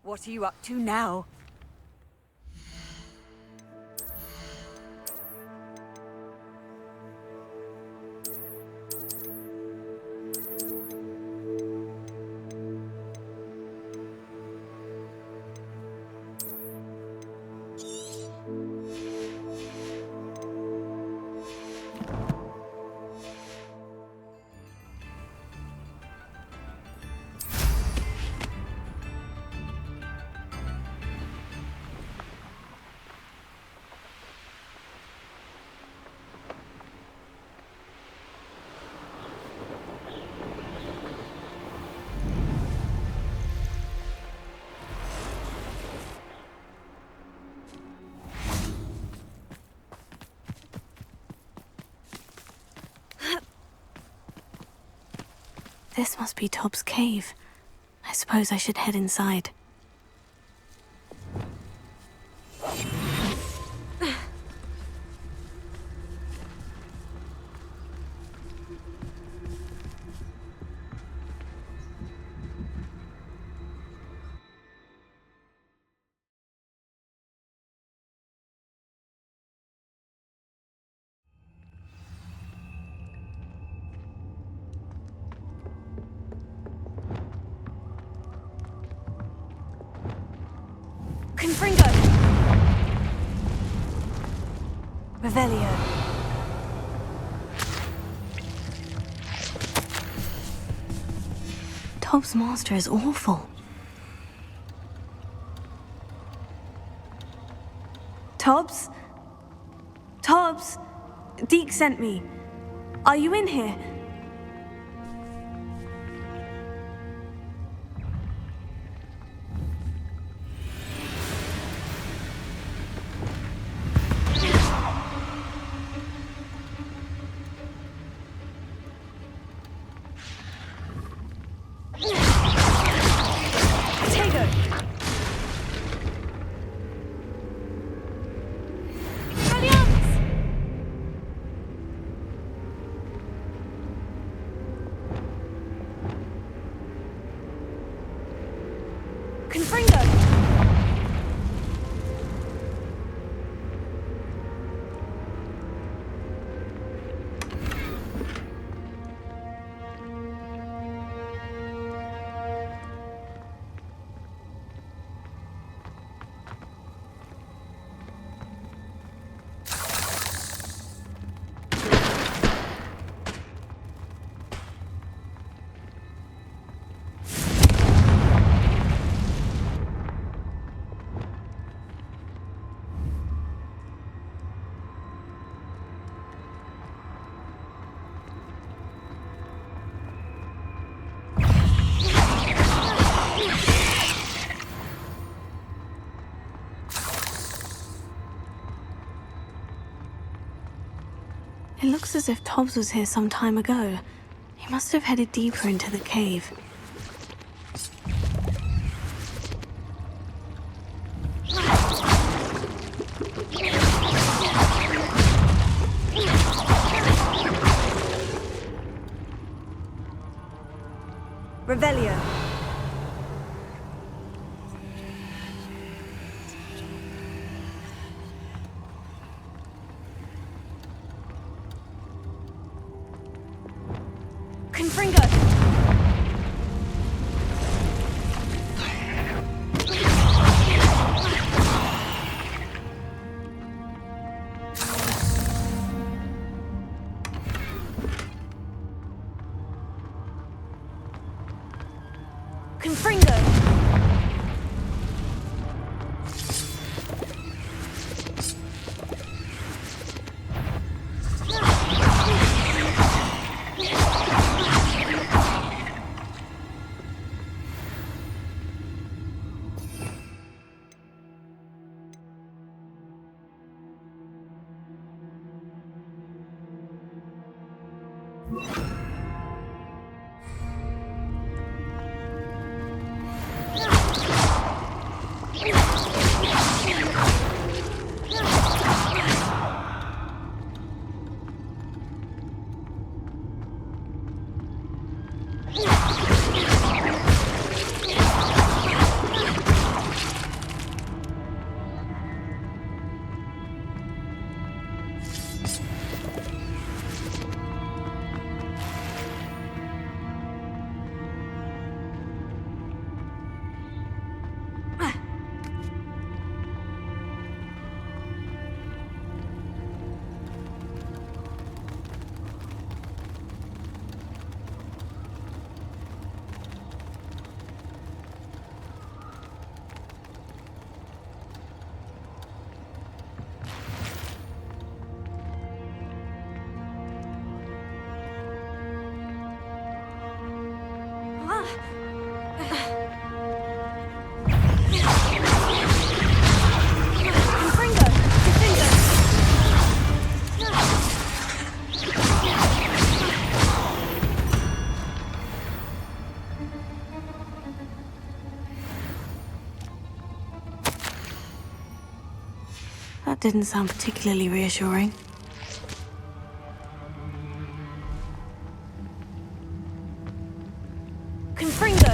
What are you up to now? This must be Tob's cave. I suppose I should head inside. Confringo! Revelio. Tob's master is awful. Tobbs? Tobbs? Deke sent me. Are you in here? Confringo! It looks as if Tobbs was here some time ago. He must have headed deeper into the cave. Revelio. Confringo! Confringo! That didn't sound particularly reassuring. Confringo!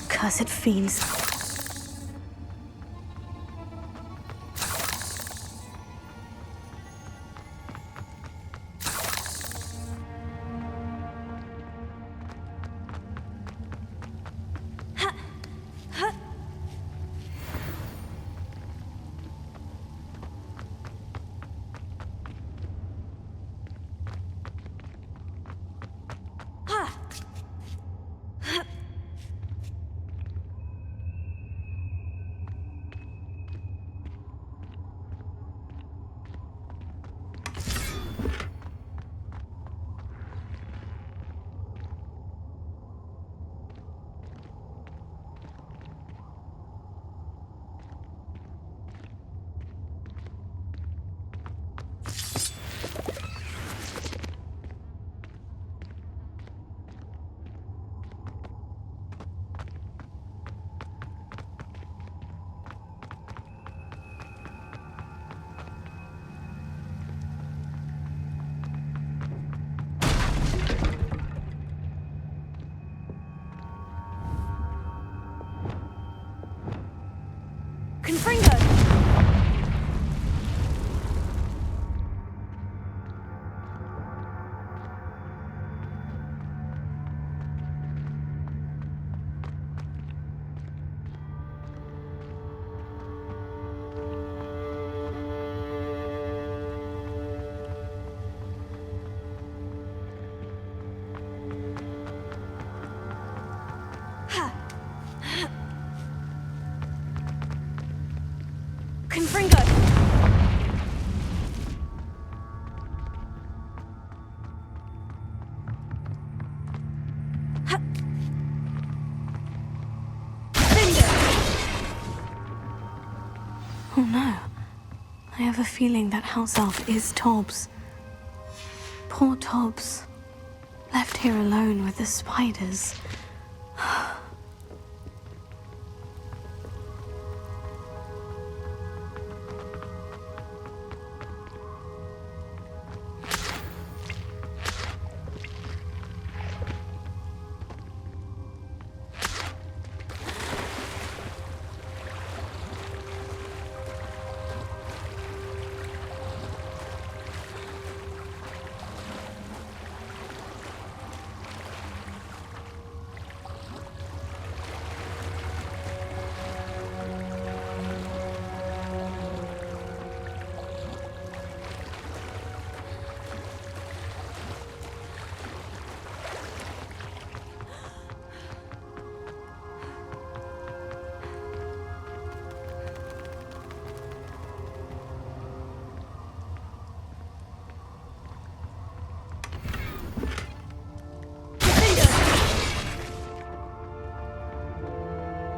Cursed fiends. Confringo! Confringo! Oh no. I have a feeling that house elf is Tobbs. Poor Tobbs. Left here alone with the spiders.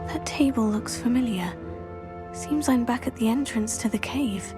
That table looks familiar. Seems I'm back at the entrance to the cave.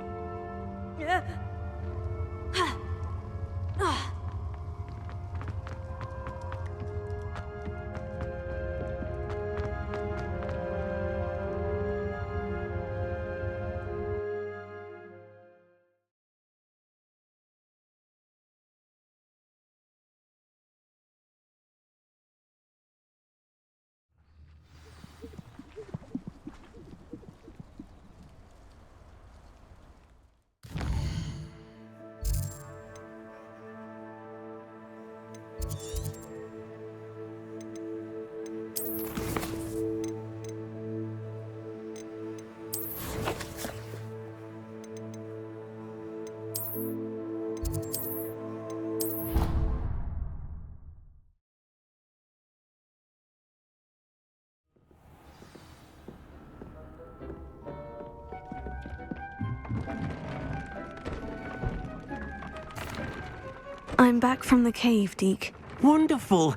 I'm back from the cave, Deke. Wonderful.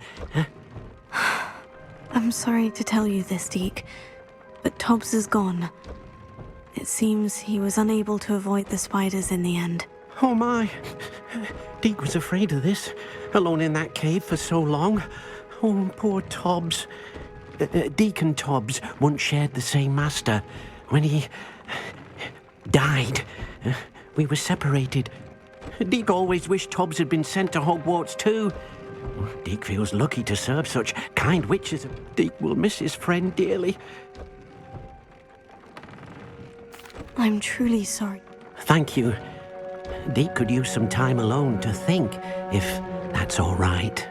I'm sorry to tell you this, Deke, but Tobbs is gone. It seems he was unable to avoid the spiders in the end. Oh my. Deke was afraid of this, alone in that cave for so long. Oh, poor Tobbs. Deke and Tobbs once shared the same master. When he died, we were separated. Deke always wished Tobbs had been sent to Hogwarts too. Deke feels lucky to serve such kind witches. Deke will miss his friend dearly. I'm truly sorry. Thank you. Deke could use some time alone to think, if that's all right.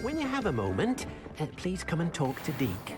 When you have a moment, please come and talk to Deke.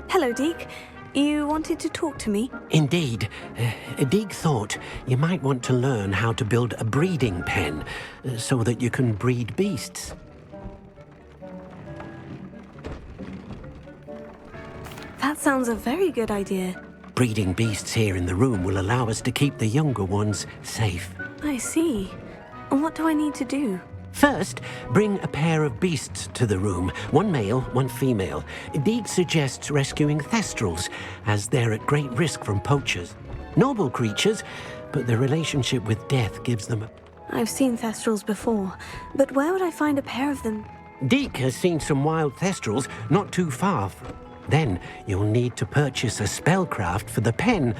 Hello, Deke. You wanted to talk to me? Indeed. Deke thought you might want to learn how to build a breeding pen so that you can breed beasts. That sounds a very good idea. Breeding beasts here in the room will allow us to keep the younger ones safe. I see. And what do I need to do? First, bring a pair of beasts to the room, one male, one female. Deke suggests rescuing thestrals, as they're at great risk from poachers. Noble creatures, but their relationship with death gives them I've seen thestrals before, but where would I find a pair of them? Deke has seen some wild thestrals not too far. Then you'll need to purchase a spellcraft for the pen.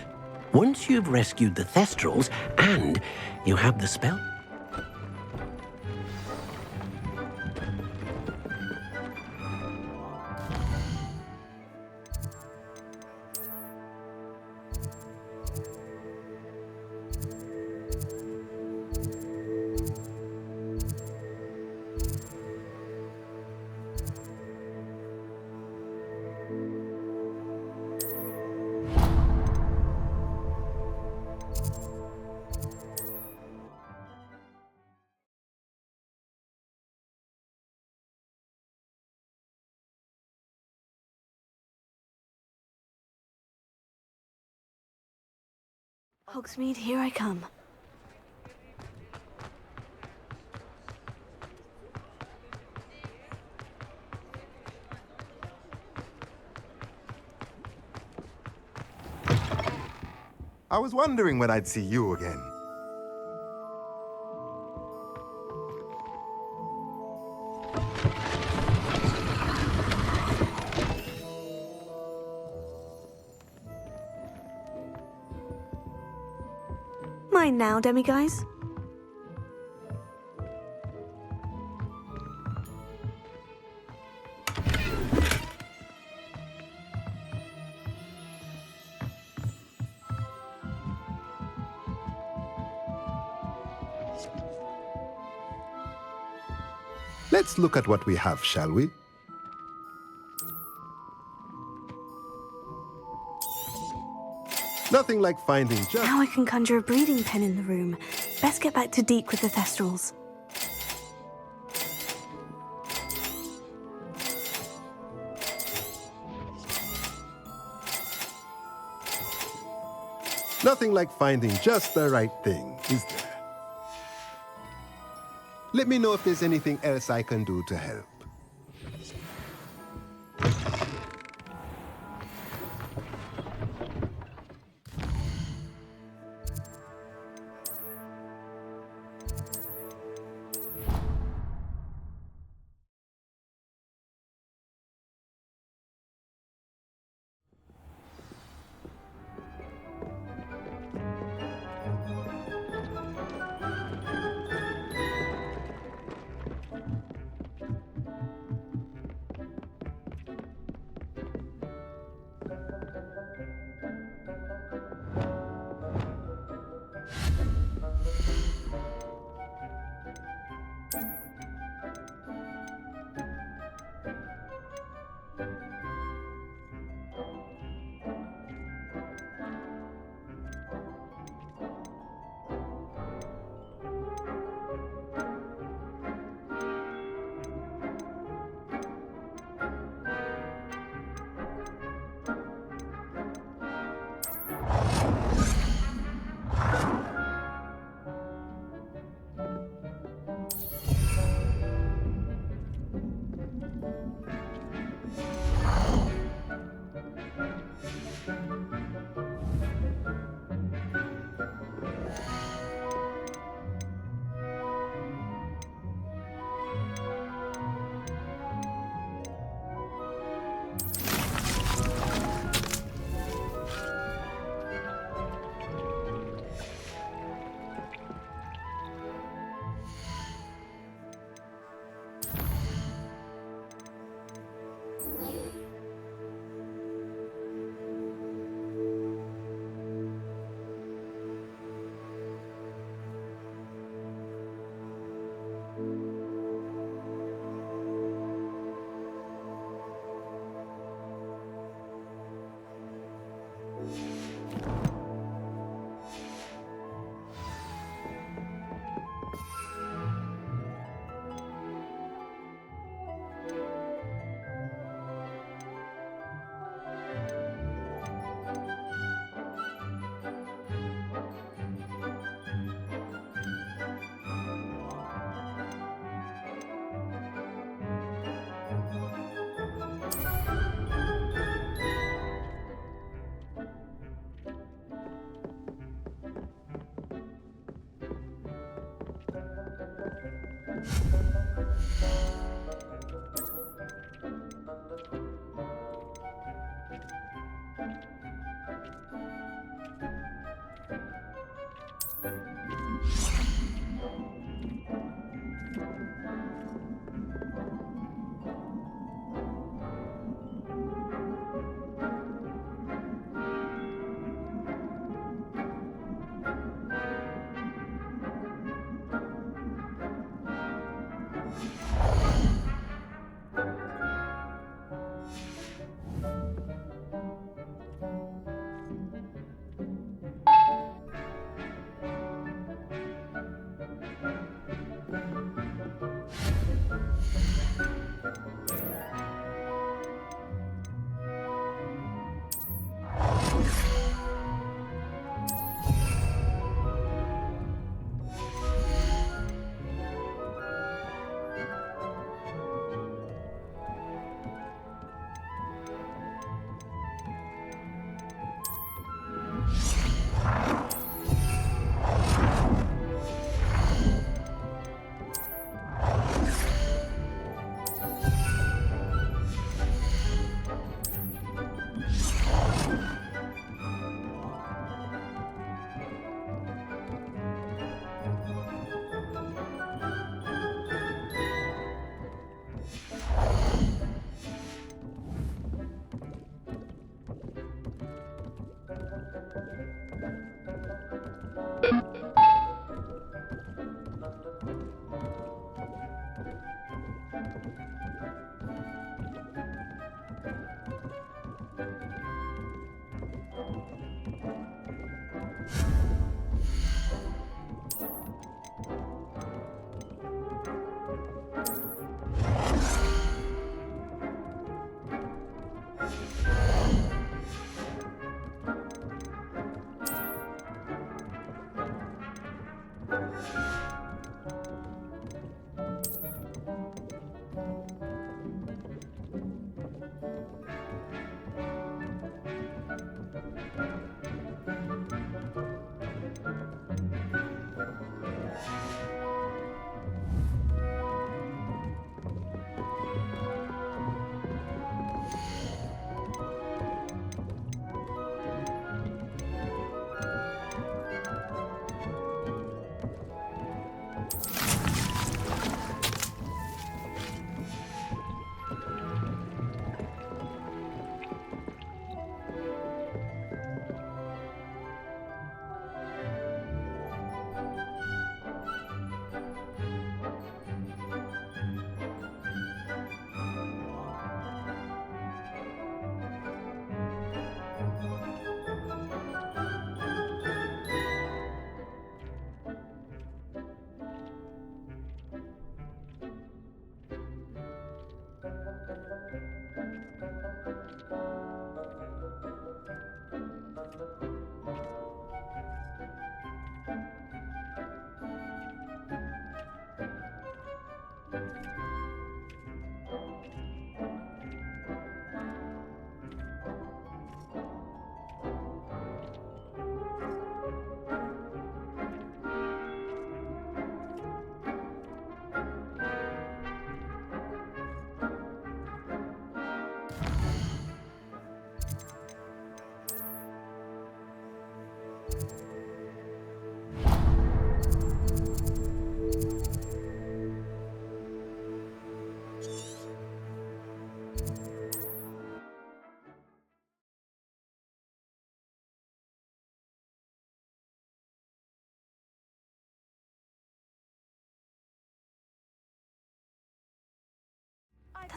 Once you've rescued the thestrals and you have the spell... Hogsmeade, here I come. I was wondering when I'd see you again. Mine now, demiguise. Let's look at what we have, shall we? Nothing like finding just... Now I can conjure a breathing pen in the room. Best get back to Deke with the Thestrals. Nothing like finding just the right thing, is there? Let me know if there's anything else I can do to help.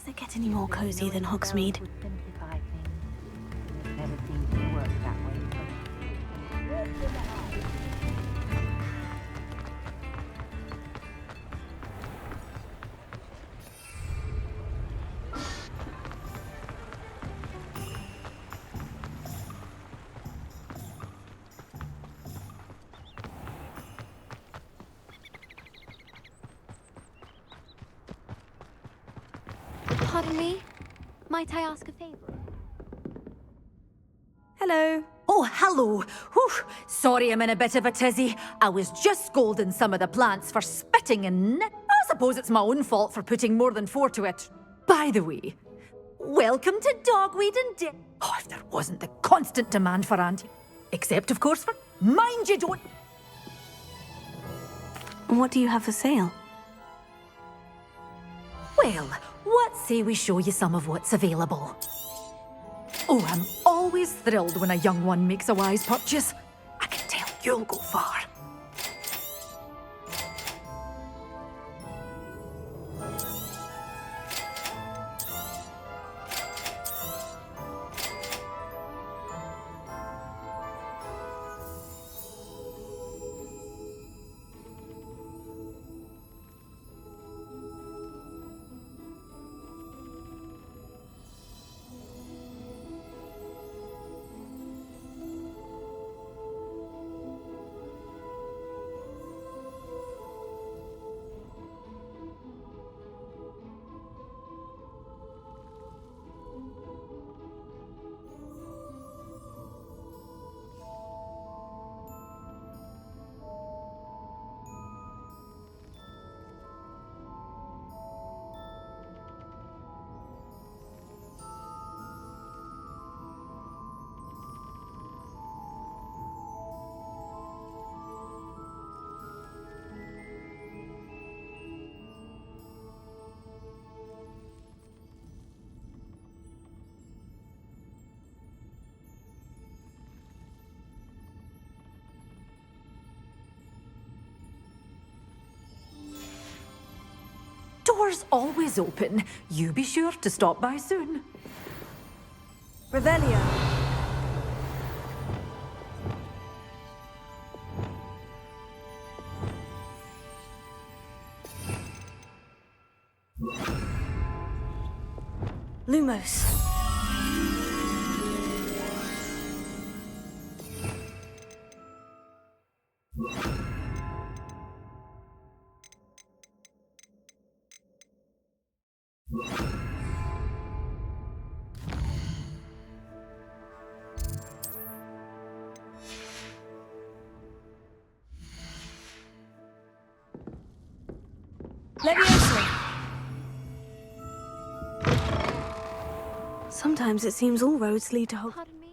Does it get any more cozy than Hogsmeade? Would simplify things. It never seemed to work that way. Pardon me? Might I ask a favor? Hello. Oh, hello. Whew. Sorry I'm in a bit of a tizzy. I was just scolding some of the plants for spitting and I suppose it's my own fault for putting more than 4 to it. By the way, welcome to Dogweed and Oh, if there wasn't the constant demand for anti... Except, of course, for mind you don't... What do you have for sale? Well, what say we show you some of what's available? Oh, I'm always thrilled when a young one makes a wise purchase. I can tell you'll go far. Door's always open. You be sure to stop by soon. Revelio. Lumos. Leviosa. Sometimes it seems all roads lead to Hogwarts. Pardon me?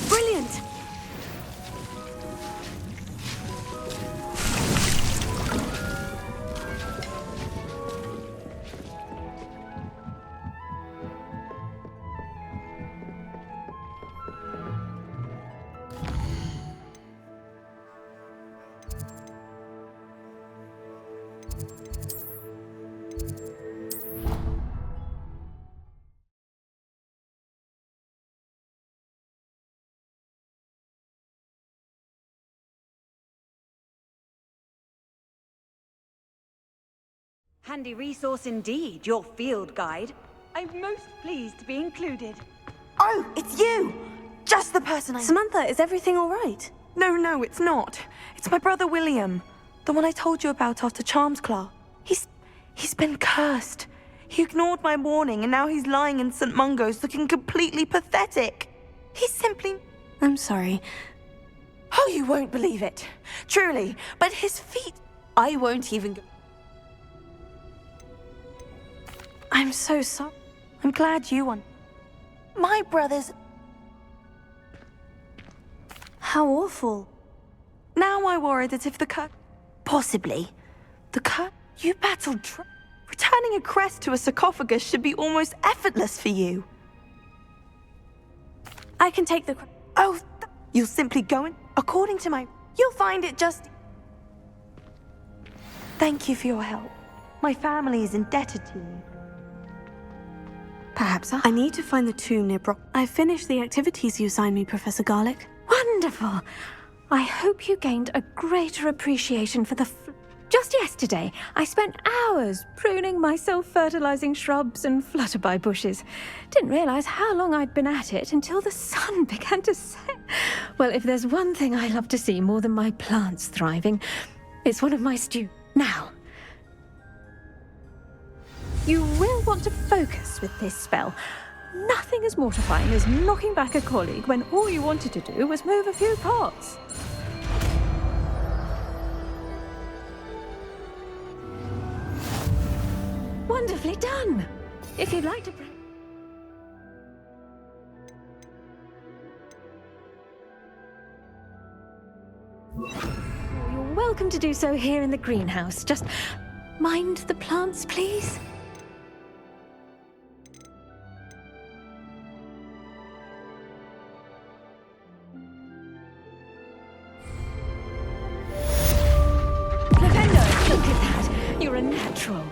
Brilliant! Handy resource indeed, your field guide. I'm most pleased to be included. Oh, it's you! Just the person I... Samantha, is everything all right? No, it's not. It's my brother William. The one I told you about after Charms Class. He's been cursed. He ignored my warning and now he's lying in St. Mungo's looking completely pathetic. He's simply... I'm sorry. Oh, you won't believe it. Truly. But his feet... I won't even go... I'm so sorry. I'm glad you won. My brother's... How awful. Now I worry that if the cut... Possibly. The cut... You battled... Returning a crest to a sarcophagus should be almost effortless for you. I can take the... Oh, you'll simply go in... According to my... You'll find it just... Thank you for your help. My family is indebted to you. Perhaps I need to find the tomb near Brock. I finished the activities you assigned me, Professor Garlick. Wonderful. I hope you gained a greater appreciation for the Just yesterday, I spent hours pruning my self-fertilizing shrubs and flutterby bushes. Didn't realize how long I'd been at it until the sun began to set. Well, if there's one thing I love to see more than my plants thriving, it's one of my Now, you will want to focus with this spell. Nothing as mortifying as knocking back a colleague when all you wanted to do was move a few pots. Wonderfully done. If you'd like to... You're welcome to do so here in the greenhouse. Just mind the plants, please. Lavender, look at that. You're a natural.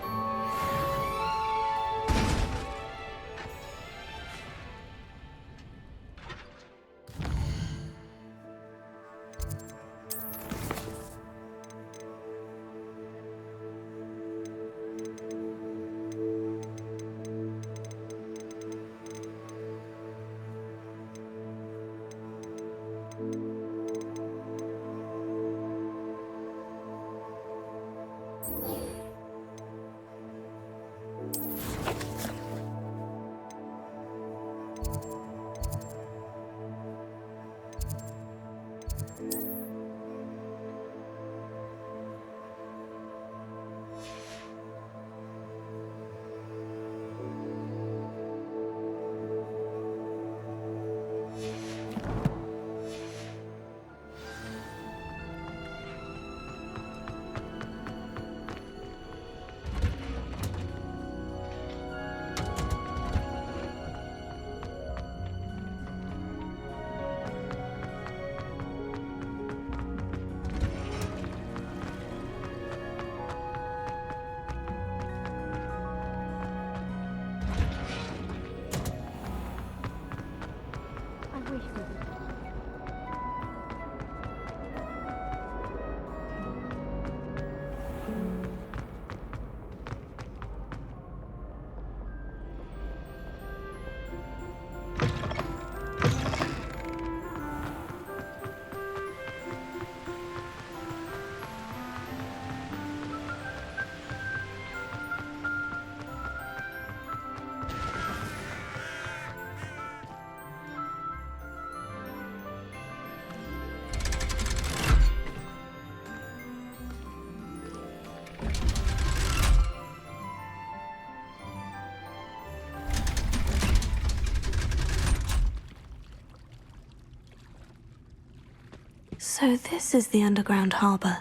So this is the underground harbor.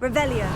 Revelio.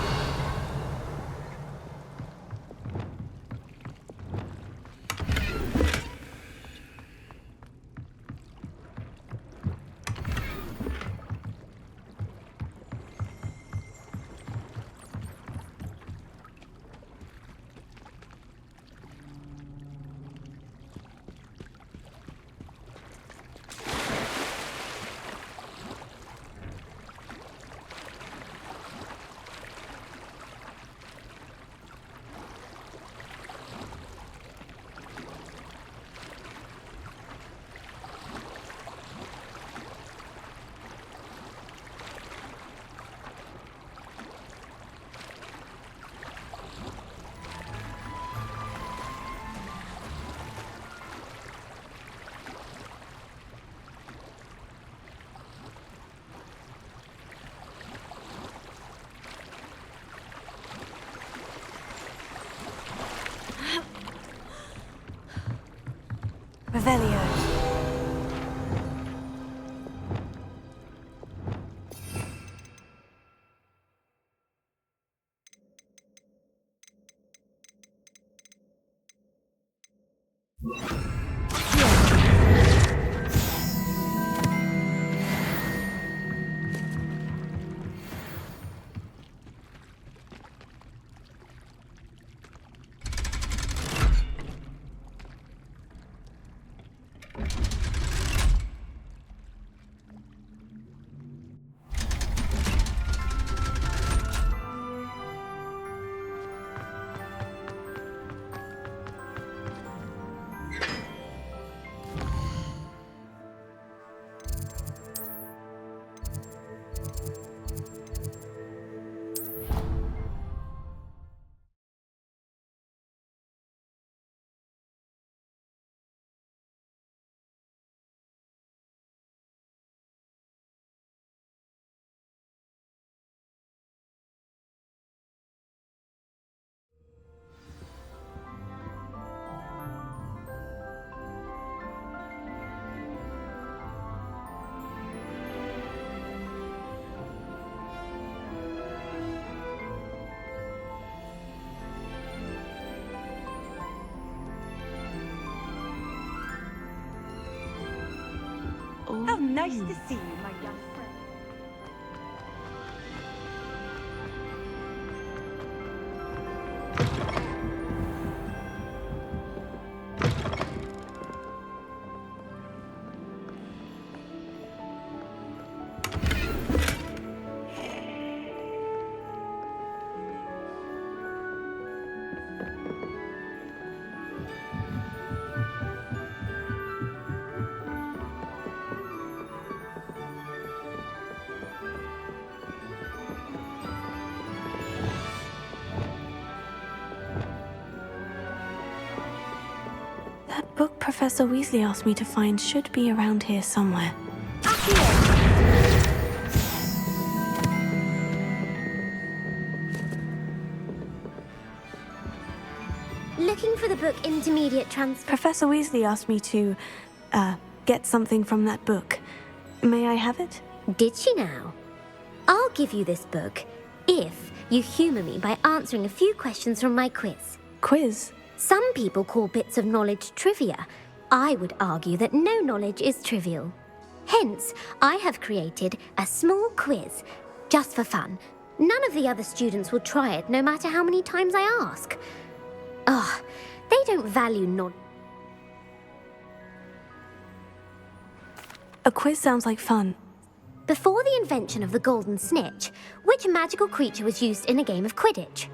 Revelio. How nice to see you, my young friend. That book Professor Weasley asked me to find should be around here somewhere. Looking for the book Intermediate Transfer. Professor Weasley asked me to, get something from that book. May I have it? Did she now? I'll give you this book if you humor me by answering a few questions from my quiz. Quiz? Some people call bits of knowledge trivia. I would argue that no knowledge is trivial. Hence, I have created a small quiz, just for fun. None of the other students will try it, no matter how many times I ask. Ugh, they don't value knowledge. A quiz sounds like fun. Before the invention of the golden snitch, which magical creature was used in a game of Quidditch?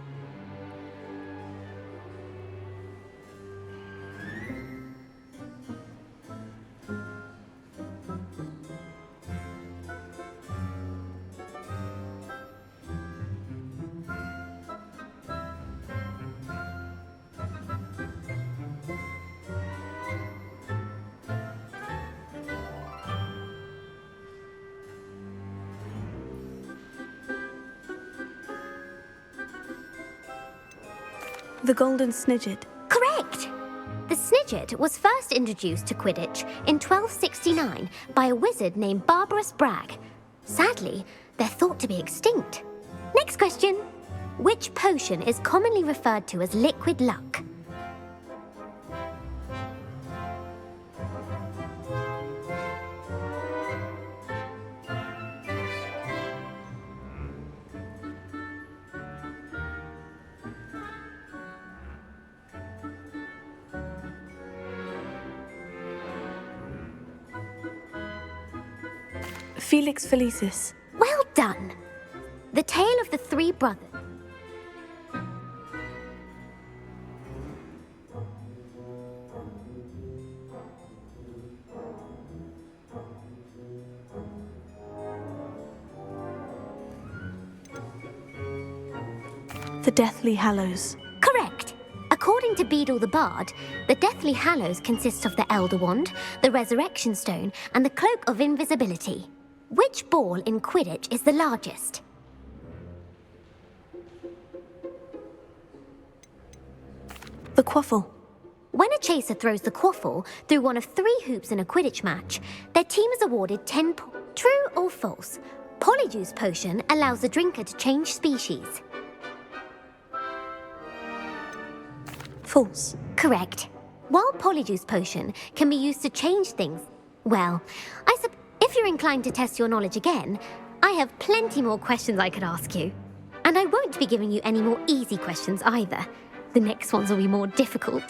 The Golden Snidget. Correct! The Snidget was first introduced to Quidditch in 1269 by a wizard named Barbarous Bragg. Sadly, they're thought to be extinct. Next question. Which potion is commonly referred to as liquid luck? Felix Felicis. Well done. The tale of the three brothers. The Deathly Hallows. Correct. According to Beadle the Bard, the Deathly Hallows consists of the Elder Wand, the Resurrection Stone, and the Cloak of Invisibility. Which ball in Quidditch is the largest? The Quaffle. When a chaser throws the quaffle through one of 3 hoops in a Quidditch match, their team is awarded 10 points. True or false? Polyjuice Potion allows the drinker to change species. False. Correct. While Polyjuice Potion can be used to change things, well, if you're inclined to test your knowledge again, I have plenty more questions I could ask you. And I won't be giving you any more easy questions either. The next ones will be more difficult.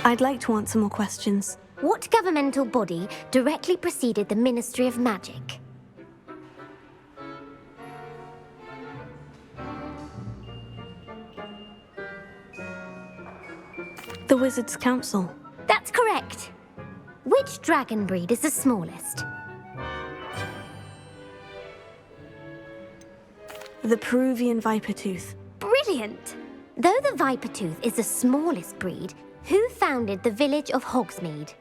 I'd like to answer more questions. What governmental body directly preceded the Ministry of Magic? The Wizards' Council. That's correct. Which dragon breed is the smallest? The Peruvian Vipertooth. Brilliant! Though the Vipertooth is the smallest breed, who founded the village of Hogsmeade?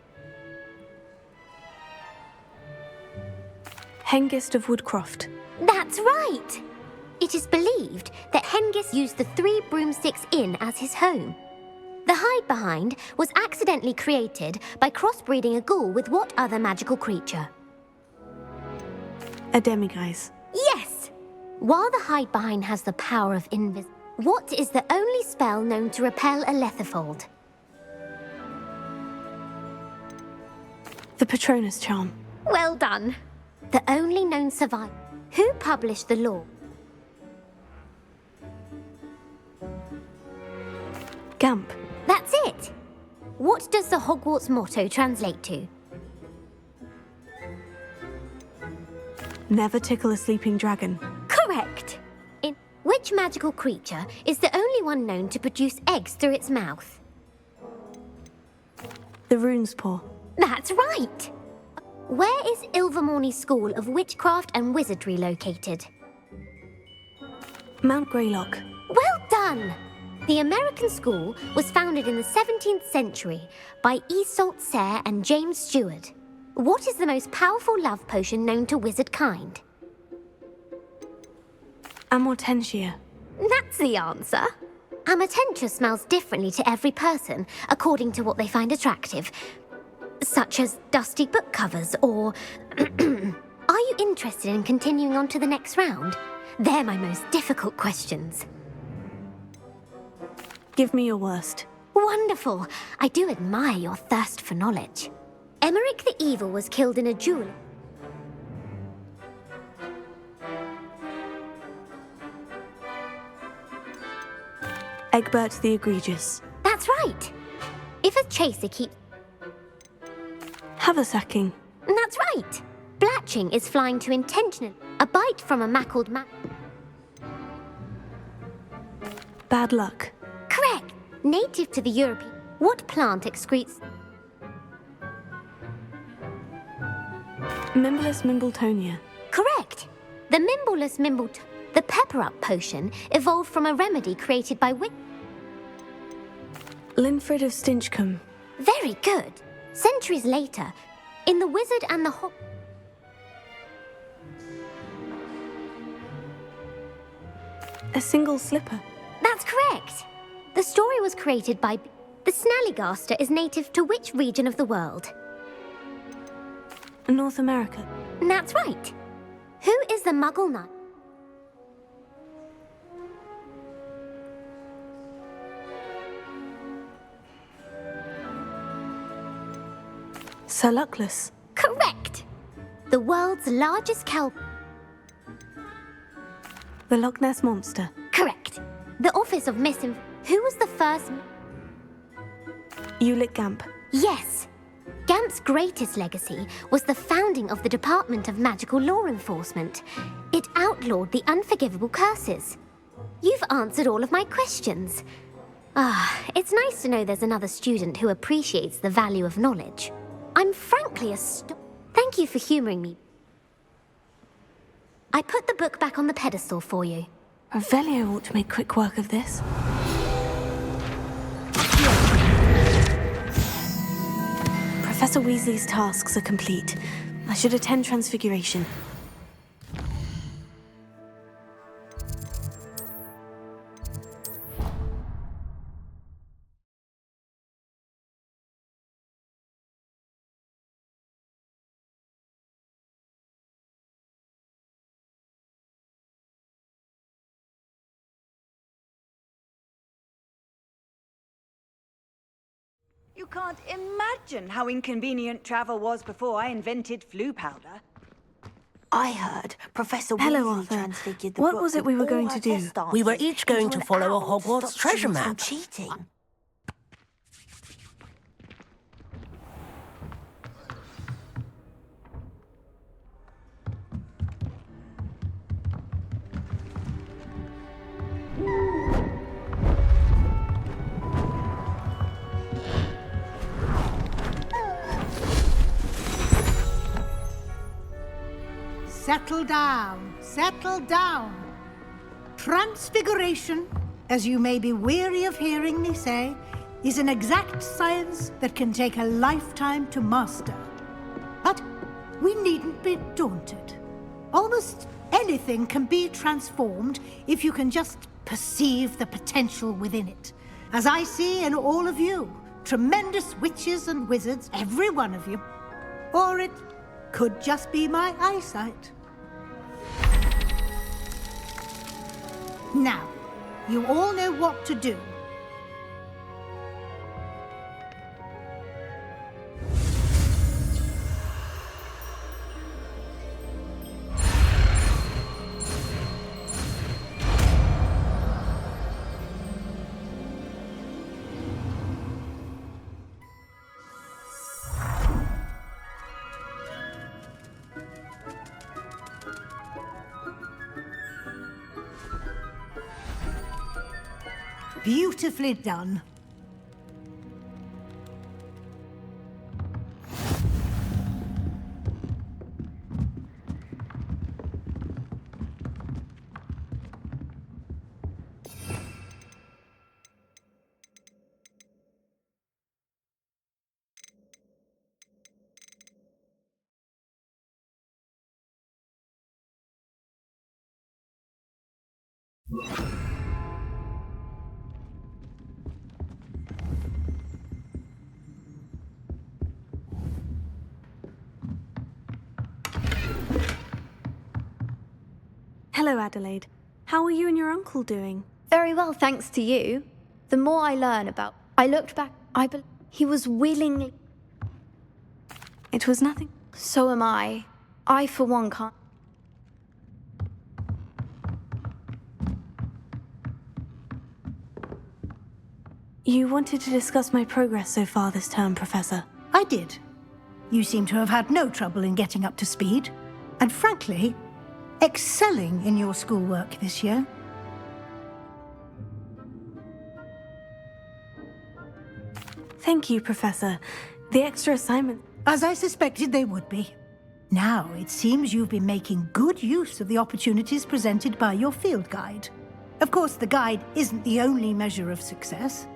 Hengist of Woodcroft. That's right! It is believed that Hengist used the 3 Broomsticks Inn as his home. The hide-behind was accidentally created by crossbreeding a ghoul with what other magical creature? A Demiguise. Yes! While the hide-behind has the power of what is the only spell known to repel a Lethifold? The Patronus Charm. Well done. The only known survivor. Who published the law? Gamp. That's it. What does the Hogwarts motto translate to? Never tickle a sleeping dragon. Correct. In which magical creature is the only one known to produce eggs through its mouth? The Rune's Paw. That's right. Where is Ilvermorny School of Witchcraft and Wizardry located? Mount Greylock. Well done! The American school was founded in the 17th century by Isolde Sayre and James Stewart. What is the most powerful love potion known to wizard kind? Amortentia. That's the answer. Amortentia smells differently to every person, according to what they find attractive, such as dusty book covers or... Are you interested in continuing on to the next round? They're my most difficult questions. Give me your worst. Wonderful. I do admire your thirst for knowledge. Emmerich the Evil was killed in a duel. Egbert the Egregious. That's right. If a chaser keeps... Haversacking. That's right. Blatching is flying to intentional. A bite from a mackled Bad luck. Correct. Native to the European. What plant excretes... Mimbless Mimbletonia. Correct. The Mimbleless Mimbleton... The Pepper-Up potion evolved from a remedy created by Linfred of Stinchcombe. Very good. Centuries later, in The Wizard and the A single slipper. That's correct. The story was created by... The Snallygaster is native to which region of the world? North America. That's right. Who is the Muggle Knight? Sir Luckless. Correct. The world's largest kelp. The Loch Ness Monster. Correct. The Office of Missing. Who was the first? Ulick Gamp. Yes. Gamp's greatest legacy was the founding of the Department of Magical Law Enforcement. It outlawed the unforgivable curses. You've answered all of my questions. It's nice to know there's another student who appreciates the value of knowledge. I'm frankly Thank you for humoring me. I put the book back on the pedestal for you. Revelio ought to make quick work of this. Professor Weasley's tasks are complete. I should attend Transfiguration. You can't imagine how inconvenient travel was before I invented flu powder. I heard Professor Hello, Weasley Arthur. transfigured the What book was it with we were all going her to do? test answers We were each going into to an follow a owl to Hogwarts stop treasure students from map. cheating. Settle down, settle down. Transfiguration, as you may be weary of hearing me say, is an exact science that can take a lifetime to master. But we needn't be daunted. Almost anything can be transformed if you can just perceive the potential within it. As I see in all of you, tremendous witches and wizards, every one of you. Or it could just be my eyesight. Now, you all know what to do. Beautifully done. Hello, Adelaide. How are you and your uncle doing? Very well, thanks to you. The more I learn about... I looked back, he was willingly... It was nothing. So am I. I, for one, can't... You wanted to discuss my progress so far this term, Professor. I did. You seem to have had no trouble in getting up to speed. And frankly, excelling in your schoolwork this year. Thank you, Professor. The extra assignment... As I suspected they would be. Now, it seems you've been making good use of the opportunities presented by your field guide. Of course, the guide isn't the only measure of success.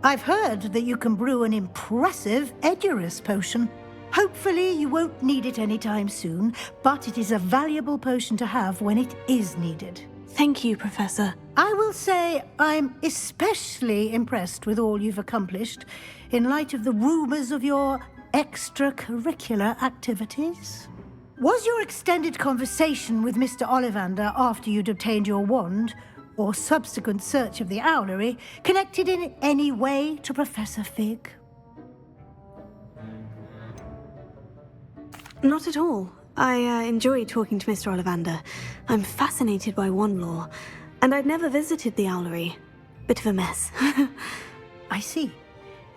I've heard that you can brew an impressive Edurus potion. Hopefully, you won't need it anytime soon, but it is a valuable potion to have when it is needed. Thank you, Professor. I will say I'm especially impressed with all you've accomplished in light of the rumors of your extracurricular activities? Was your extended conversation with Mr. Ollivander after you'd obtained your wand, or subsequent search of the owlery, connected in any way to Professor Fig? Not at all. I enjoy talking to Mr. Ollivander. I'm fascinated by wand lore, and I'd never visited the owlery. Bit of a mess. I see.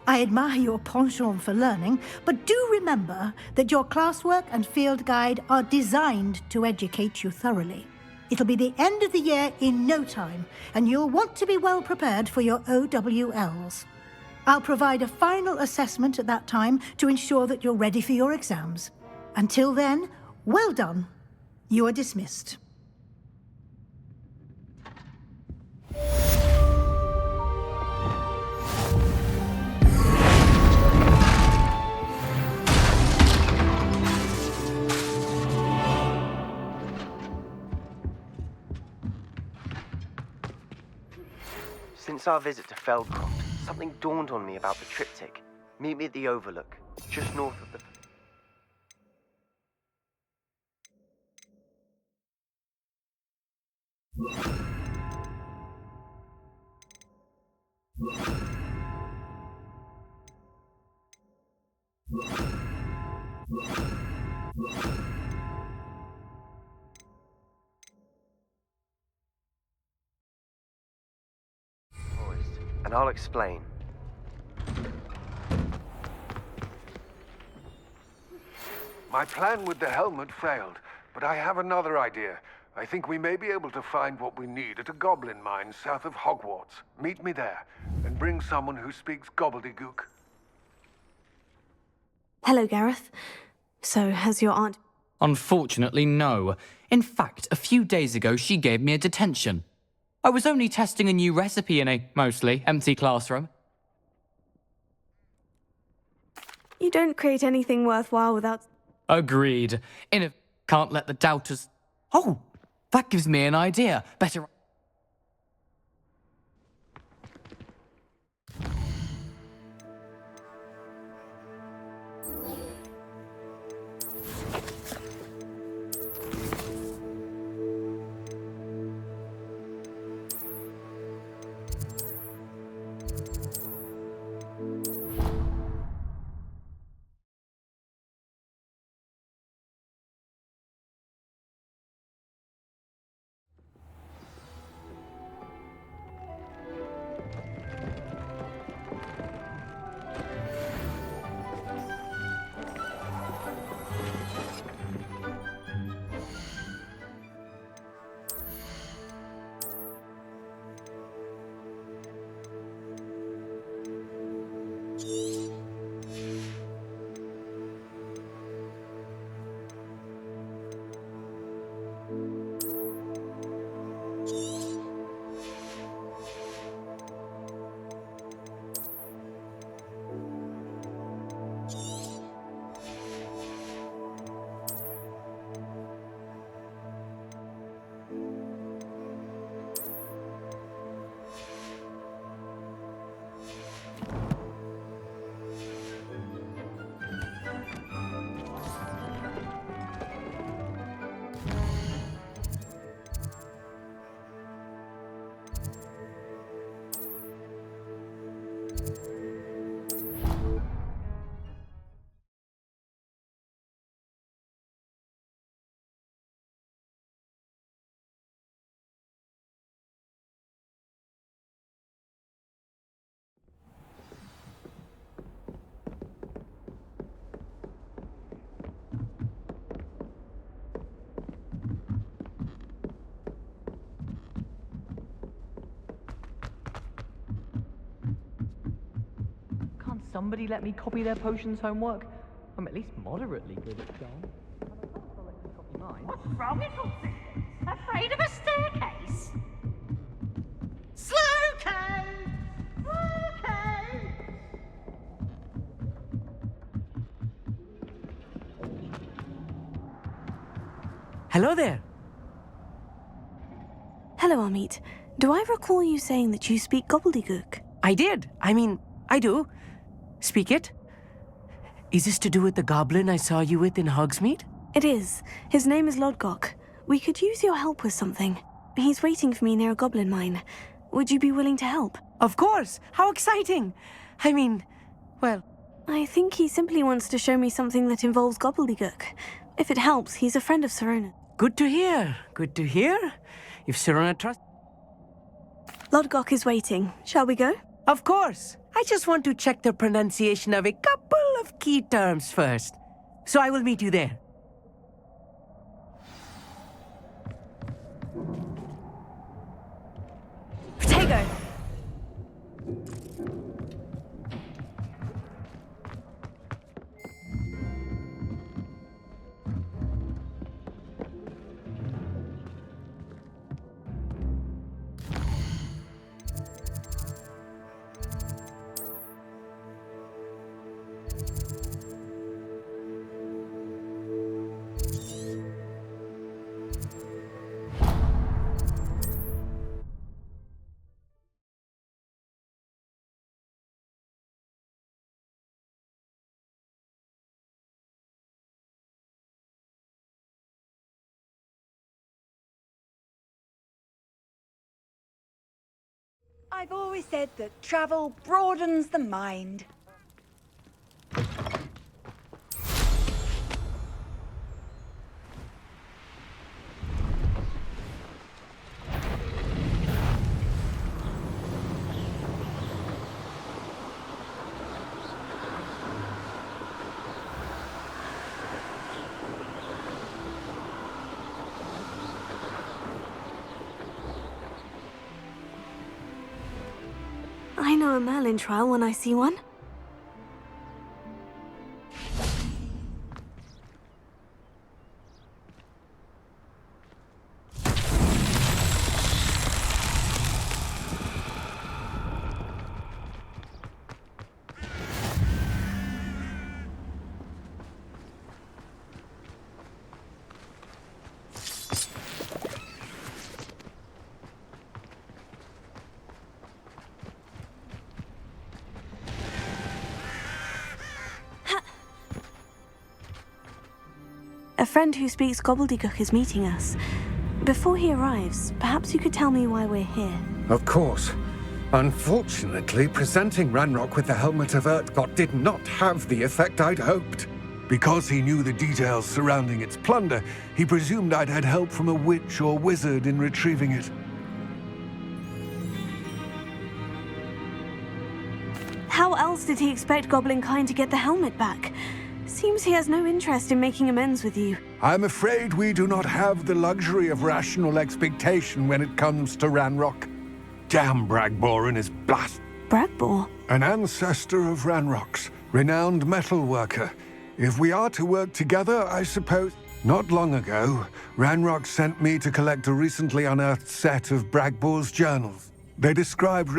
I admire your penchant for learning, but do remember that your classwork and field guide are designed to educate you thoroughly. It'll be the end of the year in no time, and you'll want to be well prepared for your OWLs. I'll provide a final assessment at that time to ensure that you're ready for your exams. Until then, well done. You are dismissed. Since our visit to Feldcroft, something dawned on me about the triptych. Meet me at the Overlook, just north of the... And I'll explain. My plan with the helmet failed, but I have another idea. I think we may be able to find what we need at a goblin mine south of Hogwarts. Meet me there, and bring someone who speaks gobbledygook. Hello, Gareth. So, has your aunt... Unfortunately, no. In fact, a few days ago, she gave me a detention. I was only testing a new recipe in a, mostly, empty classroom. You don't create anything worthwhile without... Agreed. Can't let the doubters... Oh, that gives me an idea. Better... Somebody let me copy their potions homework. I'm at least moderately good at charm. What's wrong with consistence? Afraid of a staircase? Slow code! Slow code! Hello there. Hello, Amit. Do I recall you saying that you speak gobbledygook? I did. I mean, I do. Speak it. Is this to do with the goblin I saw you with in Hogsmeade? It is. His name is Lodgok. We could use your help with something. He's waiting for me near a goblin mine. Would you be willing to help? Of course! How exciting! I mean, well... I think he simply wants to show me something that involves gobbledygook. If it helps, he's a friend of Sirona. Good to hear. Good to hear. If Sirona trusts... Lodgok is waiting. Shall we go? Of course. I just want to check the pronunciation of a couple of key terms first. So I will meet you there. Protego! I've always said that travel broadens the mind. I know a Merlin trial when I see one. A friend who speaks gobbledygook is meeting us. Before he arrives, perhaps you could tell me why we're here. Of course. Unfortunately, presenting Ranrock with the Helmet of Urtkot did not have the effect I'd hoped. Because he knew the details surrounding its plunder, he presumed I'd had help from a witch or wizard in retrieving it. How else did he expect Goblinkind to get the helmet back? Seems he has no interest in making amends with you. I'm afraid we do not have the luxury of rational expectation when it comes to Ranrock. Damn Bragbor and his blast. Bragbor? An ancestor of Ranrock's, renowned metal worker. If we are to work together, I suppose... Not long ago, Ranrock sent me to collect a recently unearthed set of Bragbor's journals. They described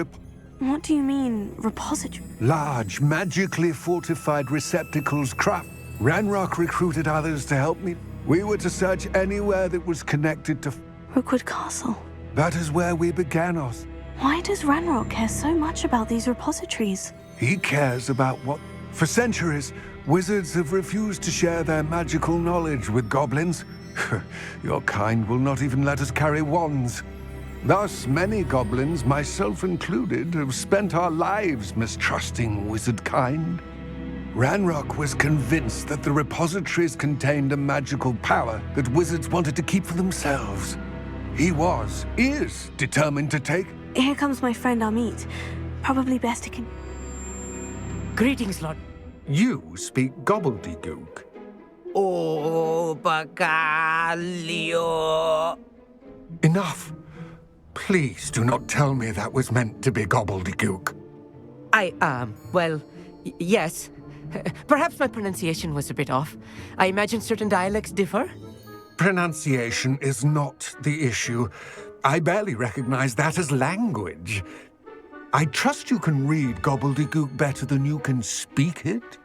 What do you mean, repository? large, magically fortified receptacles craft. Ranrock recruited others to help me. We were to search anywhere that was connected to... Rookwood Castle. That is where we began, Oz. Why does Ranrock care so much about these repositories? He cares about what... For centuries, wizards have refused to share their magical knowledge with goblins. Your kind will not even let us carry wands. Thus, many goblins, myself included, have spent our lives mistrusting wizard kind. Ranrock was convinced that the repositories contained a magical power that wizards wanted to keep for themselves. He is determined to take... Here comes my friend Amit. Probably best to Greetings, Lord. You speak gobbledygook. Oh, Bacalio. Enough. Please do not tell me that was meant to be gobbledygook. Well, yes. Perhaps my pronunciation was a bit off. I imagine certain dialects differ. Pronunciation is not the issue. I barely recognize that as language. I trust you can read gobbledygook better than you can speak it?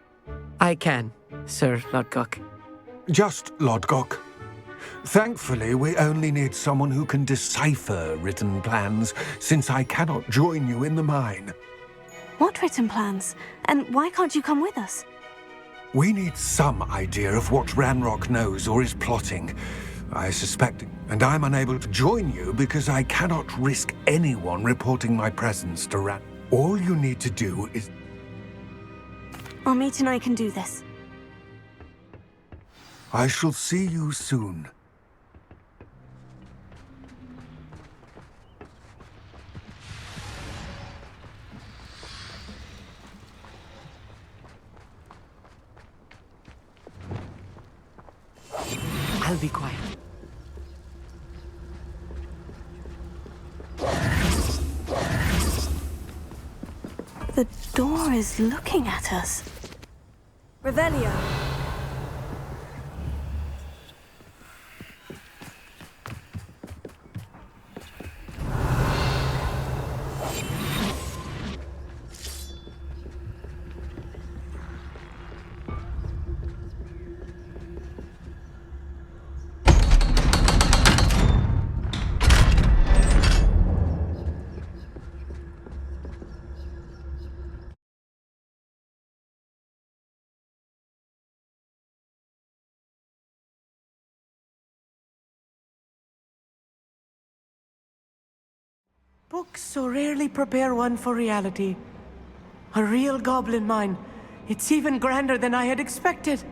I can, Sir Lodgok. Just Lodgok. Thankfully, we only need someone who can decipher written plans, since I cannot join you in the mine. What written plans? And why can't you come with us? We need some idea of what Ranrock knows or is plotting. I suspect, and I'm unable to join you because I cannot risk anyone reporting my presence to Ran. All you need to do is... Amit and I can do this. I shall see you soon. I'll be quiet. The door is looking at us. Revelio. Books so rarely prepare one for reality. A real goblin mine. It's even grander than I had expected.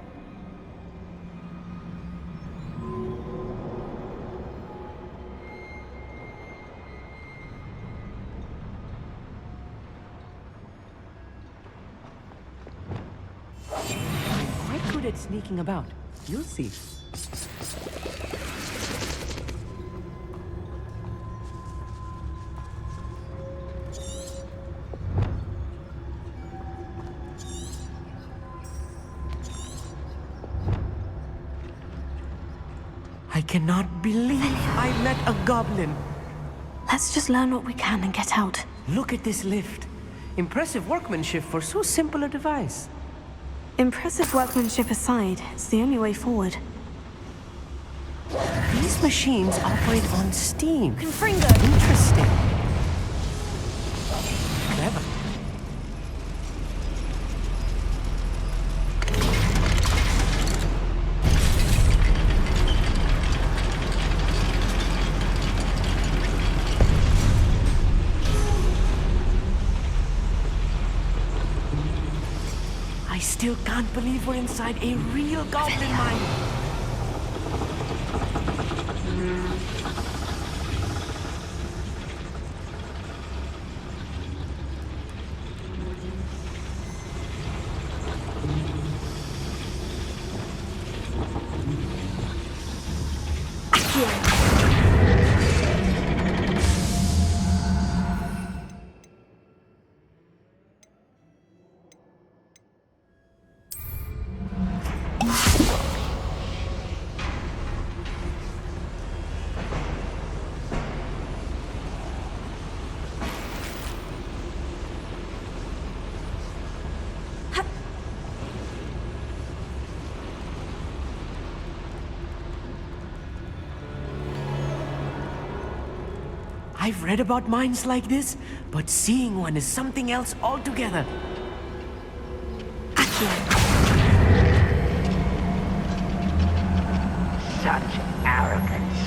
I'm quite good at sneaking about. You'll see. I cannot believe I met a goblin. Let's just learn what we can and get out. Look at this lift. Impressive workmanship for so simple a device. Impressive workmanship aside, it's the only way forward. These machines operate on steam. Confringo. Interesting. Clever. I still can't believe we're inside a real goblin mine. I've read about mines like this, but seeing one is something else altogether. Such arrogance.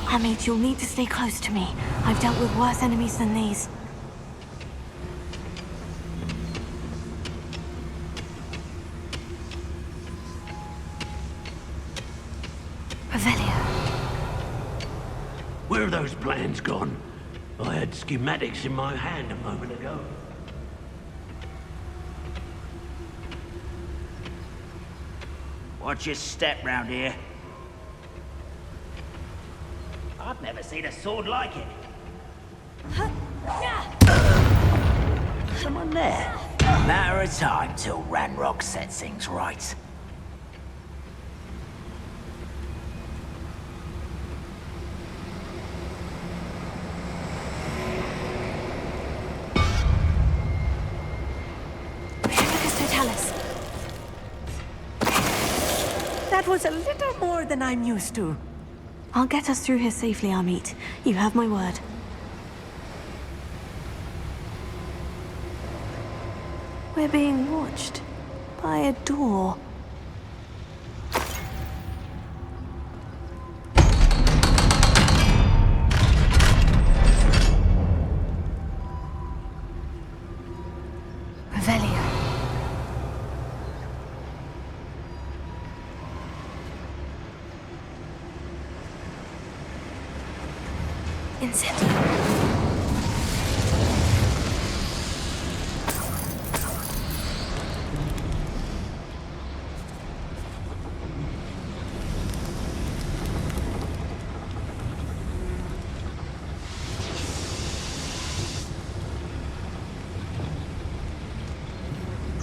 Amit, you'll need to stay close to me. I've dealt with worse enemies than these. Where are those plans gone? I had schematics in my hand a moment ago. Watch your step round here. I've never seen a sword like it. Someone there. Matter of time till Ranrock sets things right. That was a little more than I'm used to. I'll get us through here safely, Amit. You have my word. We're being watched by a door. Revelio. Incendio.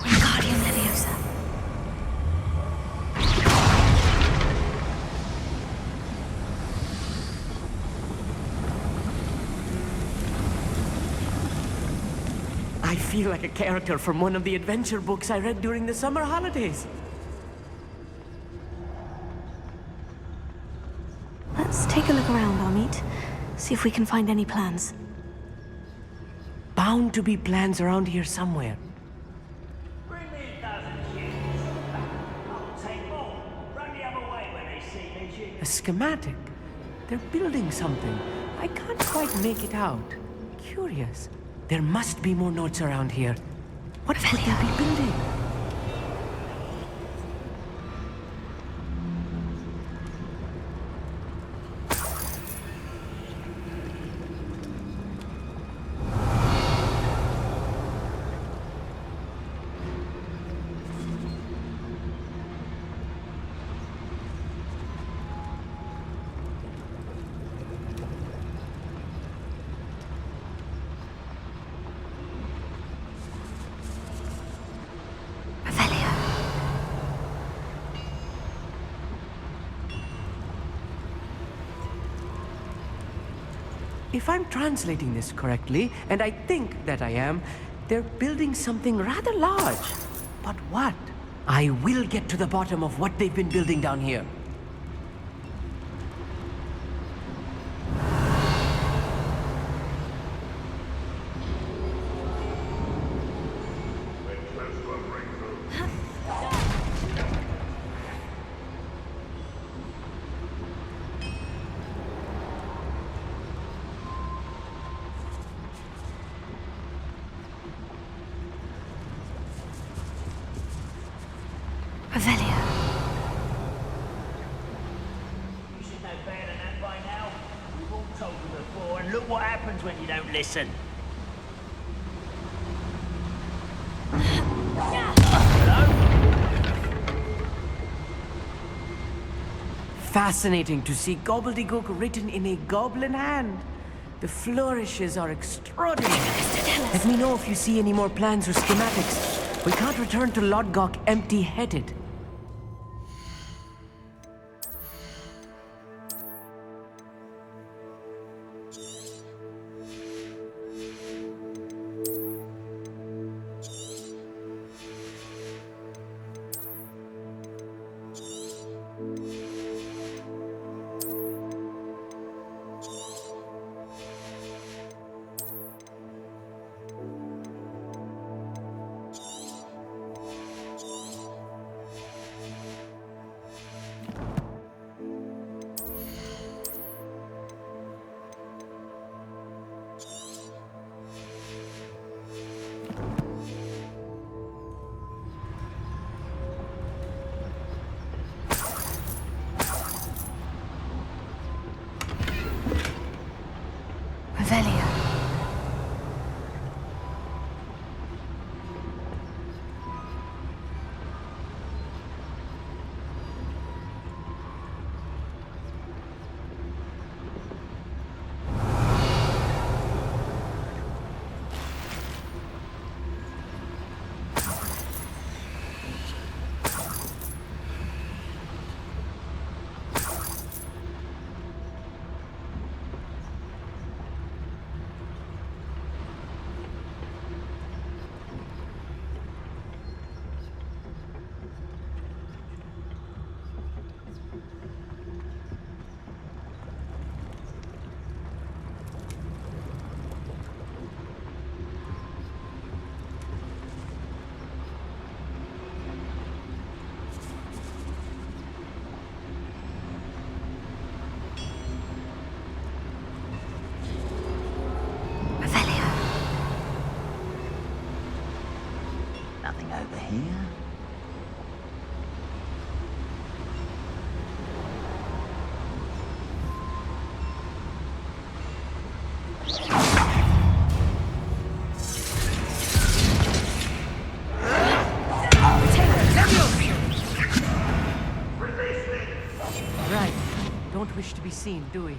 Wingardium Leviosa. I feel like a character from one of the adventure books I read during the summer holidays. Let's take a look around, Amit. See if we can find any plans. Bound to be plans around here somewhere. Bring me a dozen chickens. I'll take more. Run the other way when they see me chickens. A schematic. They're building something. I can't quite make it out. Curious. There must be more notes around here. What could they be building? If I'm translating this correctly, and I think that I am, they're building something rather large. But what? I will get to the bottom of what they've been building down here. Revelio. You should know better than that by now. We've all told you before, and look what happens when you don't listen. Fascinating to see gobbledygook written in a goblin hand. The flourishes are extraordinary. Let me know if you see any more plans or schematics. We can't return to Lodgok empty-headed. here? Right. Don't wish to be seen, do we?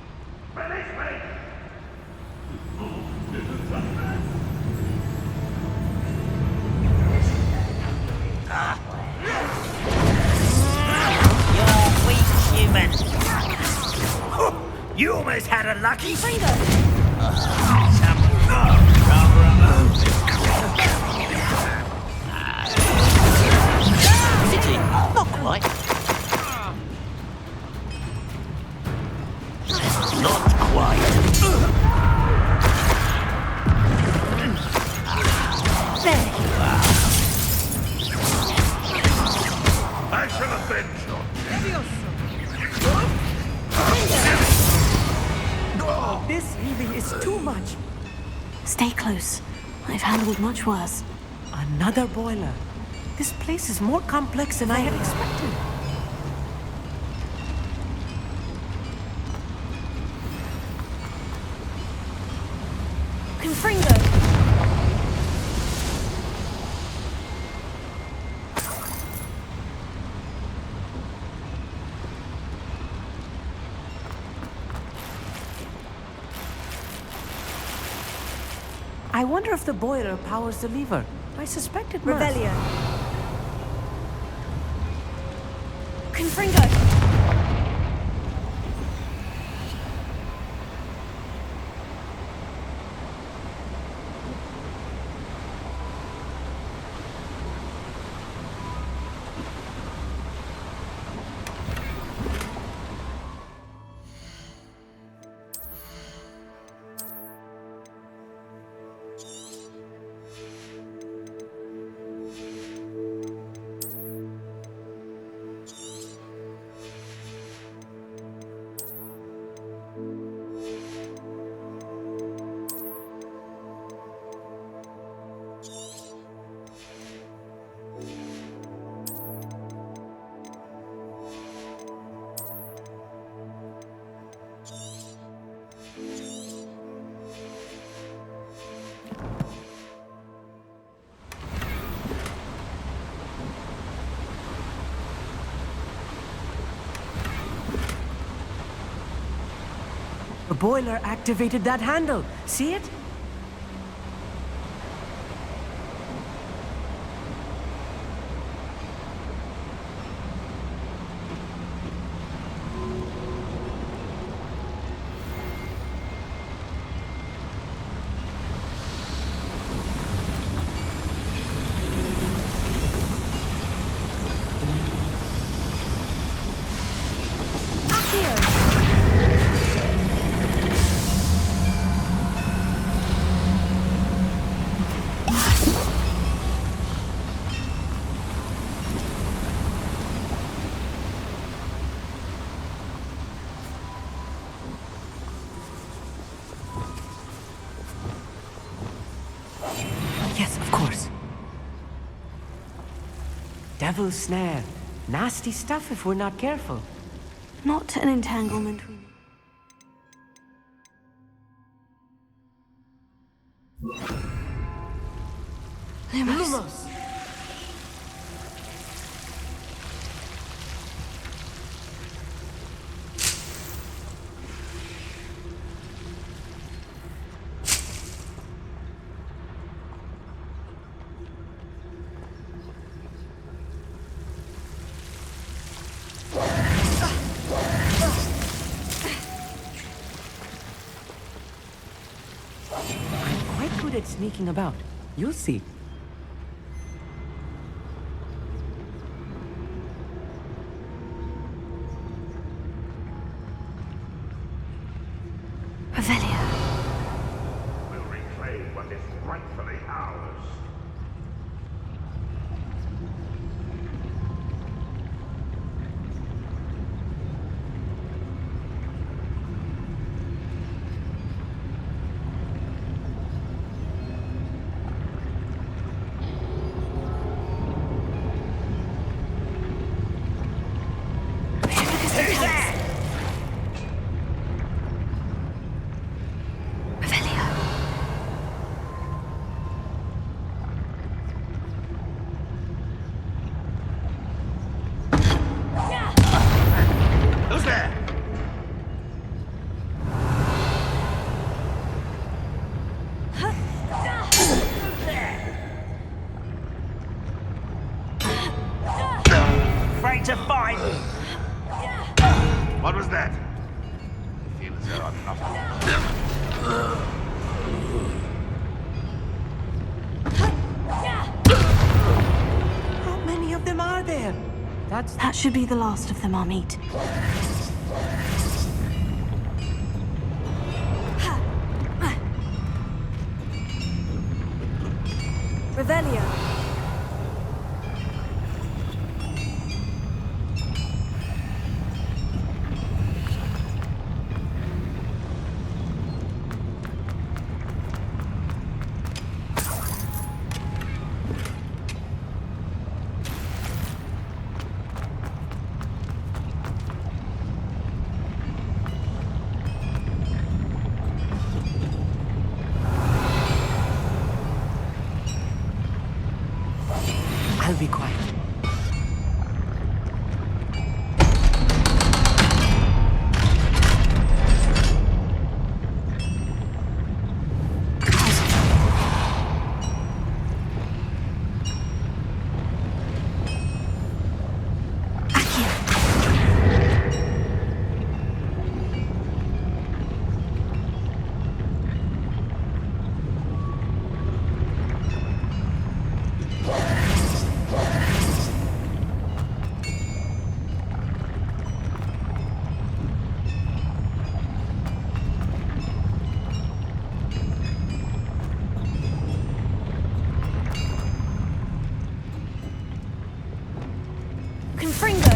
You're weak, human. You almost had a lucky Not quite. Not quite. There you are. I shall avenge your Oh, this really is too much. Stay close. I've handled much worse. Another boiler. This place is more complex than I had expected. Confringo! I wonder if the boiler powers the lever. I suspect it must. Revelio. Confringo! The boiler activated that handle. See it? Yes, of course. Devil's snare. Nasty stuff if we're not careful. Not an entanglement we need. Lumos. At sneaking about. You'll see. Revelio. We'll reclaim what is rightfully ours. afraid to fight. What was that? I feel as though I'm not. How many of them are there? That should be the last of them, Amit. Revelio. I'll be quiet. Confringo.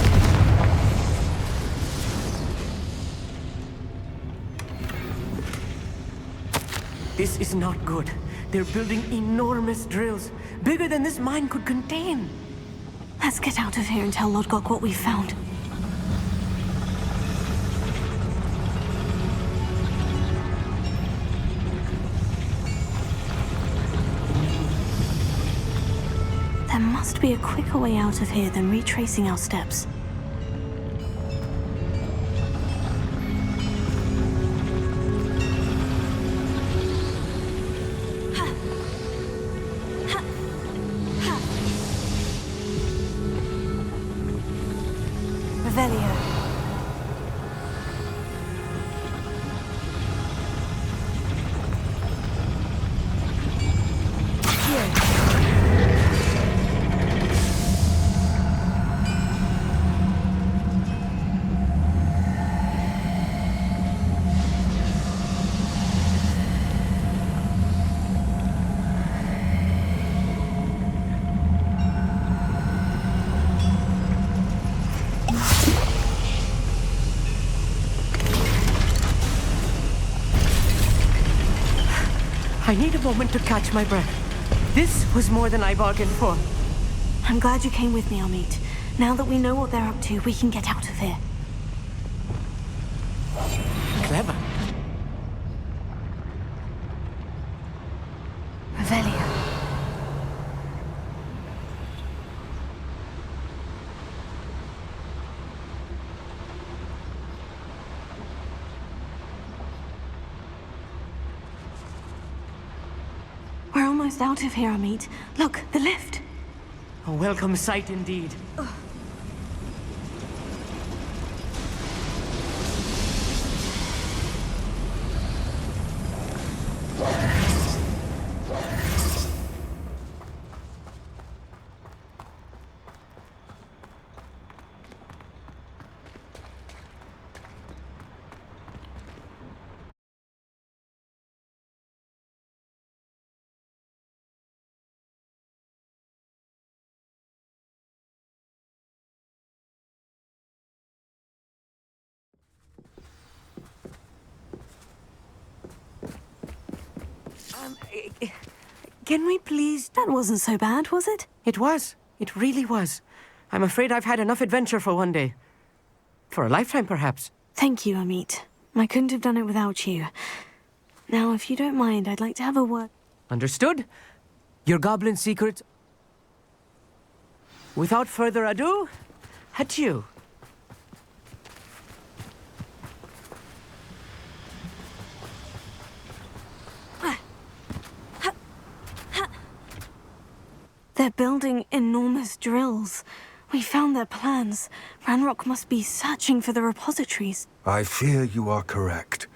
This is not good. They're building enormous drills, bigger than this mine could contain. Let's get out of here and tell Lodgok what we found. There must be a quicker way out of here than retracing our steps. Revelio. I need a moment to catch my breath. This was more than I bargained for. I'm glad you came with me, Amit. Now that we know what they're up to, we can get out of here. Clever. Revelio. We're almost out of here, Amit. Look, the lift. A welcome sight indeed. Can we please... That wasn't so bad, was it? It was. It really was. I'm afraid I've had enough adventure for one day. For a lifetime, perhaps. Thank you, Amit. I couldn't have done it without you. Now, if you don't mind, I'd like to have a word... Understood? Your goblin secrets... Without further ado, adieu. They're building enormous drills. We found their plans. Ranrock must be searching for the repositories. I fear you are correct.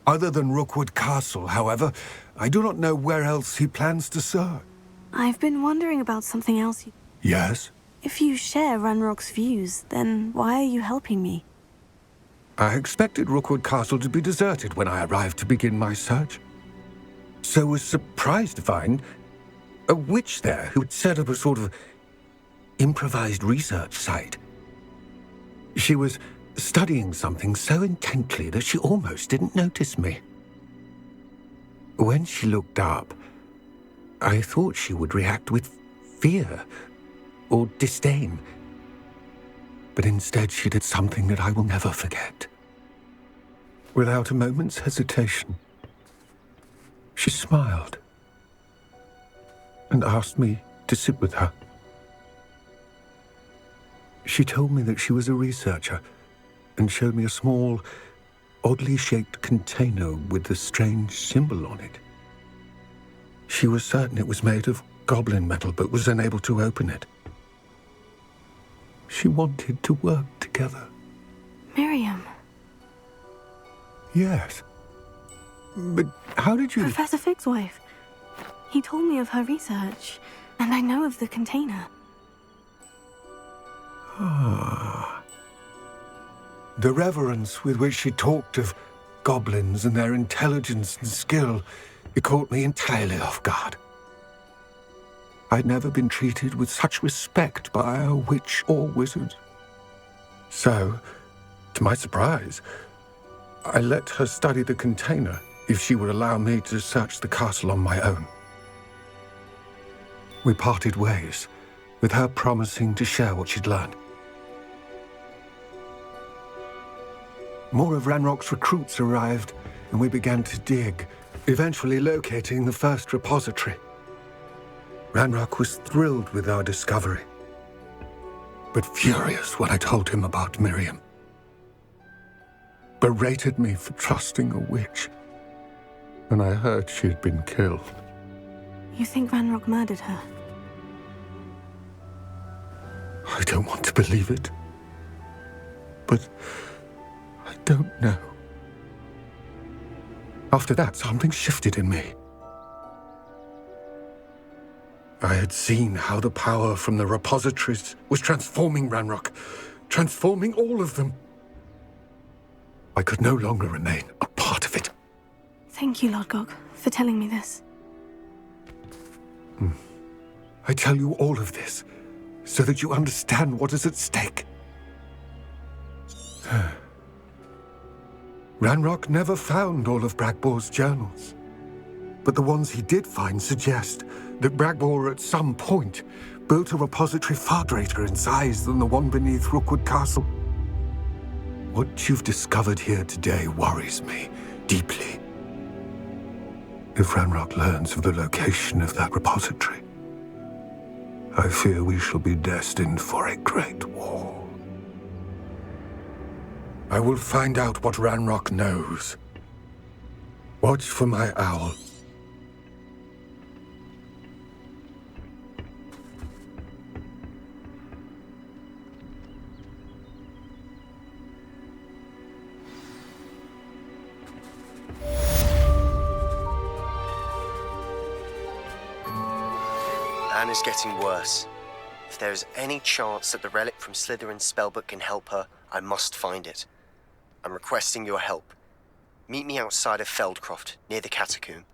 Other than Rookwood Castle, however, I do not know where else he plans to search. I've been wondering about something else. Yes? If you share Ranrock's views, then why are you helping me? I expected Rookwood Castle to be deserted when I arrived to begin my search. So was surprised to find a witch there who had set up a sort of improvised research site. She was studying something so intently that she almost didn't notice me. When she looked up, I thought she would react with fear or disdain. But instead she did something that I will never forget. Without a moment's hesitation, she smiled and asked me to sit with her. She told me that she was a researcher and showed me a small, oddly shaped container with a strange symbol on it. She was certain it was made of goblin metal, but was unable to open it. She wanted to work together. Miriam. Yes. But how did you... Professor Fig's wife. He told me of her research, and I know of the container. Ah. The reverence with which she talked of goblins and their intelligence and skill, it caught me entirely off guard. I'd never been treated with such respect by a witch or wizard. So, to my surprise, I let her study the container if she would allow me to search the castle on my own. We parted ways, with her promising to share what she'd learned. More of Ranrock's recruits arrived, and we began to dig, eventually locating the first repository. Ranrock was thrilled with our discovery, but furious when I told him about Miriam. Berated me for trusting a witch, and I heard she had been killed. You think Ranrock murdered her? I don't want to believe it, but I don't know. After that, something shifted in me. I had seen how the power from the repositories was transforming Ranrock, transforming all of them. I could no longer remain a part of it. Thank you, Lord Gog, for telling me this. I tell you all of this so that you understand what is at stake. Ranrock never found all of Bragbor's journals, but the ones he did find suggest that Bragbor at some point built a repository far greater in size than the one beneath Rookwood Castle. What you've discovered here today worries me deeply. If Ranrock learns of the location of that repository, I fear we shall be destined for a great war. I will find out what Ranrock knows. Watch for my owl. Anna's getting worse. If there is any chance that the relic from Slytherin's spellbook can help her, I must find it. I'm requesting your help. Meet me outside of Feldcroft, near the catacomb.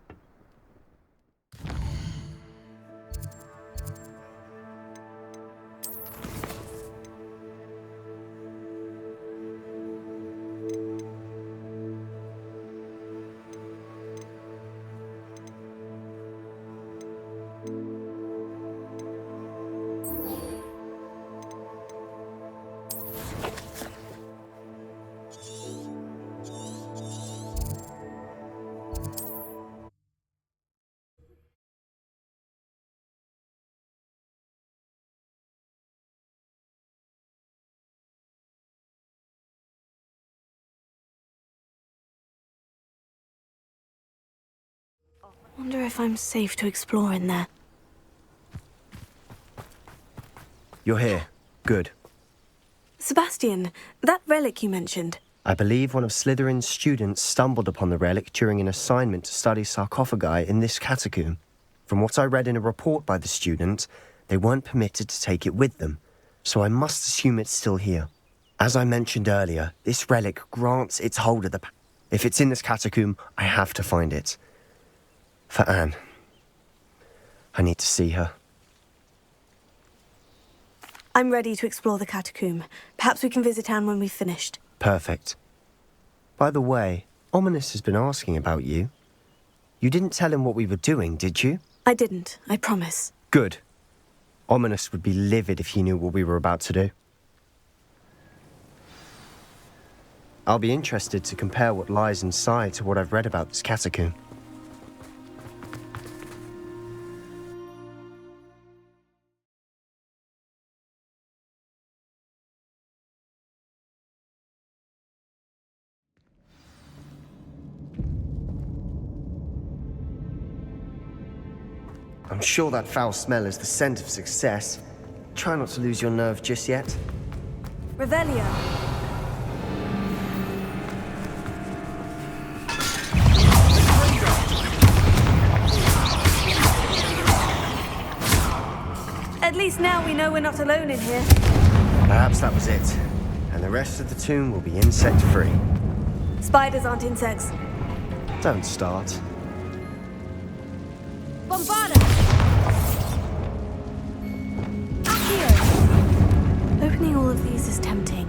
Wonder if I'm safe to explore in there. You're here. Good. Sebastian, that relic you mentioned. I believe one of Slytherin's students stumbled upon the relic during an assignment to study sarcophagi in this catacomb. From what I read in a report by the student, they weren't permitted to take it with them, so I must assume it's still here. As I mentioned earlier, this relic grants its holder the... If it's in this catacomb, I have to find it. For Anne. I need to see her. I'm ready to explore the catacomb. Perhaps we can visit Anne when we've finished. Perfect. By the way, Ominous has been asking about you. You didn't tell him what we were doing, did you? I didn't, I promise. Good. Ominous would be livid if he knew what we were about to do. I'll be interested to compare what lies inside to what I've read about this catacomb. I'm sure that foul smell is the scent of success. Try not to lose your nerve just yet. Revelio. At least now we know we're not alone in here. Perhaps that was it. And the rest of the tomb will be insect-free. Spiders aren't insects. Don't start. Bombarda! Accio! Opening all of these is tempting.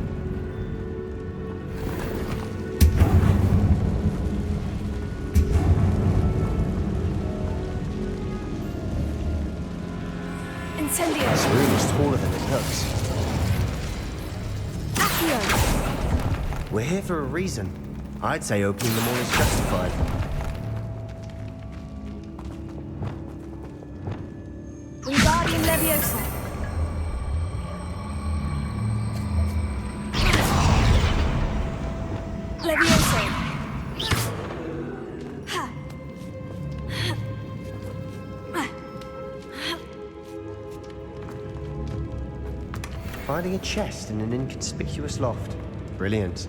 Incendio! This room is taller than it looks. Accio! We're here for a reason. I'd say opening them all is justified. Wingardium Leviosa. Leviosa. Ha. Finding a chest in an inconspicuous loft. Brilliant.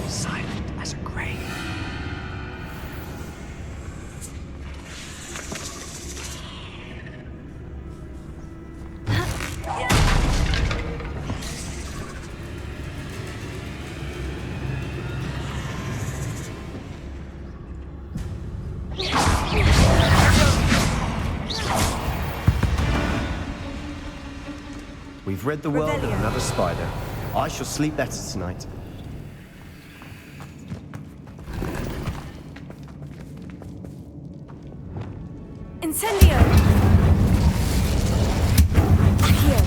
Silent as a grave. We've rid the world of another spider. I shall sleep better tonight. Incendio! Accio!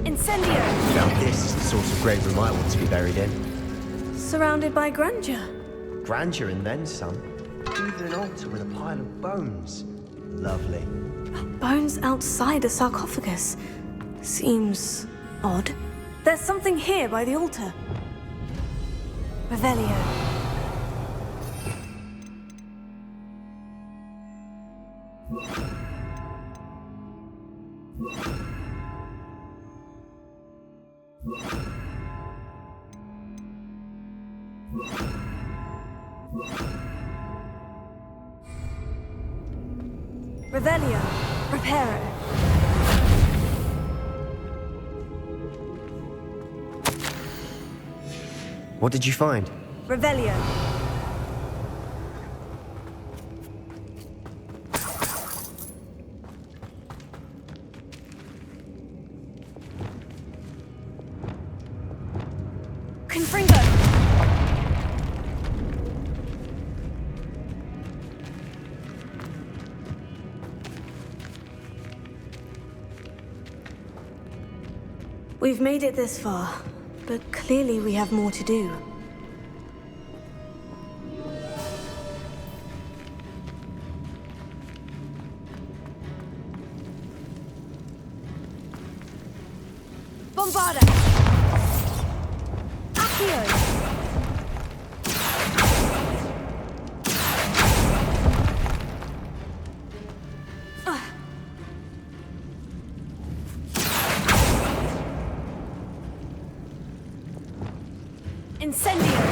Incendio! Now this is the sort of grave room I want to be buried in. Surrounded by grandeur. Grandeur and then some. Even an altar with a pile of bones. Lovely. Bones outside a sarcophagus. Seems odd. There's something here by the altar. Revelio. Revelio. Reparo. What did you find? Revelio. Confringo. We've made it this far, but clearly we have more to do. Bombarda! Accio! Incendio!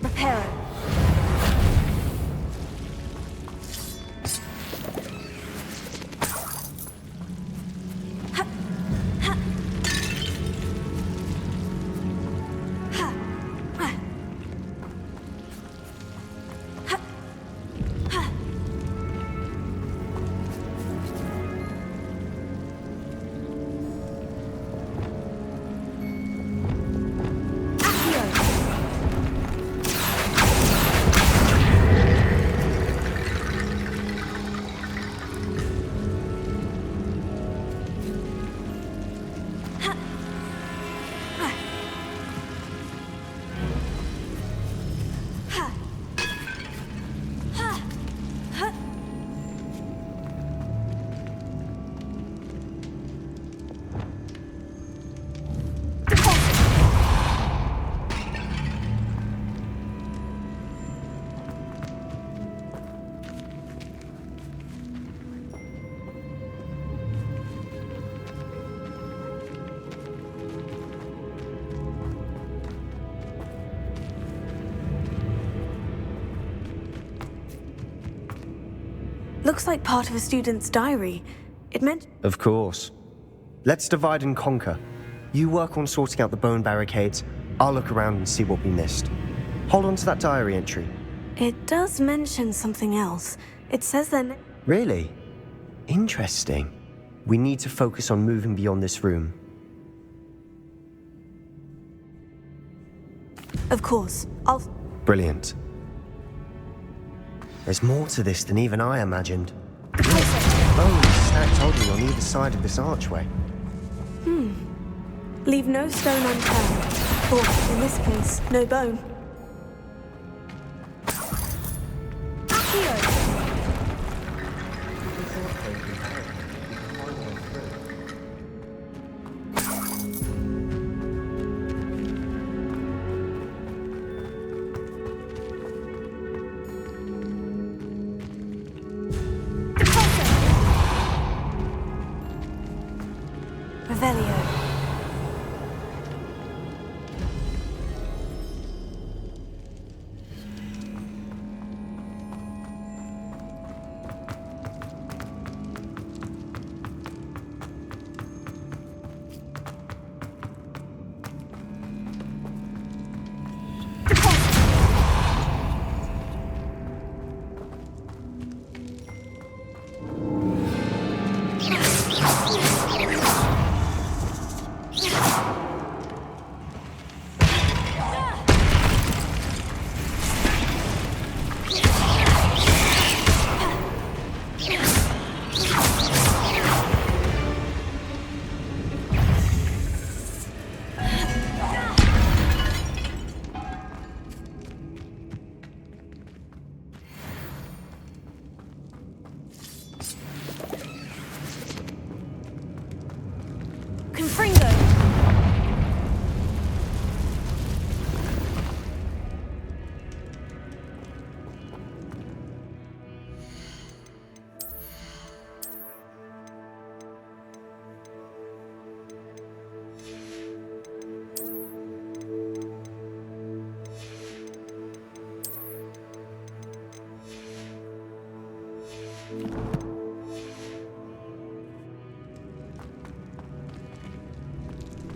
Reparo. Looks like part of a student's diary. It meant... Of course. Let's divide and conquer. You work on sorting out the bone barricades. I'll look around and see what we missed. Hold on to that diary entry. It does mention something else. It says that... Really? Interesting. We need to focus on moving beyond this room. Of course. I'll... Brilliant. There's more to this than even I imagined. Bones stacked oddly on either side of this archway. Leave no stone unturned. Or, in this case, no bone. Revelio.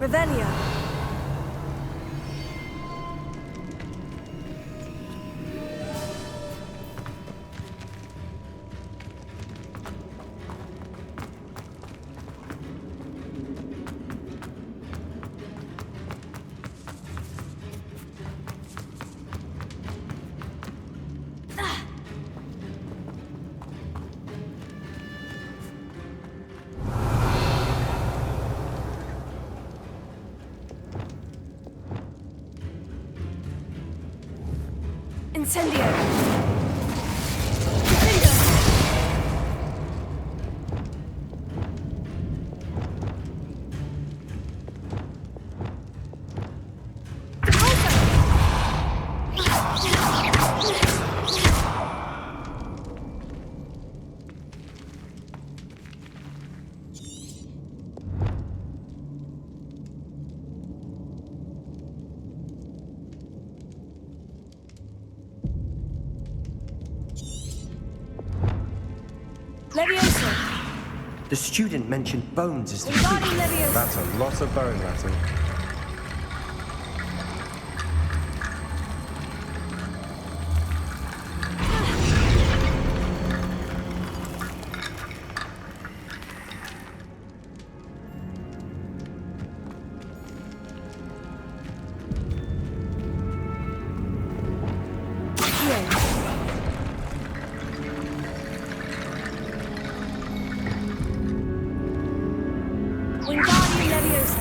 Revelio. Incendio. Levioso. The student mentioned bones as the Wingardium key. Leviosa. That's a lot of bone rattle. Wingardium Leviosa.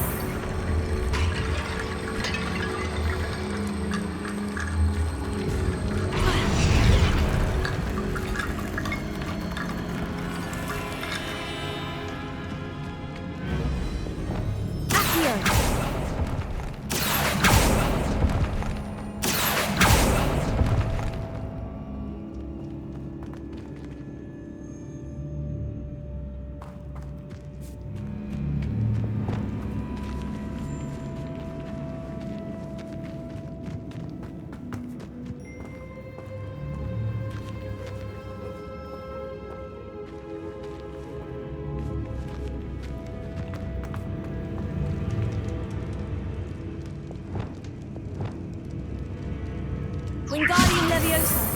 Wingardium Leviosa.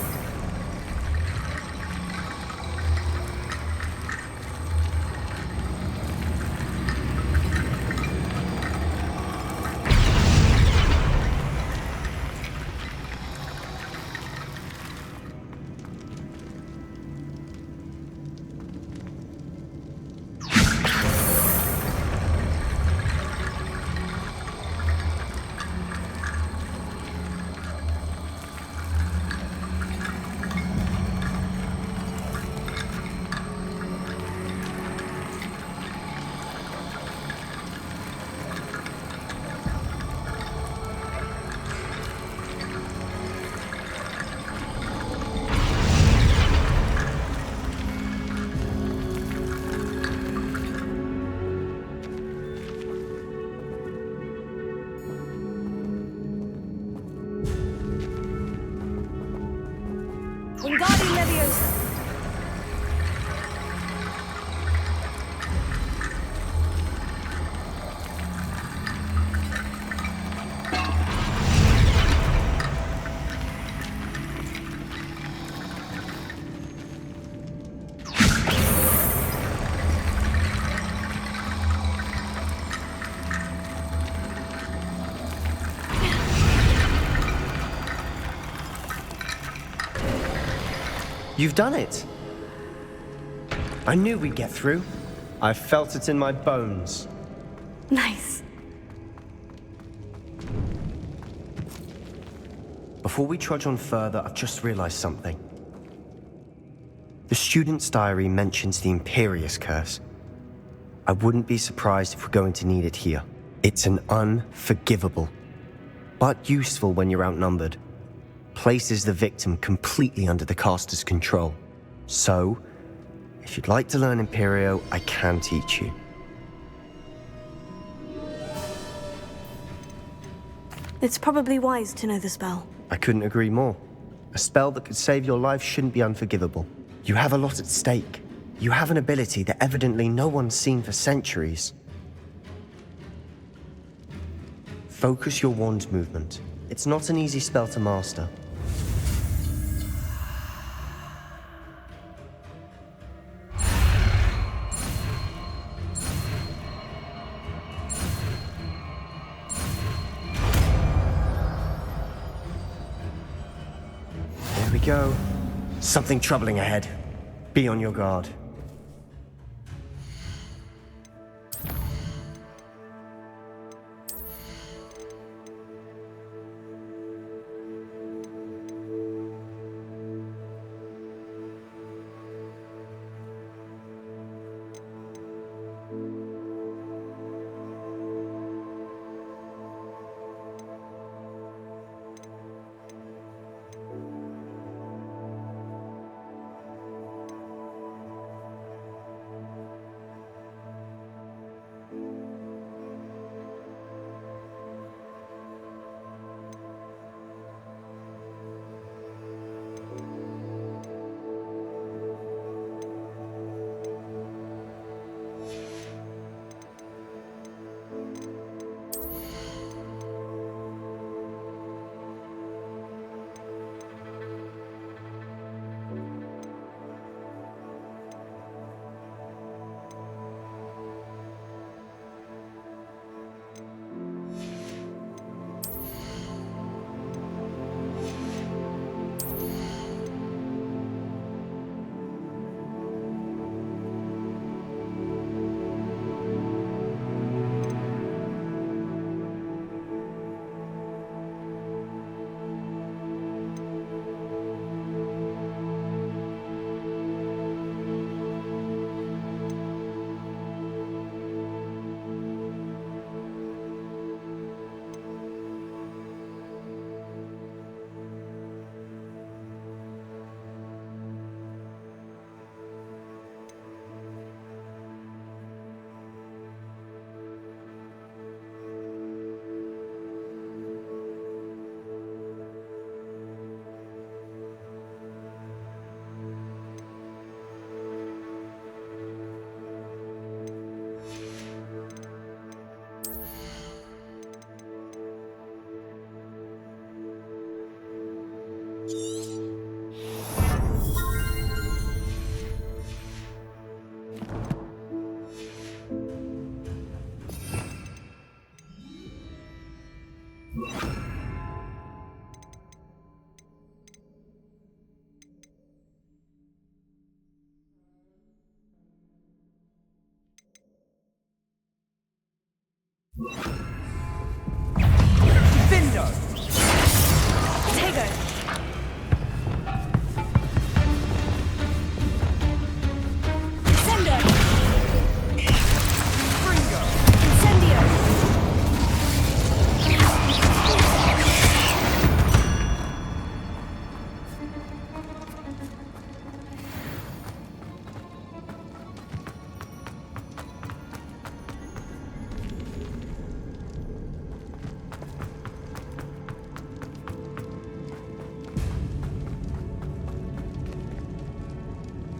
Wingardium Leviosa. You've done it! I knew we'd get through. I felt it in my bones. Nice. Before we trudge on further, I've just realized something. The student's diary mentions the Imperious Curse. I wouldn't be surprised if we're going to need it here. It's an unforgivable, but useful when you're outnumbered. Places the victim completely under the caster's control. So, if you'd like to learn Imperio, I can teach you. It's probably wise to know the spell. I couldn't agree more. A spell that could save your life shouldn't be unforgivable. You have a lot at stake. You have an ability that evidently no one's seen for centuries. Focus your wand movement. It's not an easy spell to master. There we go. Something troubling ahead. Be on your guard.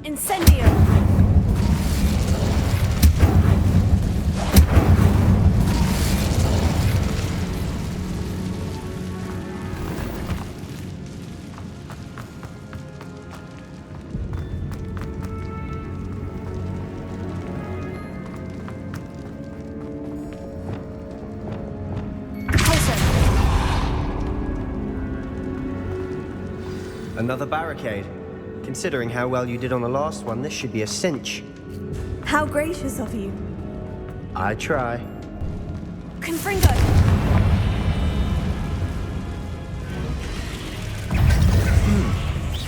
Incendio! Another barricade. Considering how well you did on the last one, this should be a cinch. How gracious of you. I try. Confringo!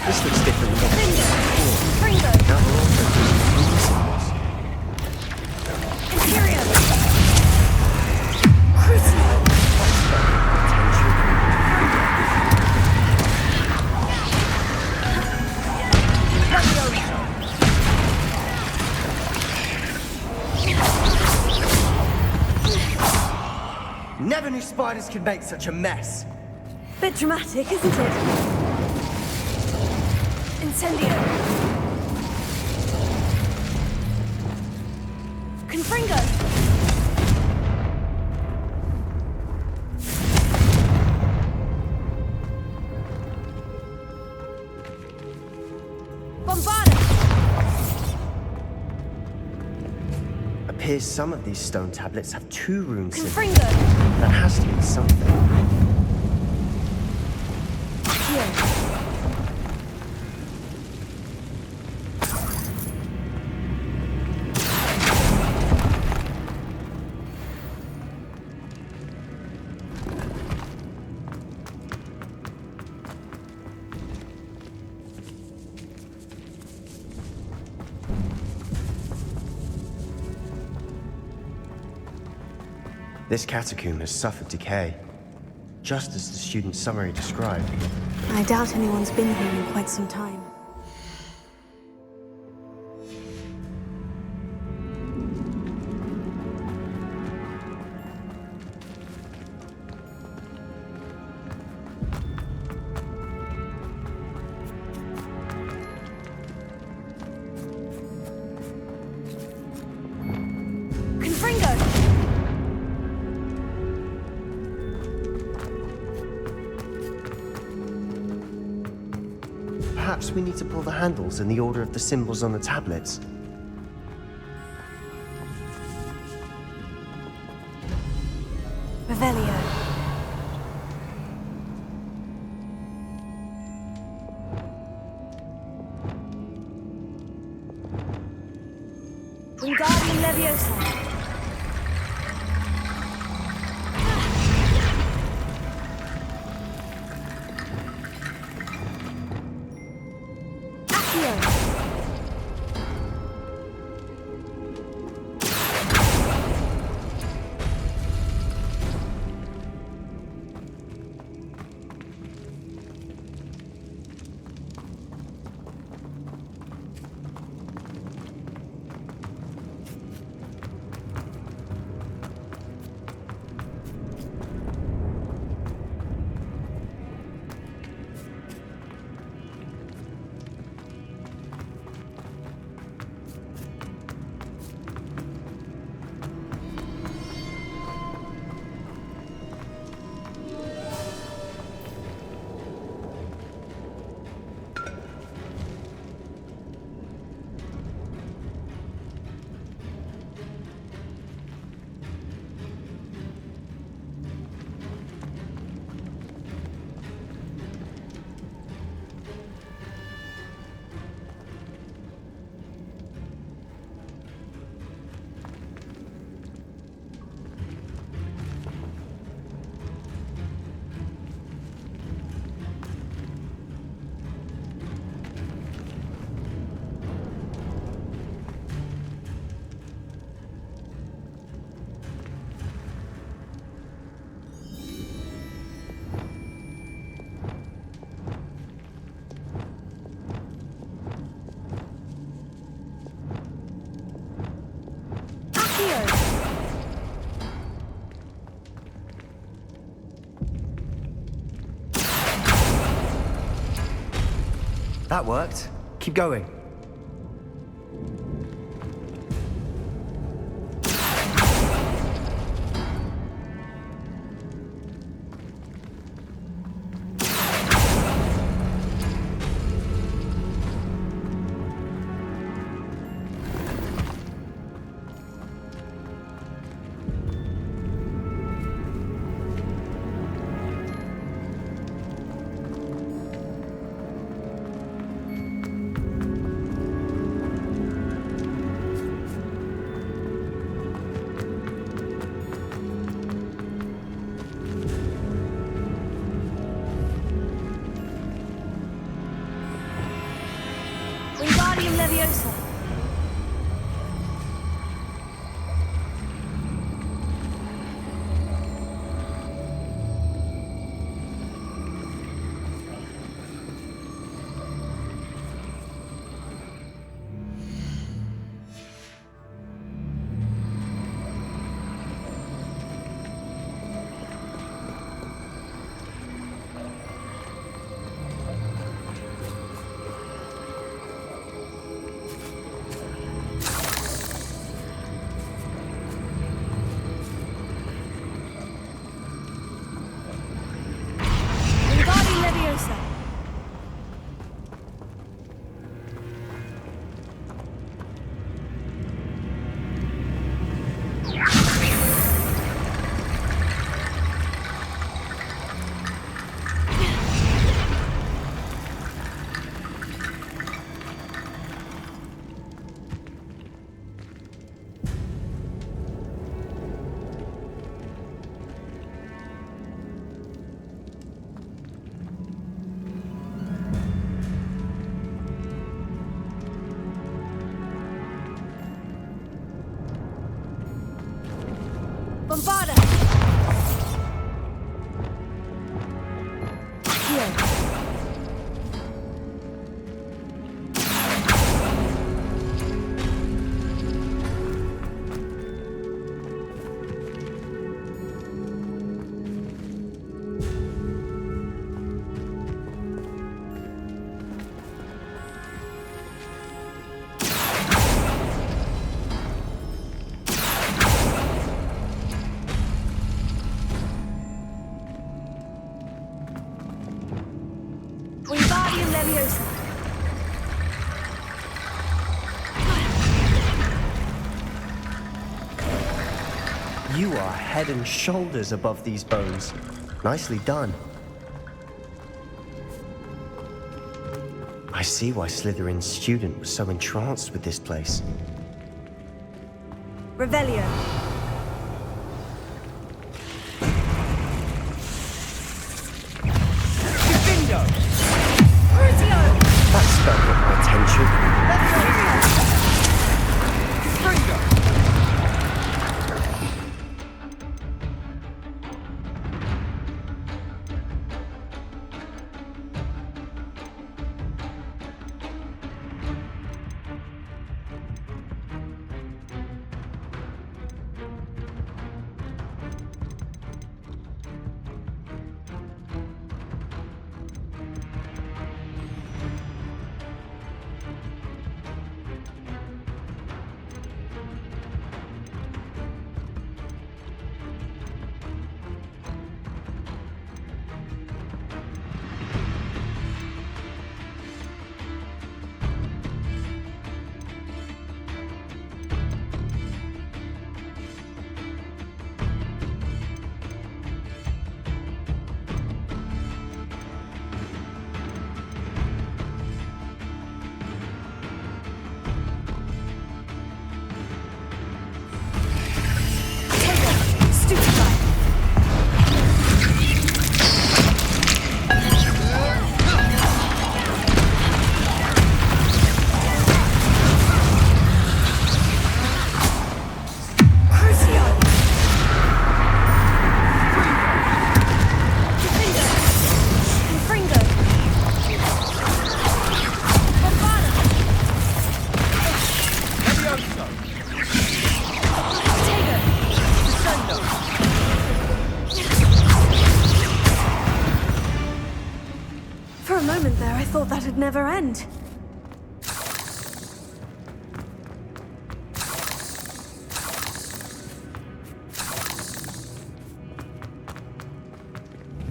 This looks different than what we saw before. Confringo! Now we're also doing Imperium! Crucible! Never knew spiders could make such a mess. Bit dramatic, isn't it? Incendio! Confringo! Appears some of these stone tablets have 2 runes in them. Confringo! That has to mean something. This catacomb has suffered decay, just as the student summary described. I doubt anyone's been here in quite some time. Perhaps we need to pull the handles in the order of the symbols on the tablets. Revelio. Wingardium Leviosa. That worked. Keep going. Wingardium Leviosa. Bombarda! Here. Wingardium Leviosa. You are head and shoulders above these bones. Nicely done. I see why Slytherin's student was so entranced with this place. Revelio. That spell got my attention. For a moment there, I thought that'd never end.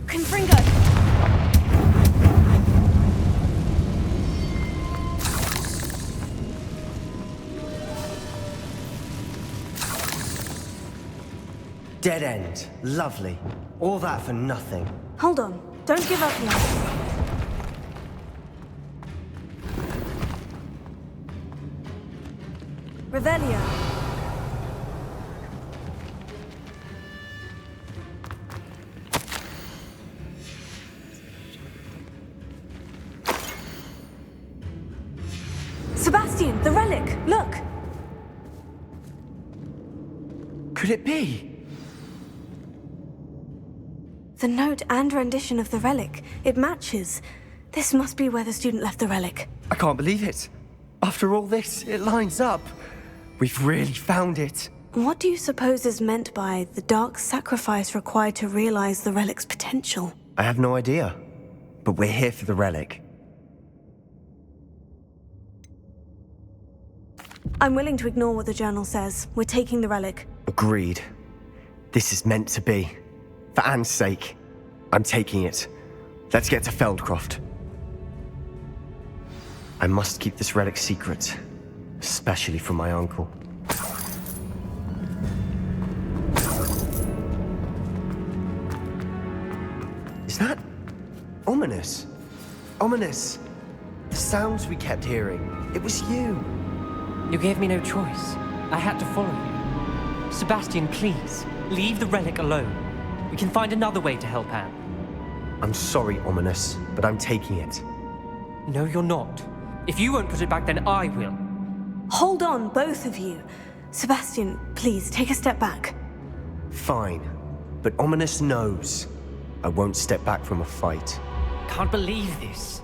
Confringo! Dead end. Lovely. All that for nothing. Hold on. Don't give up yet. Revelio. Sebastian, the relic! Look! Could it be? The note and rendition of the relic. It matches. This must be where the student left the relic. I can't believe it. After all this, it lines up. We've really found it. What do you suppose is meant by the dark sacrifice required to realize the relic's potential? I have no idea. But we're here for the relic. I'm willing to ignore what the journal says. We're taking the relic. Agreed. This is meant to be. For Anne's sake. I'm taking it. Let's get to Feldcroft. I must keep this relic secret. Especially from my uncle. Is that ominous? Ominous. The sounds we kept hearing. It was you. You gave me no choice. I had to follow you. Sebastian, please, leave the relic alone. We can find another way to help Anne. I'm sorry, Ominous, but I'm taking it. No, you're not. If you won't put it back, then I will. Hold on, both of you. Sebastian, please, take a step back. Fine. But Ominous knows I won't step back from a fight. Can't believe this.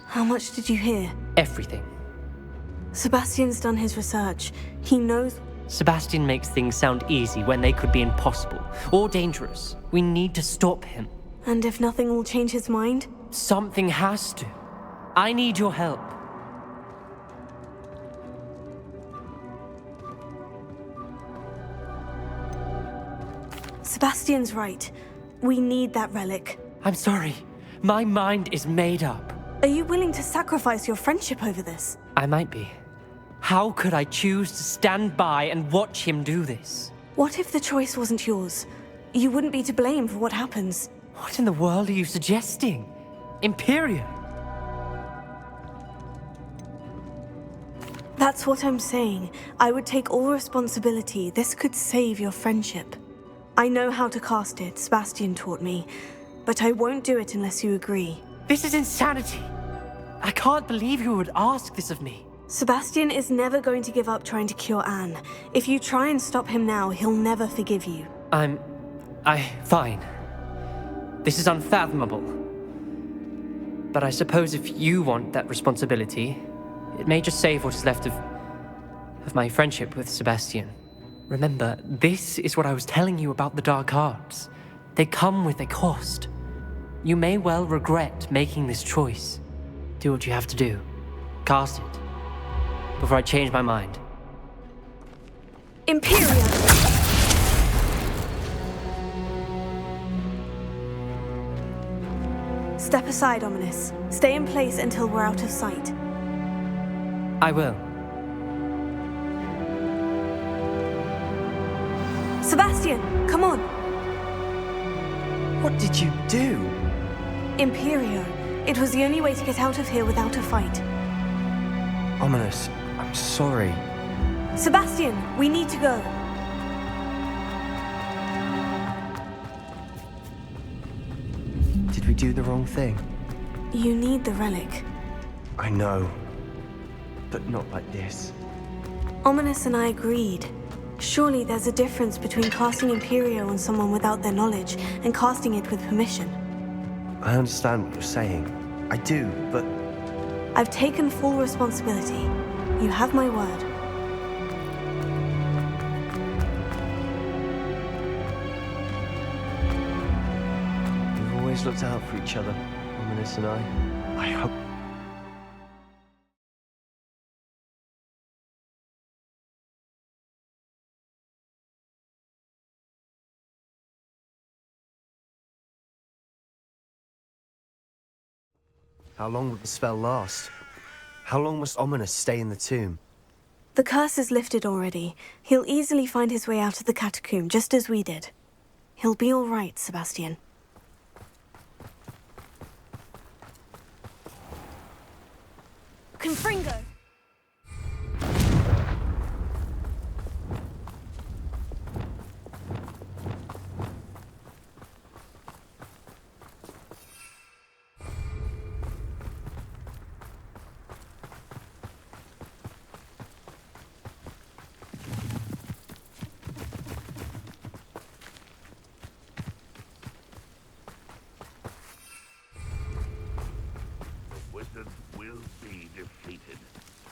How much did you hear? Everything. Sebastian's done his research. He knows. Sebastian makes things sound easy when they could be impossible or dangerous. We need to stop him. And if nothing will change his mind? Something has to. I need your help. Sebastian's right. We need that relic. I'm sorry. My mind is made up. Are you willing to sacrifice your friendship over this? I might be. How could I choose to stand by and watch him do this? What if the choice wasn't yours? You wouldn't be to blame for what happens. What in the world are you suggesting? Imperia? That's what I'm saying. I would take all responsibility. This could save your friendship. I know how to cast it, Sebastian taught me, but I won't do it unless you agree. This is insanity. I can't believe you would ask this of me. Sebastian is never going to give up trying to cure Anne. If you try and stop him now, he'll never forgive you. Fine. This is unfathomable. But I suppose if you want that responsibility, it may just save what is left of my friendship with Sebastian. Remember, this is what I was telling you about the dark arts. They come with a cost. You may well regret making this choice. Do what you have to do. Cast it. Before I change my mind. Imperia! Step aside, Ominous. Stay in place until we're out of sight. I will. Sebastian, come on! What did you do? Imperio. It was the only way to get out of here without a fight. Ominous, I'm sorry. Sebastian, we need to go. Did we do the wrong thing? You need the relic. I know. But not like this. Ominous and I agreed. Surely there's a difference between casting Imperio on someone without their knowledge and casting it with permission. I understand what you're saying. I do, but... I've taken full responsibility. You have my word. We've always looked out for each other, Ominous and I hope... How long will the spell last? How long must Ominous stay in the tomb? The curse is lifted already. He'll easily find his way out of the catacomb, just as we did. He'll be all right, Sebastian. Confringo!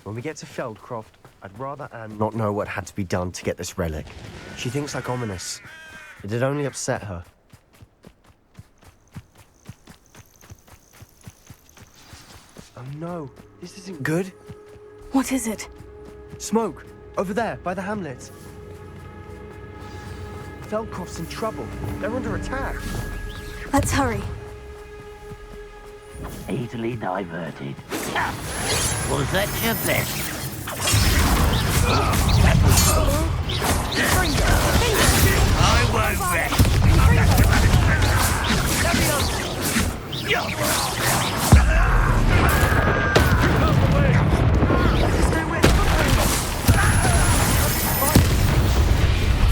When we get to Feldcroft, I'd rather Anne not know what had to be done to get this relic. She thinks like Ominous. It'd only upset her. Oh no, this isn't good. What is it? Smoke! Over there, by the hamlet. Feldcroft's in trouble. They're under attack. Let's hurry. Easily diverted. Was that your best? I won't rest.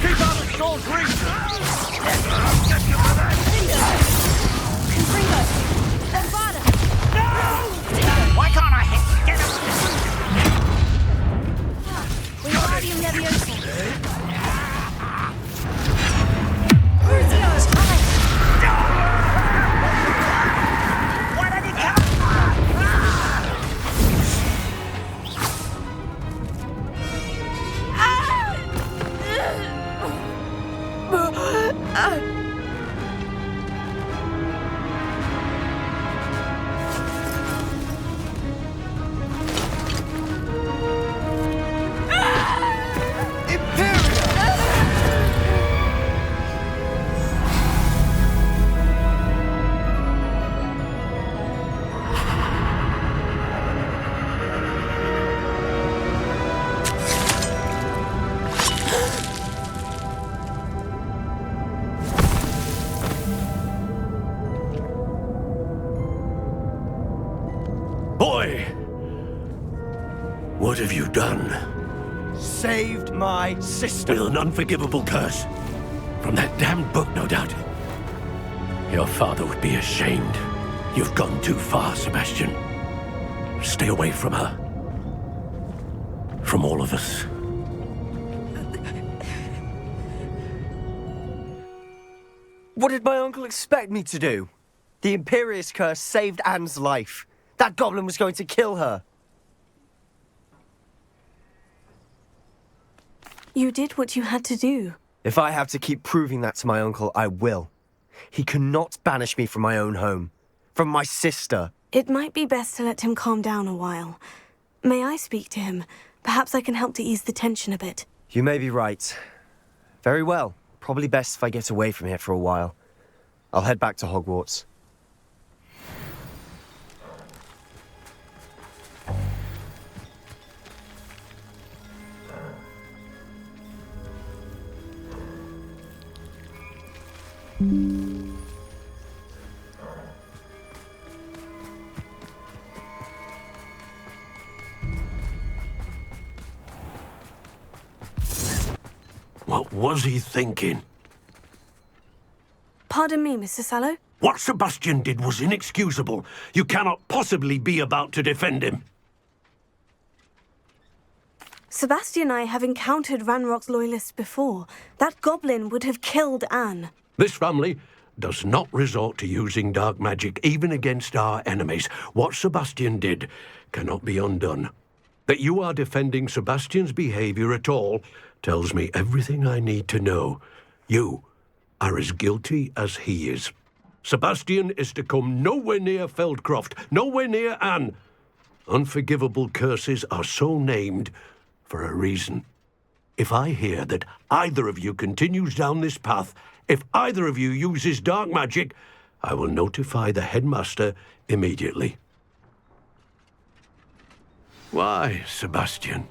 Keep out of Skull's reach! Why can't I hit? Get him! Boy! What have you done? Saved my sister. With an unforgivable curse. From that damned book, no doubt. Your father would be ashamed. You've gone too far, Sebastian. Stay away from her. From all of us. What did my uncle expect me to do? The Imperious curse saved Anne's life. That goblin was going to kill her. You did what you had to do. If I have to keep proving that to my uncle, I will. He cannot banish me from my own home. From my sister. It might be best to let him calm down a while. May I speak to him? Perhaps I can help to ease the tension a bit. You may be right. Very well. Probably best if I get away from here for a while. I'll head back to Hogwarts. What was he thinking? Pardon me, Mr. Sallow? What Sebastian did was inexcusable. You cannot possibly be about to defend him. Sebastian and I have encountered Ranrock's loyalists before. That goblin would have killed Anne. This family does not resort to using dark magic even against our enemies. What Sebastian did cannot be undone. That you are defending Sebastian's behavior at all tells me everything I need to know. You are as guilty as he is. Sebastian is to come nowhere near Feldcroft, nowhere near Anne. Unforgivable curses are so named for a reason. If I hear that either of you continues down this path, if either of you uses dark magic, I will notify the headmaster immediately. Why, Sebastian?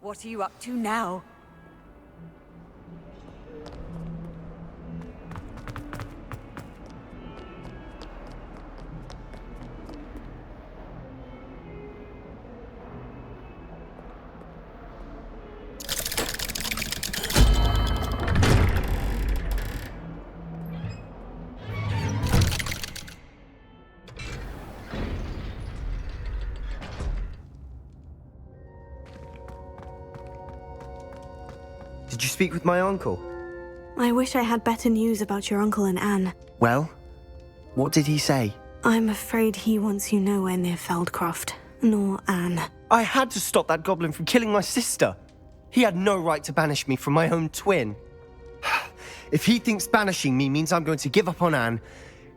What are you up to now? Did you speak with my uncle? I wish I had better news about your uncle and Anne. Well, what did he say? I'm afraid he wants you nowhere near Feldcroft, nor Anne. I had to stop that goblin from killing my sister. He had no right to banish me from my own twin. If he thinks banishing me means I'm going to give up on Anne,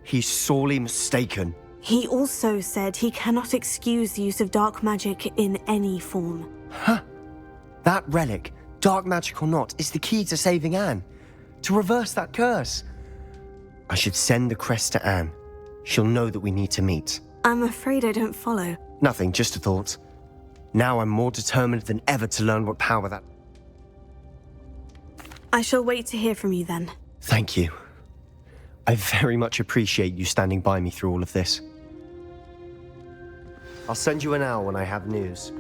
he's sorely mistaken. He also said he cannot excuse the use of dark magic in any form. Huh? That relic, dark magic or not, is the key to saving Anne. To reverse that curse. I should send the crest to Anne. She'll know that we need to meet. I'm afraid I don't follow. Nothing, just a thought. Now I'm more determined than ever to learn what power that... I shall wait to hear from you then. Thank you. I very much appreciate you standing by me through all of this. I'll send you an owl when I have news.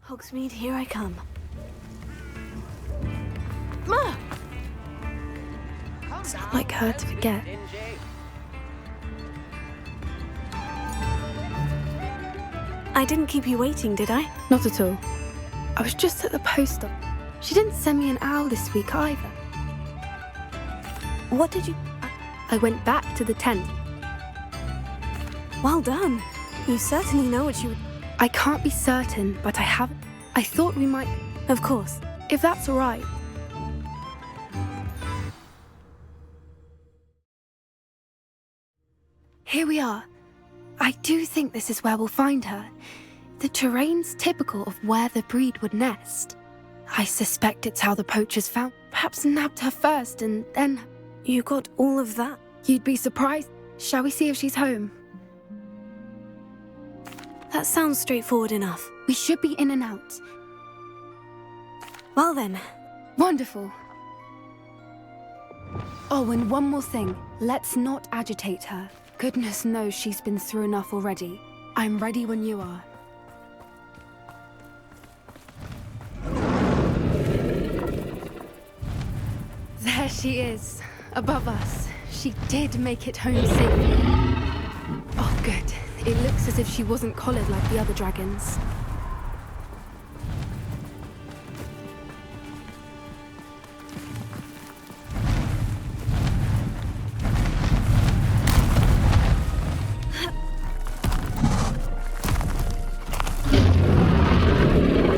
Hogsmeade, here I come. It's not like her to forget. I didn't keep you waiting, did I? Not at all. I was just at the post office. She didn't send me an owl this week either. What did you... I went back to the tent. Well done. You certainly know what you... I can't be certain, but I haven't. I thought we might... Of course. If that's all right. Here we are. I do think this is where we'll find her. The terrain's typical of where the breed would nest. I suspect it's how the poachers found... Perhaps nabbed her first and then... You got all of that? You'd be surprised. Shall we see if she's home? That sounds straightforward enough. We should be in and out. Well then. Wonderful. Oh, and one more thing. Let's not agitate her. Goodness knows she's been through enough already. I'm ready when you are. There she is, above us. She did make it home safely. Oh, good. It looks as if she wasn't collared like the other dragons.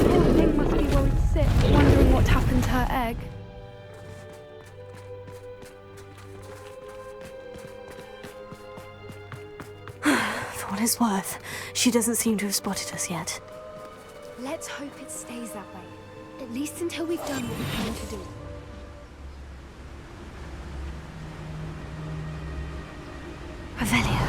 Poor thing must be worried sick, wondering what happened to her egg. For what it's worth, she doesn't seem to have spotted us yet. Let's hope it stays that way. At least until we've done what we came to do. Revelio.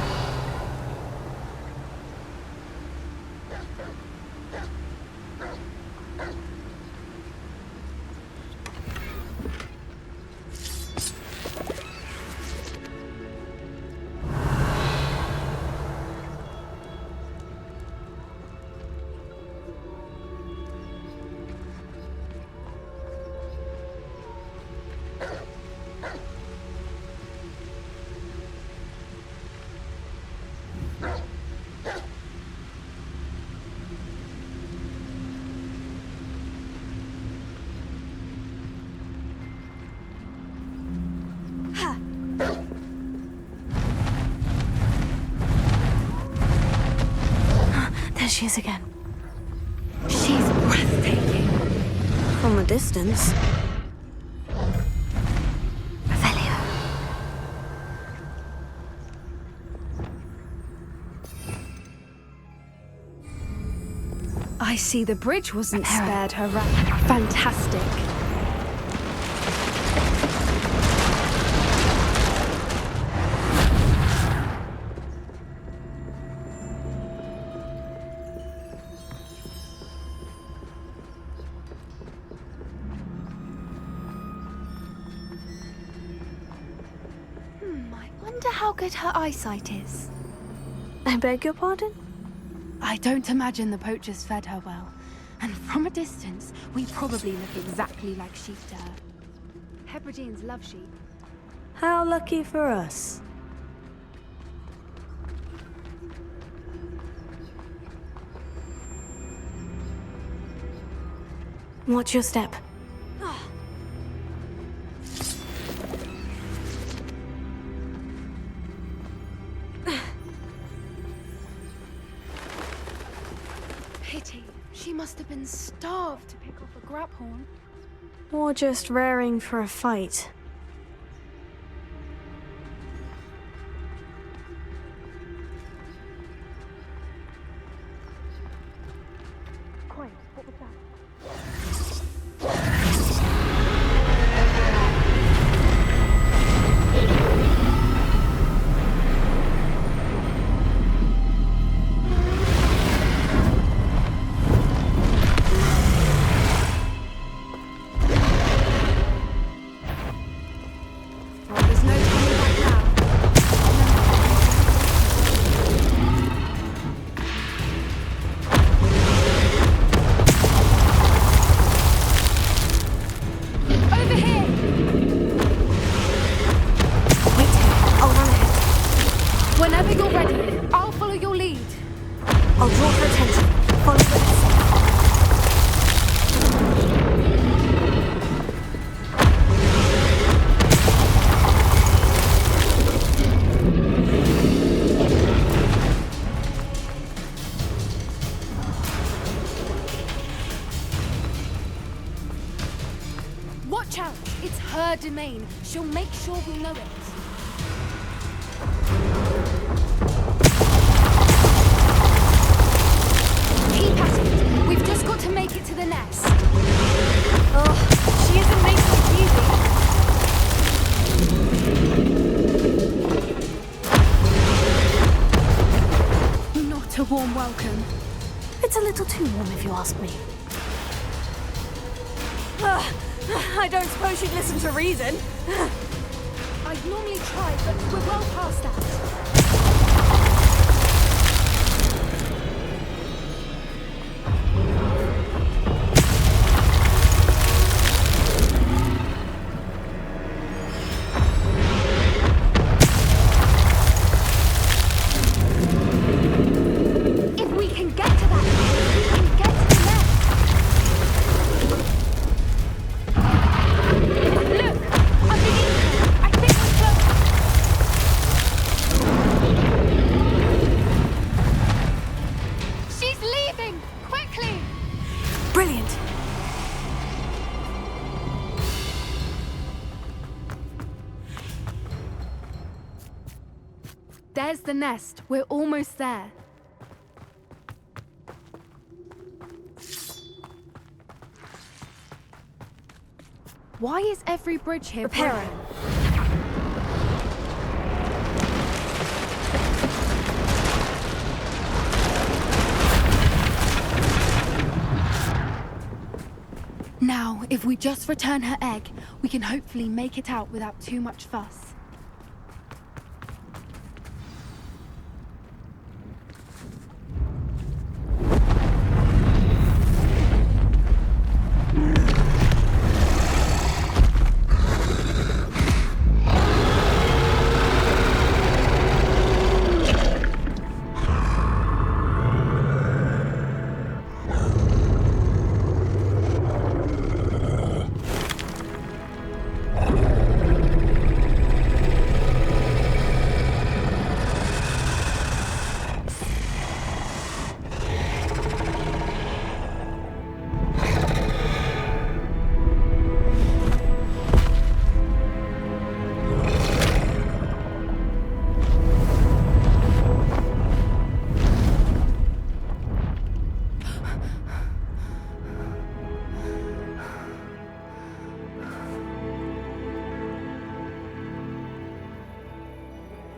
There she is again. She's breathtaking. From a distance. Revelio. I see the bridge wasn't spared her. Fantastic. I wonder how good her eyesight is. I beg your pardon? I don't imagine the poachers fed her well. And from a distance, we probably look exactly like sheep to her. Hebrideans love sheep. How lucky for us. Watch your step. Pity. She must have been starved to pick off a graphorn. Or just raring for a fight. Quiet, what was that? Whenever you're ready, I'll follow your lead. I'll draw her attention. Follow this. Watch out! It's her domain. She'll make sure we know it. Keep at it. We've just got to make it to the nest. Oh, she isn't making it easy. Not a warm welcome. It's a little too warm if you ask me. I don't suppose you'd listen to reason. I'd normally try, but we're well past that. If we can get to that, we can get to the nest. Look! Underneath her! I think we're close. She's leaving! Quickly! Brilliant. There's the nest. We're almost there. Why is every bridge here broken? Now, if we just return her egg, we can hopefully make it out without too much fuss.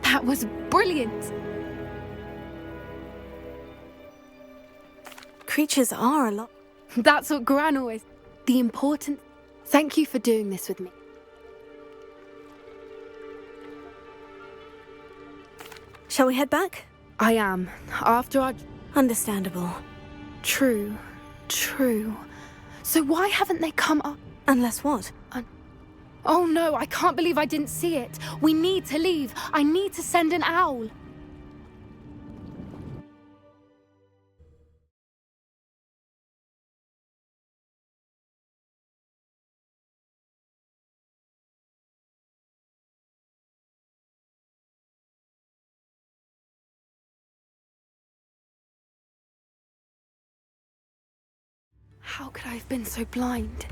That was brilliant! Creatures are a lot. That's what Gran always... The important... Thank you for doing this with me. Shall we head back? I am. After our... Understandable. True. So why haven't they come up? Unless what? Oh no, I can't believe I didn't see it. We need to leave. I need to send an owl. How could I have been so blind?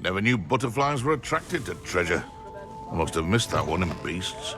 Never knew butterflies were attracted to treasure. I must have missed that one in Beasts.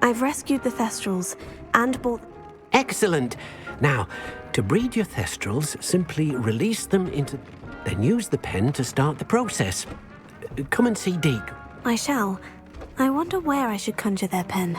I've rescued the Thestrals and bought... Excellent. Now, to breed your thestrals, simply release them into... Then use the pen to start the process. Come and see Deke. I shall. I wonder where I should conjure their pen.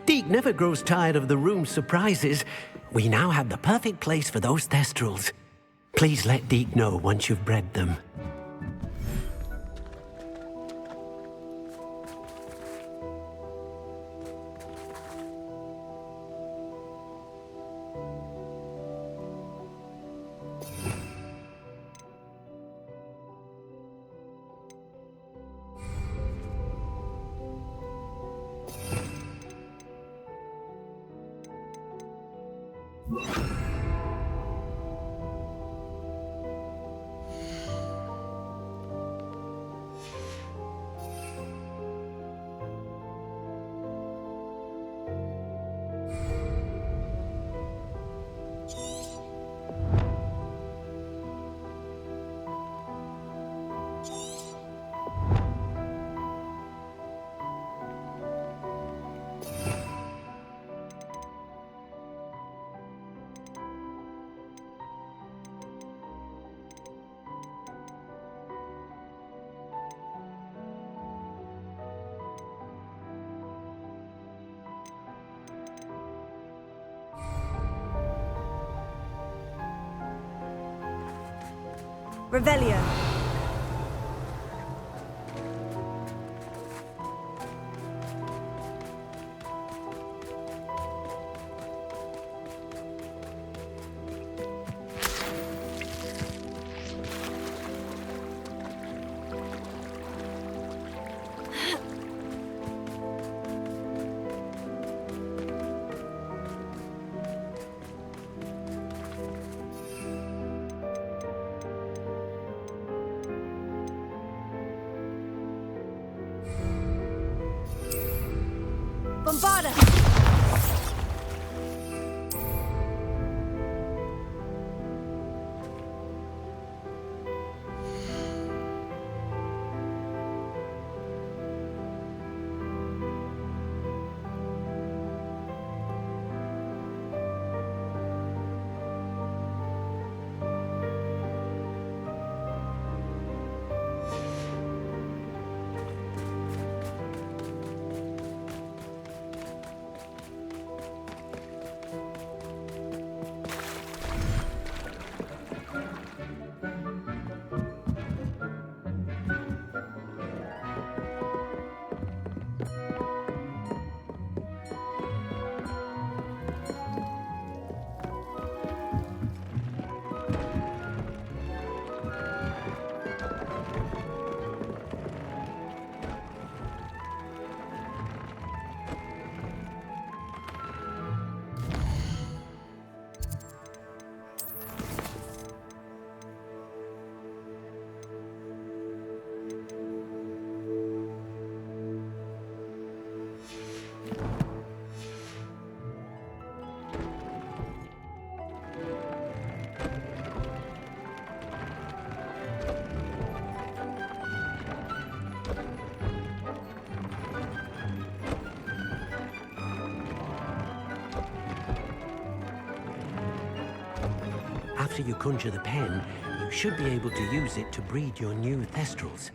Deke never grows tired of the room's surprises. We now have the perfect place for those thestrals. Please let Deke know once you've bred them. Revelio. Bombarda! After you conjure the pen, you should be able to use it to breed your new thestrals.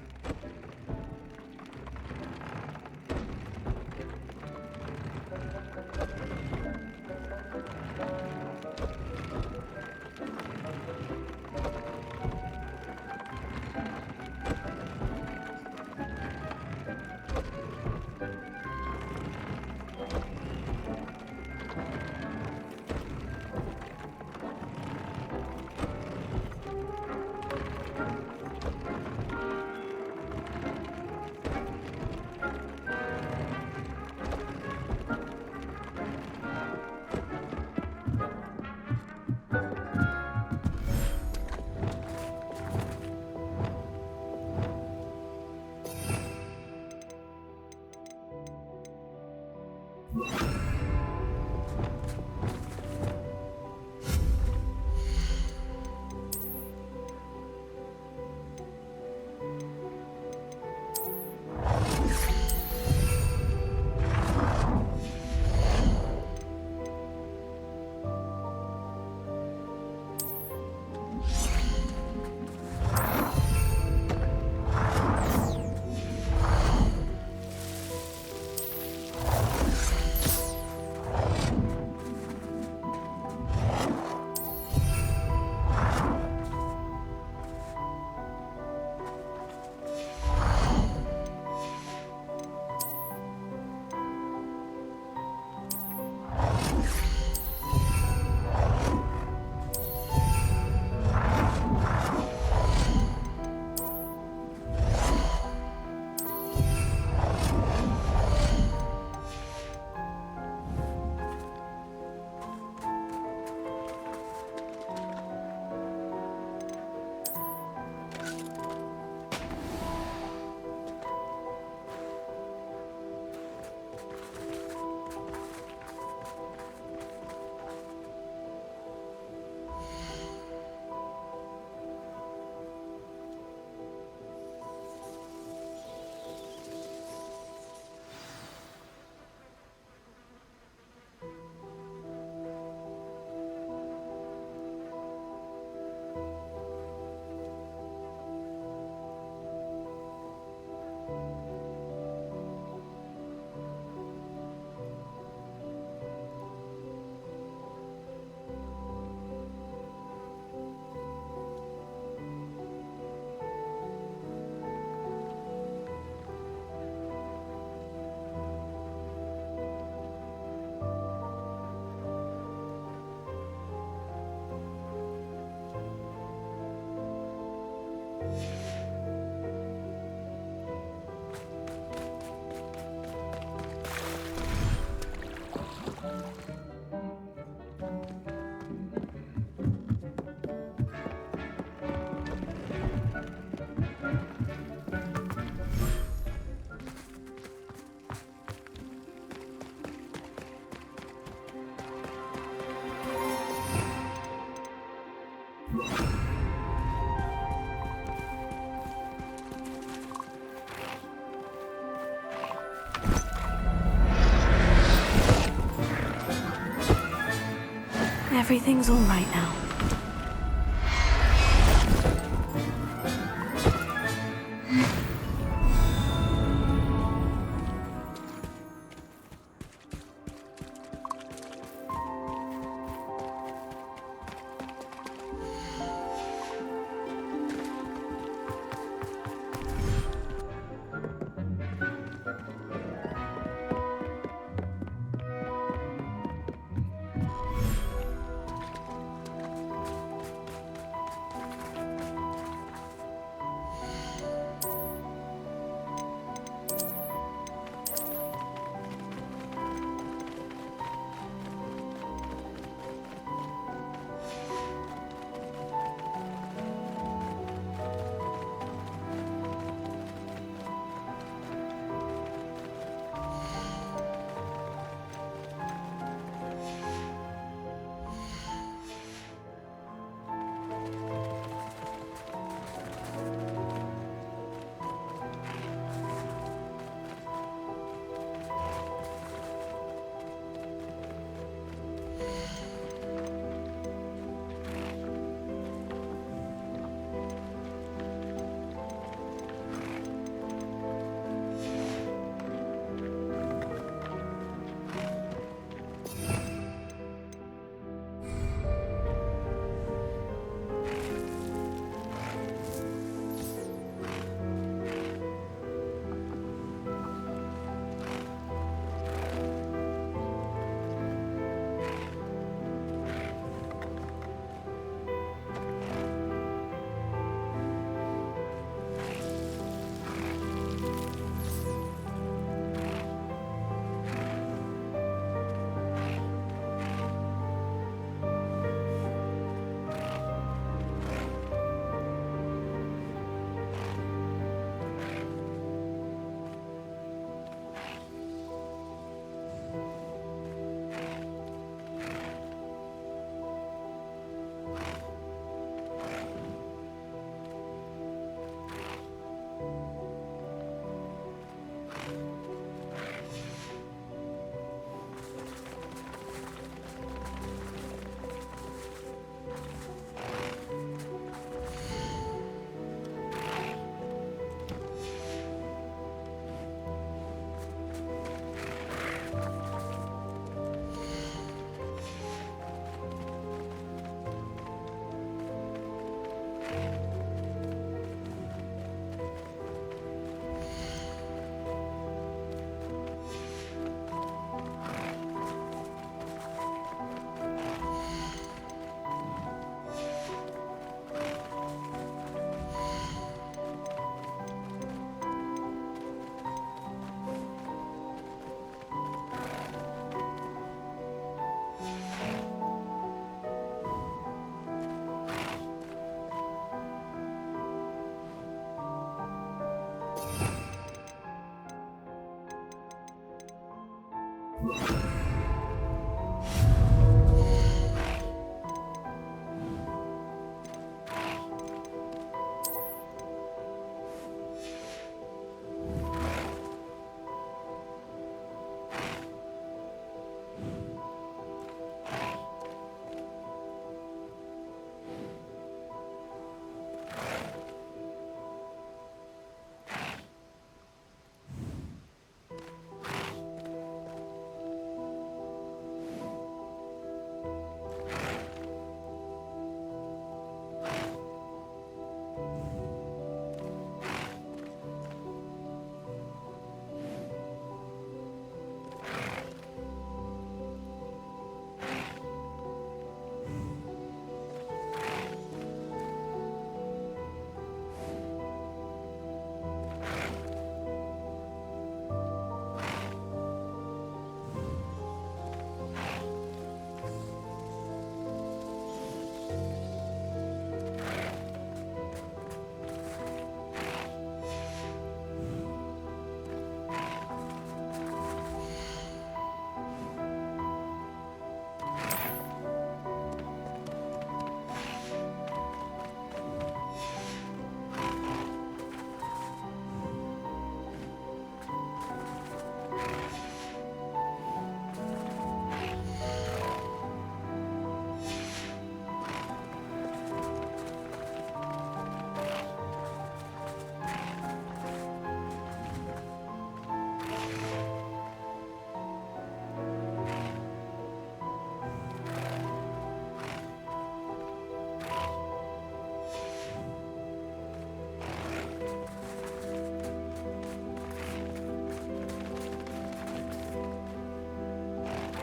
Everything's all right now.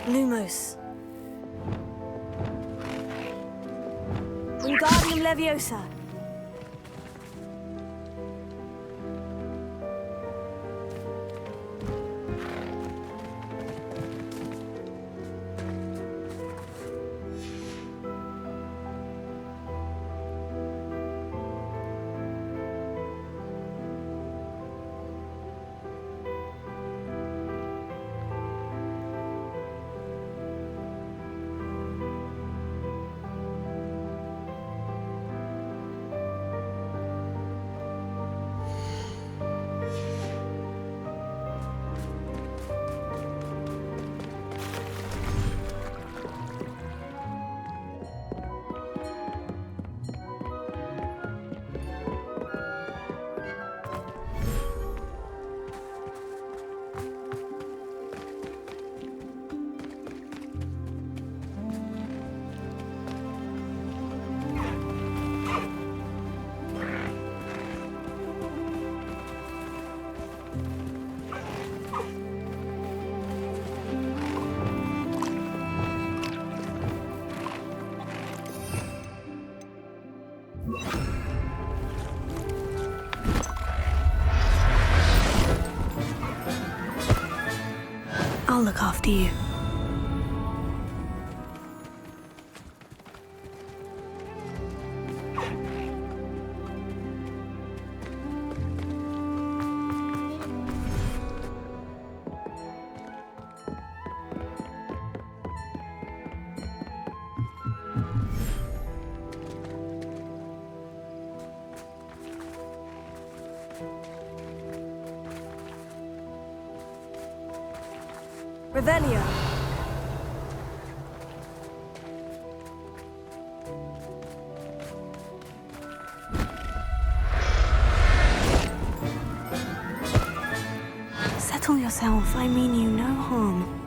Lumos. Wingardium Leviosa. I'll look after you. Revelio. Settle yourself. I mean you no harm.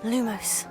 Lumos.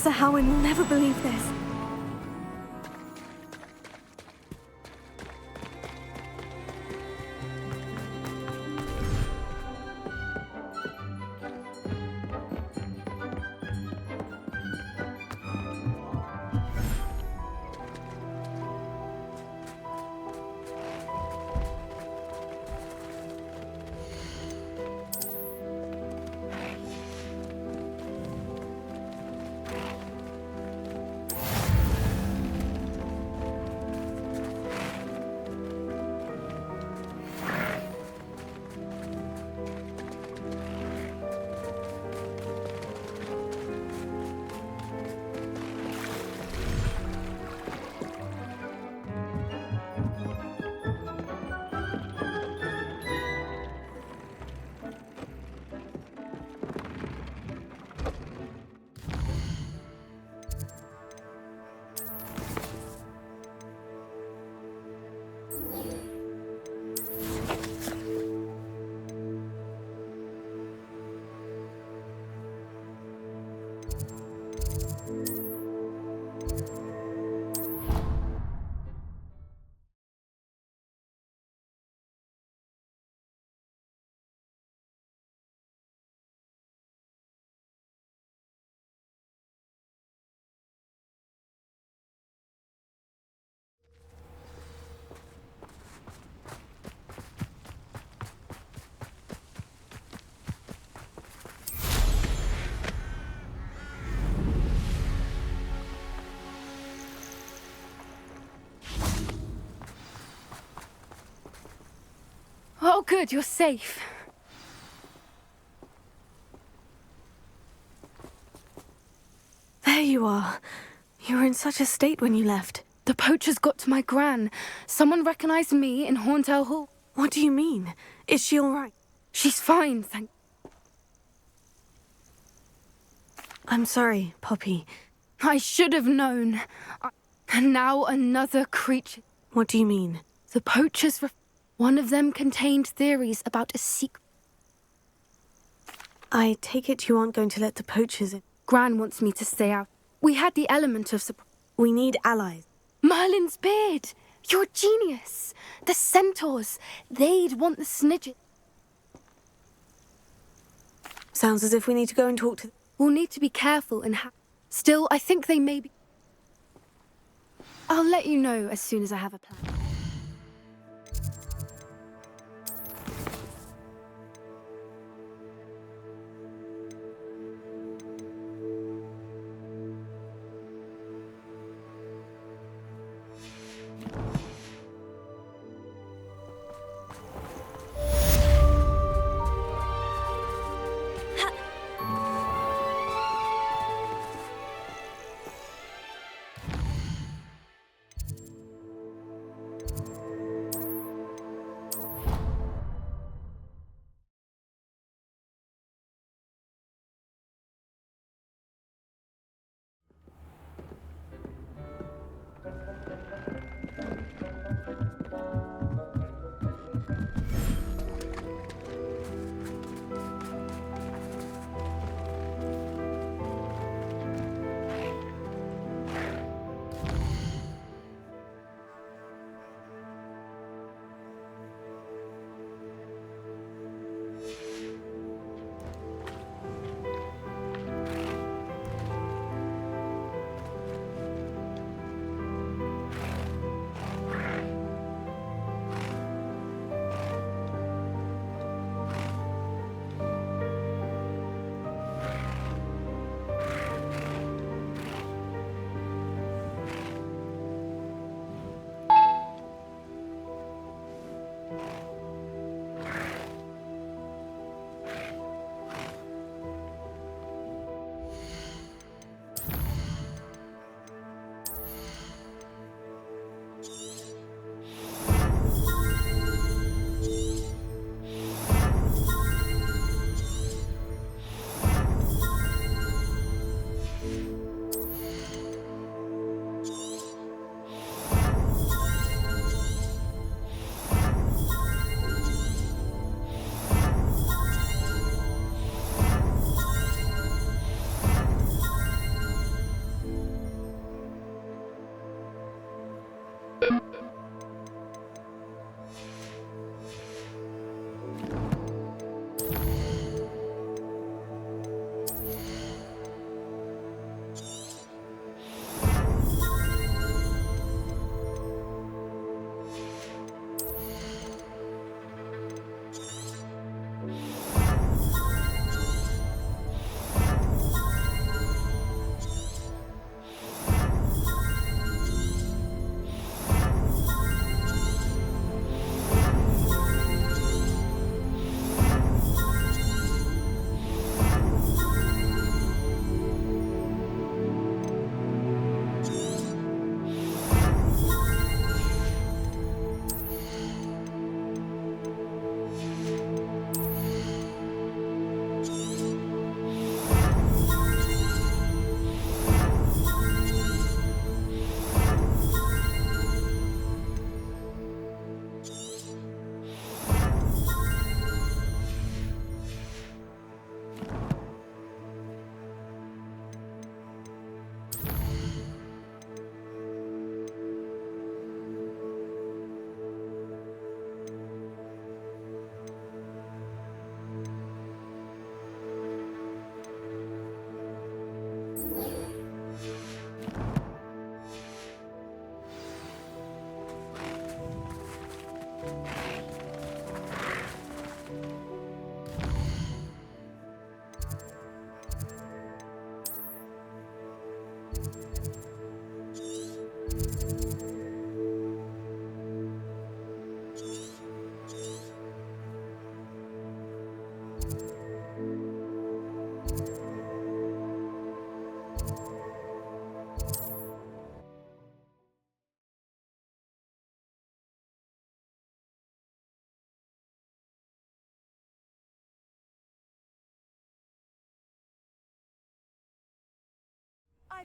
Professor Howin will never believe this. Oh, good, you're safe. There you are. You were in such a state when you left. The poachers got to my gran. Someone recognized me in Horntail Hall. What do you mean? Is she all right? She's fine, thank... I'm sorry, Poppy. I should have known. And now another creature. What do you mean? The poachers... One of them contained theories about a secret. I take it you aren't going to let the poachers in. Gran wants me to stay out. We had the element of surprise. We need allies. Merlin's beard! You're a genius! The centaurs! They'd want the snidget. Sounds as if we need to go and talk to... We'll need to be careful and Still, I think they may be... I'll let you know as soon as I have a plan.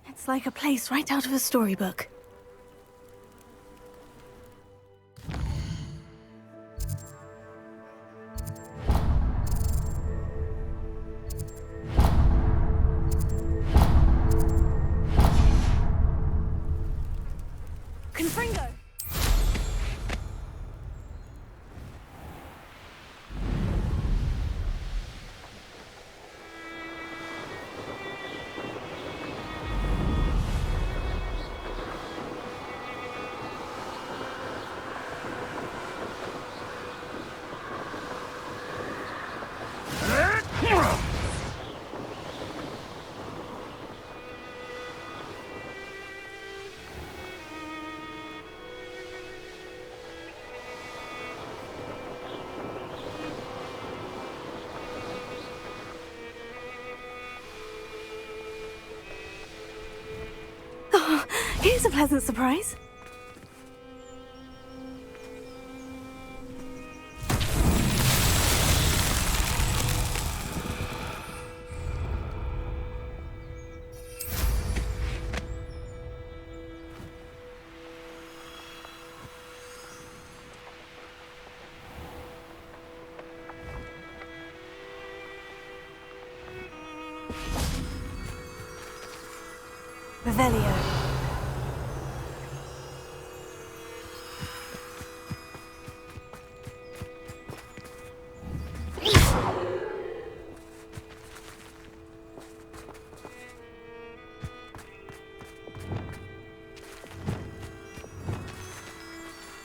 It's like a place right out of a storybook. Confringo! Here's a pleasant surprise. Revelio.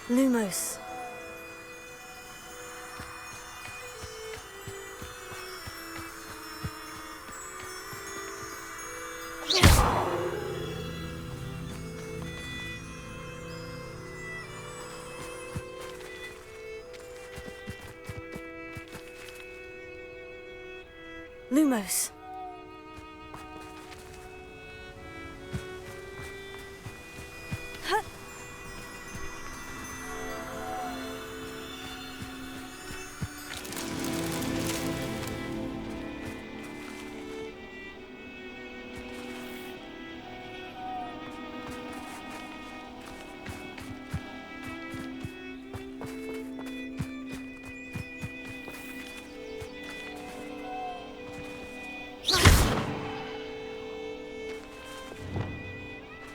Lumos. Lumos.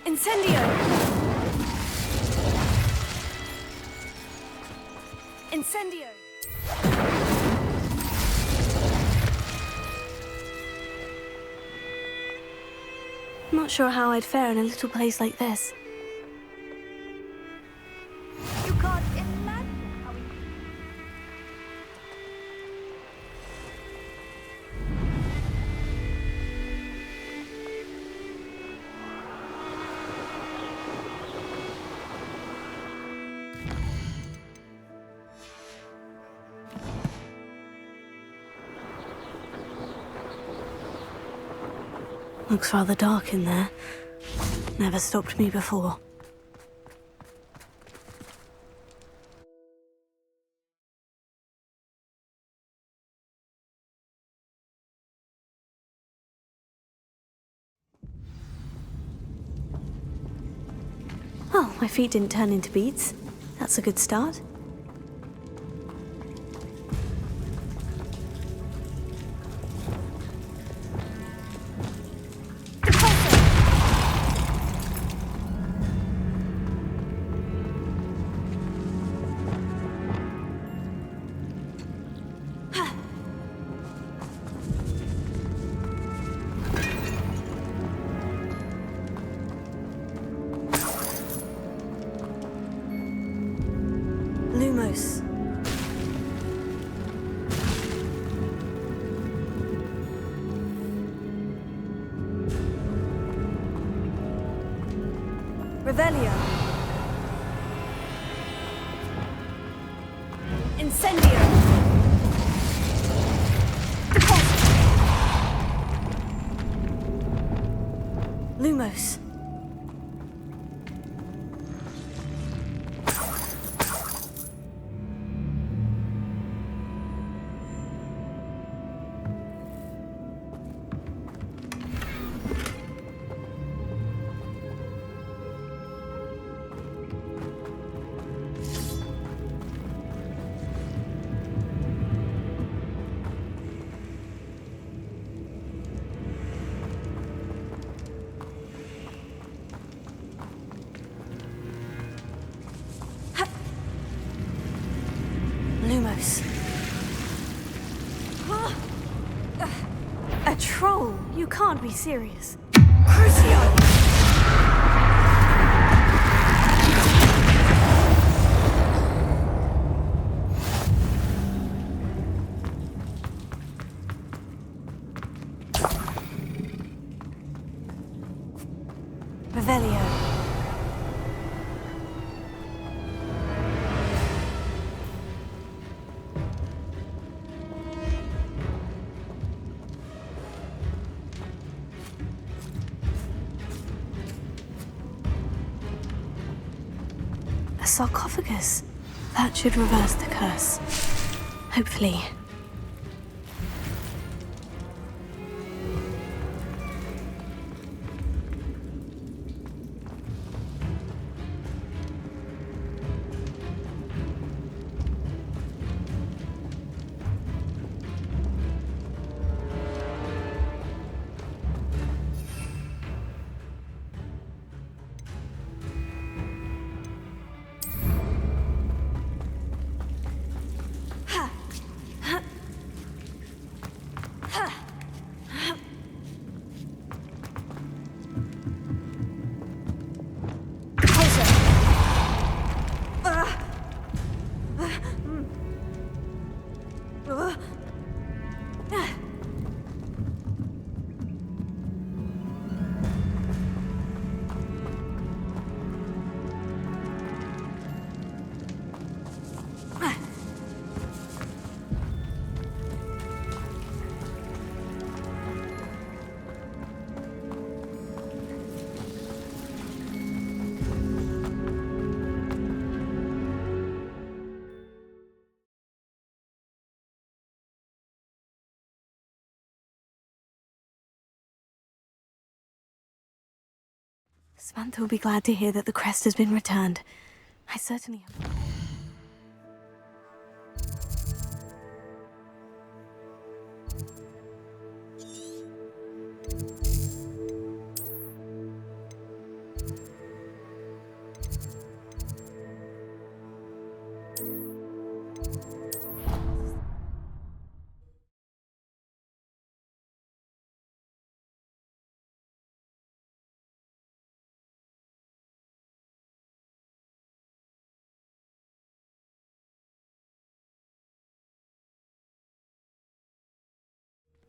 Incendio! Incendio! Not sure how I'd fare in a little place like this. You can't imagine how Looks rather dark in there. Never stopped me before. Oh, my feet didn't turn into beets. That's a good start. Lumos. Revelio. Incendio. Lumos. A troll? You can't be serious. Crucio! Revelio. A sarcophagus. That should reverse the curse. Hopefully. Samantha will be glad to hear that the crest has been returned. I certainly hope.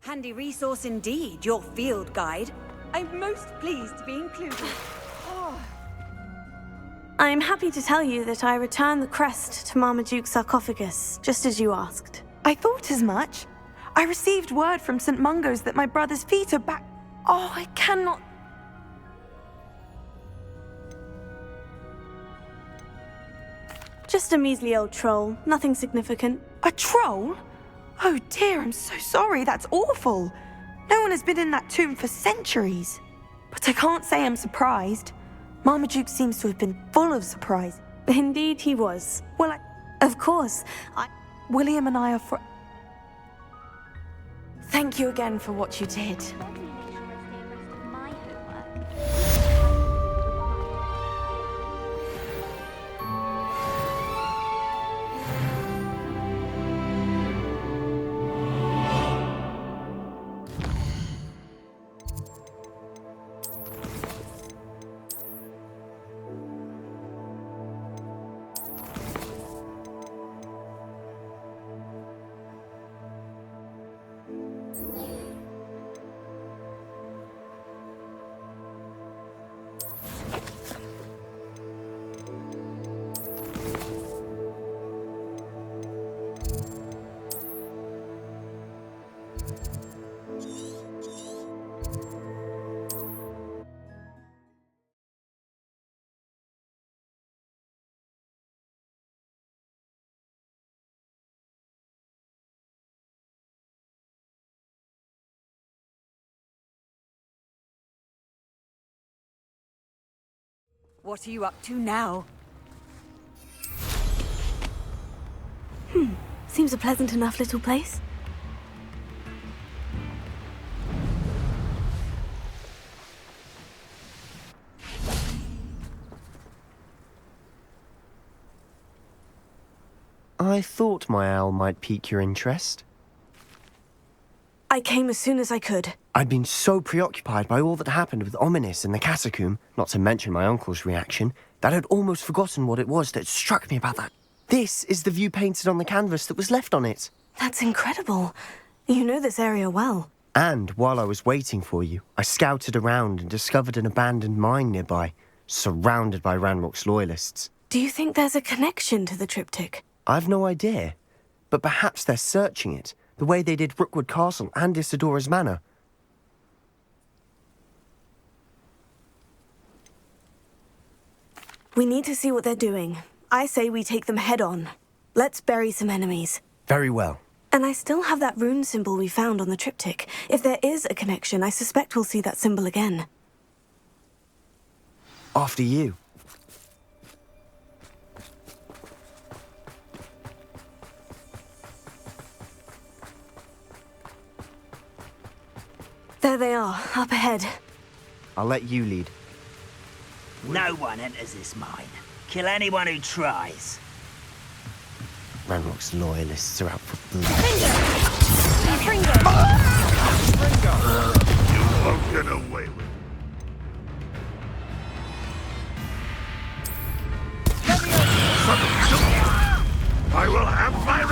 Handy resource indeed, your field guide. I'm most pleased to be included. I'm happy to tell you that I returned the crest to Marmaduke's sarcophagus, just as you asked. I thought as much. I received word from St. Mungo's that my brother's feet are back. Oh, I cannot. Just a measly old troll, nothing significant. A troll? Oh dear, I'm so sorry, that's awful. No one has been in that tomb for centuries. But I can't say I'm surprised. Marmaduke seems to have been full of surprise. Indeed he was. Well, Of course, William and I are for... Thank you again for what you did. What are you up to now? Seems a pleasant enough little place. I thought my owl might pique your interest. I came as soon as I could. I'd been so preoccupied by all that happened with Ominis and the catacomb, not to mention my uncle's reaction, that I'd almost forgotten what it was that struck me about that. This is the view painted on the canvas that was left on it. That's incredible. You know this area well. And while I was waiting for you, I scouted around and discovered an abandoned mine nearby, surrounded by Ranrock's loyalists. Do you think there's a connection to the triptych? I've no idea, but perhaps they're searching it, the way they did Rookwood Castle and Isidora's Manor. We need to see what they're doing. I say we take them head on. Let's bury some enemies. Very well. And I still have that rune symbol we found on the triptych. If there is a connection, I suspect we'll see that symbol again. After you. There they are, up ahead. I'll let you lead. No one enters this mine. Kill anyone who tries. Ranrock's loyalists are out for blood. You won't get away with it. I will have my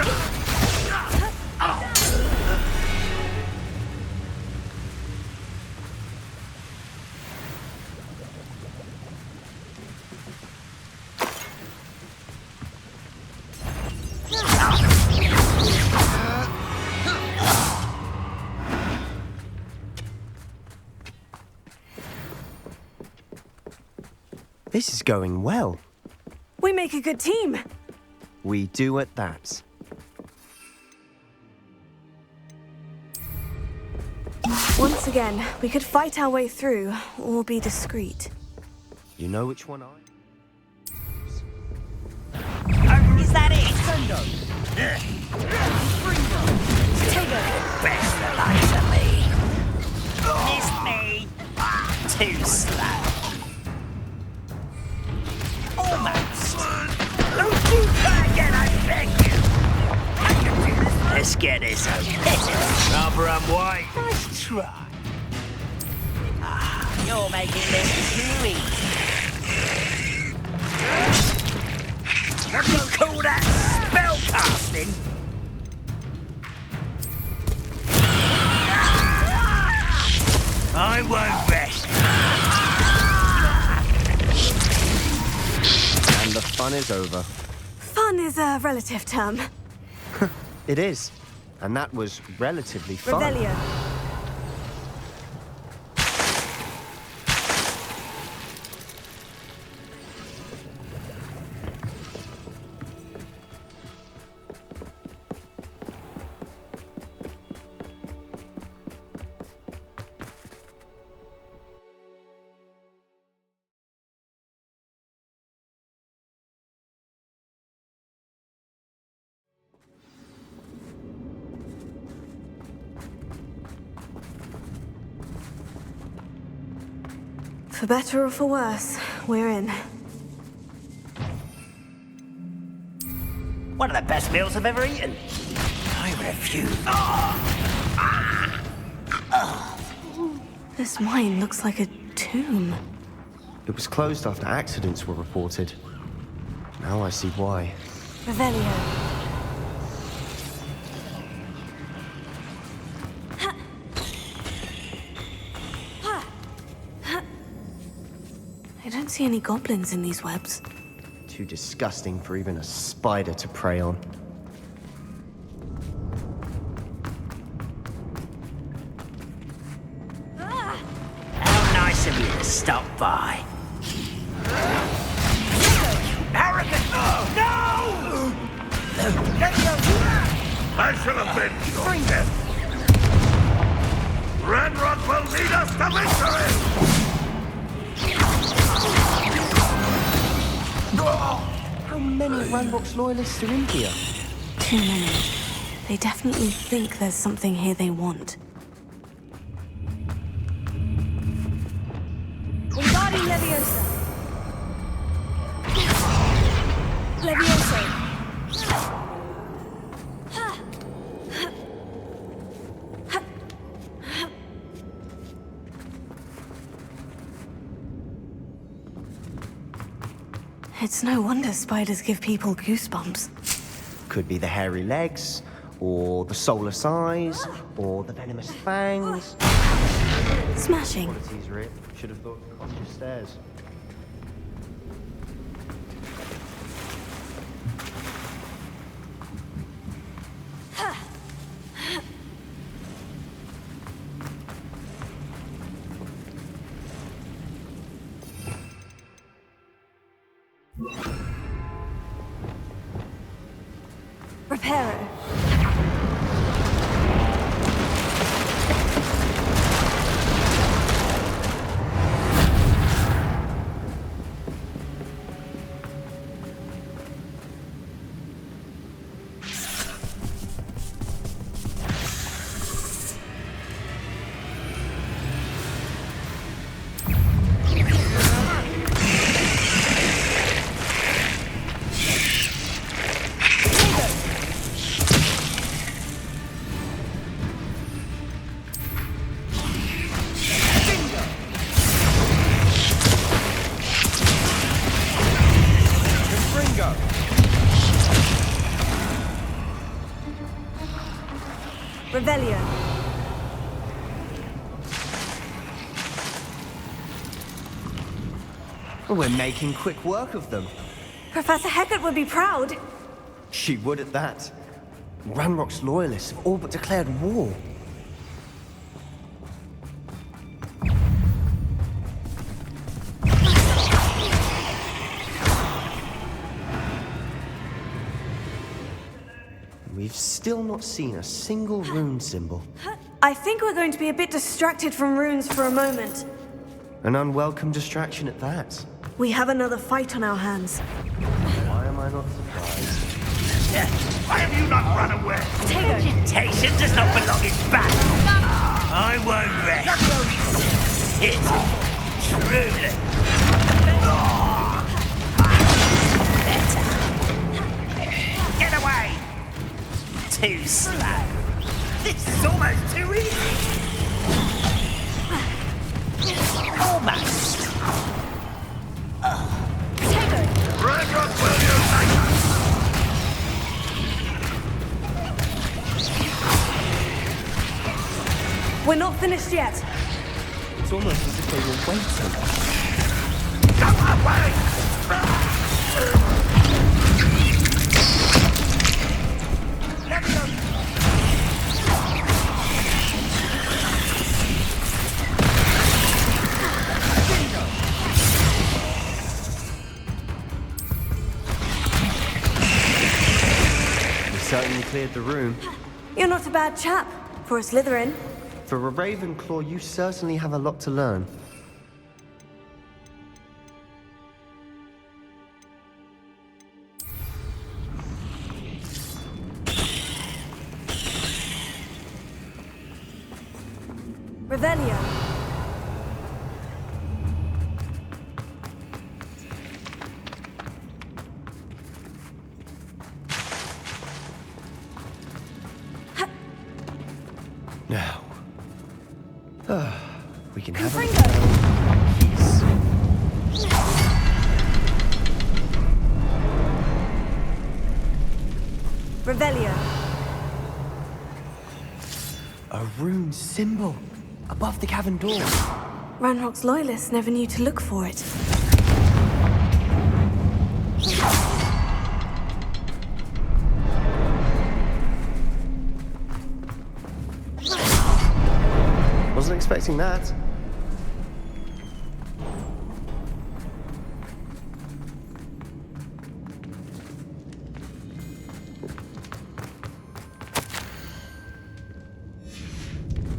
This is going well. We make a good team. We do at that. Once again, we could fight our way through, or be discreet. You know which one Is that it? Best the likes of me. Missed me. Too slow. Almost. Don't you try again, I beg you. I can do this. Let's get this over. Rubber and white. Nice try. Ah, you're making this too easy. What do you call that? Spell casting? I won't rest. And the fun is over. Fun is a relative term. It is. And that was relatively fun. Revelio. For better or for worse, we're in. One of the best meals I've ever eaten. I refuse. This mine looks like a tomb. It was closed after accidents were reported. Now I see why. Revelio. I don't see any goblins in these webs. Too disgusting for even a spider to prey on. How nice of you to stop by. Arrogant! No! I shall avenge your death. Ranrock will lead us to victory! How many Ranrock's loyalists are in here? Too many. They definitely think there's something here they want. Wingardium Leviosa. Leviosa. It's no wonder spiders give people goosebumps. Could be the hairy legs, or the soulless eyes, or the venomous fangs. Smashing. Qualities, Rip. Should have thought to cross your stairs. Reparo. Revelio. We're making quick work of them. Professor Hecat would be proud. She would at that. Ranrock's loyalists have all but declared war. We've still not seen a single rune symbol. I think we're going to be a bit distracted from runes for a moment. An unwelcome distraction at that. We have another fight on our hands. Why am I not surprised? Why have you not run away? Reputation does not belong in battle. I won't rest. It truly. Better. Get away. Too slow. This is almost too easy. Almost. Ranrock will unite us! We're not finished yet. It's almost as if they were waiting. Come away! Certainly cleared the room. You're not a bad chap for a Slytherin. For a Ravenclaw, you certainly have a lot to learn. Revelio. Now, we can have peace. Revelio. A rune symbol above the cavern door. Ranrock's loyalists never knew to look for it. Wasn't expecting that.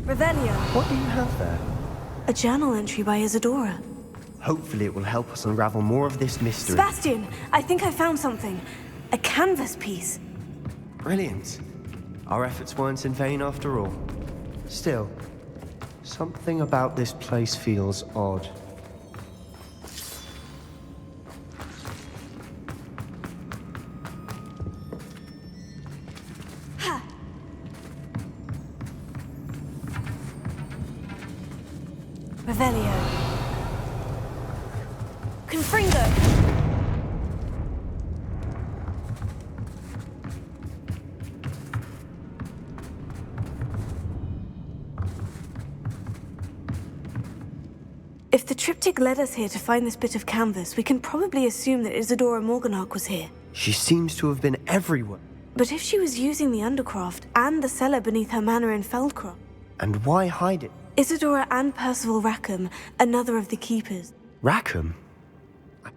Revelio. What do you have there? A journal entry by Isadora. Hopefully it will help us unravel more of this mystery. Sebastian, I think I found something. A canvas piece. Brilliant. Our efforts weren't in vain after all. Still, something about this place feels odd. Revelio. Confringo. If the triptych led us here to find this bit of canvas, we can probably assume that Isadora Morganach was here. She seems to have been everywhere. But if she was using the Undercroft and the cellar beneath her manor in Feldcroft... And why hide it? Isadora and Percival Rackham, another of the keepers. Rackham?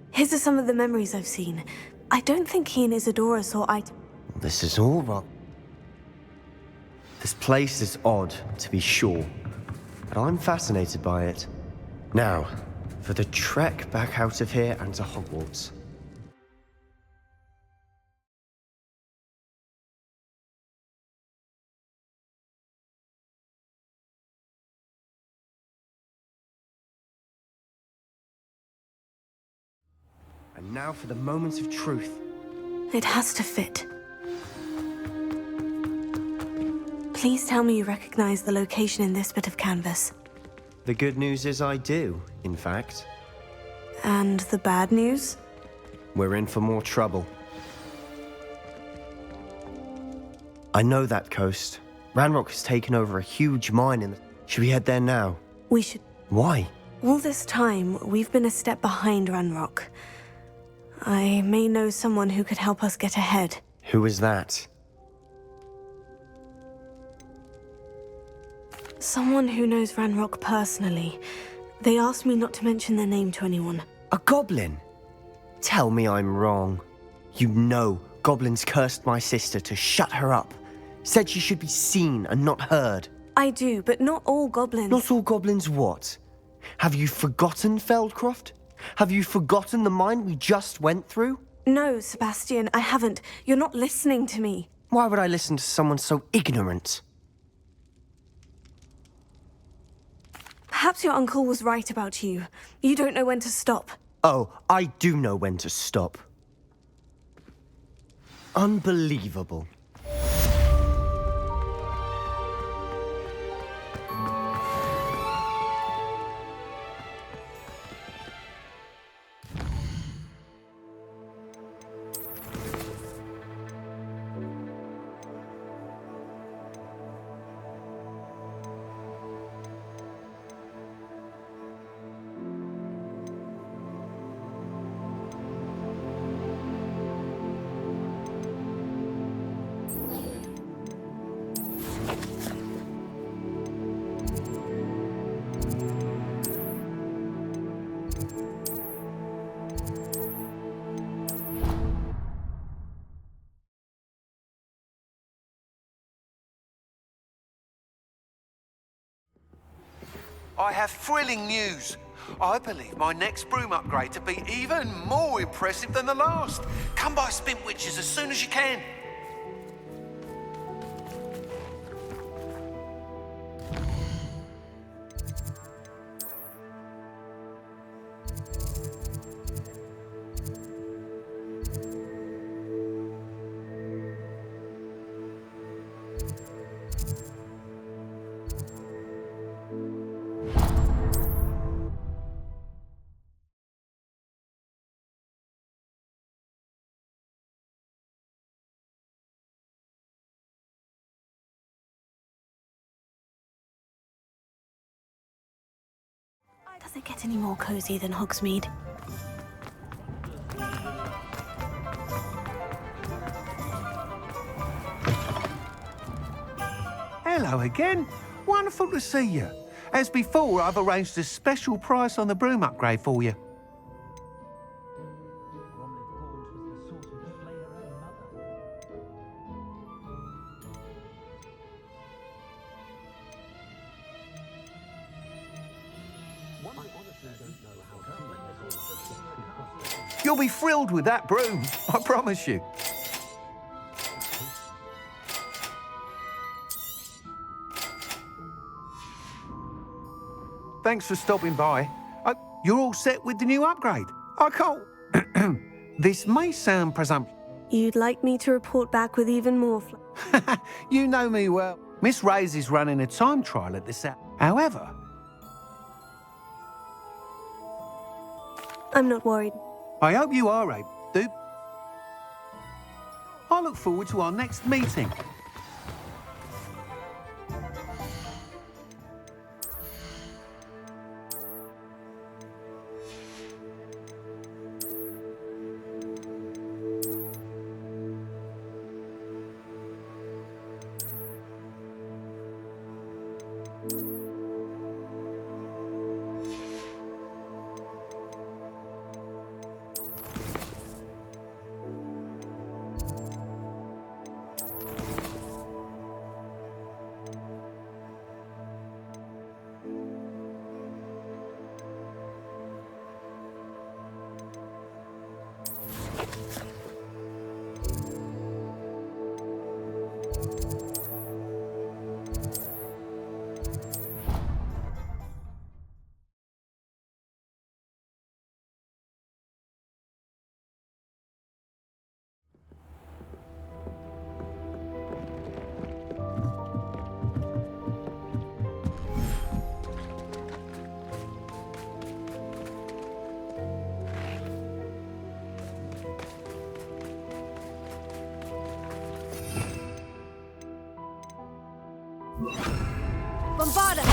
His are some of the memories I've seen. I don't think he and Isadora saw eye to... This is all wrong. This place is odd, to be sure. But I'm fascinated by it. Now, for the trek back out of here and to Hogwarts. And now for the moments of truth. It has to fit. Please tell me you recognize the location in this bit of canvas. The good news is I do, in fact. And the bad news? We're in for more trouble. I know that coast. Ranrock has taken over a huge mine in the... Should we head there now? We should... Why? All this time, we've been a step behind Ranrock. I may know someone who could help us get ahead. Who is that? Someone who knows Ranrock personally. They asked me not to mention their name to anyone. A goblin? Tell me I'm wrong. You know goblins cursed my sister to shut her up. Said she should be seen and not heard. I do, but not all goblins. Not all goblins what? Have you forgotten Feldcroft? Have you forgotten the mine we just went through? No, Sebastian, I haven't. You're not listening to me. Why would I listen to someone so ignorant? Perhaps your uncle was right about you. You don't know when to stop. Oh, I do know when to stop. Unbelievable. I have thrilling news. I believe my next broom upgrade to be even more impressive than the last. Come by Spintwitches as soon as you can. Does it get any more cozy than Hogsmeade? Hello again. Wonderful to see you. As before, I've arranged a special price on the broom upgrade for you. You'll be thrilled with that broom, I promise you. Thanks for stopping by. You're all set with the new upgrade. I can't... This may sound presumptuous. You'd like me to report back with even more You know me well. Miss Reyes is running a time trial at this app. However... I'm not worried. I hope you are able to. I look forward to our next meeting. Bombarda!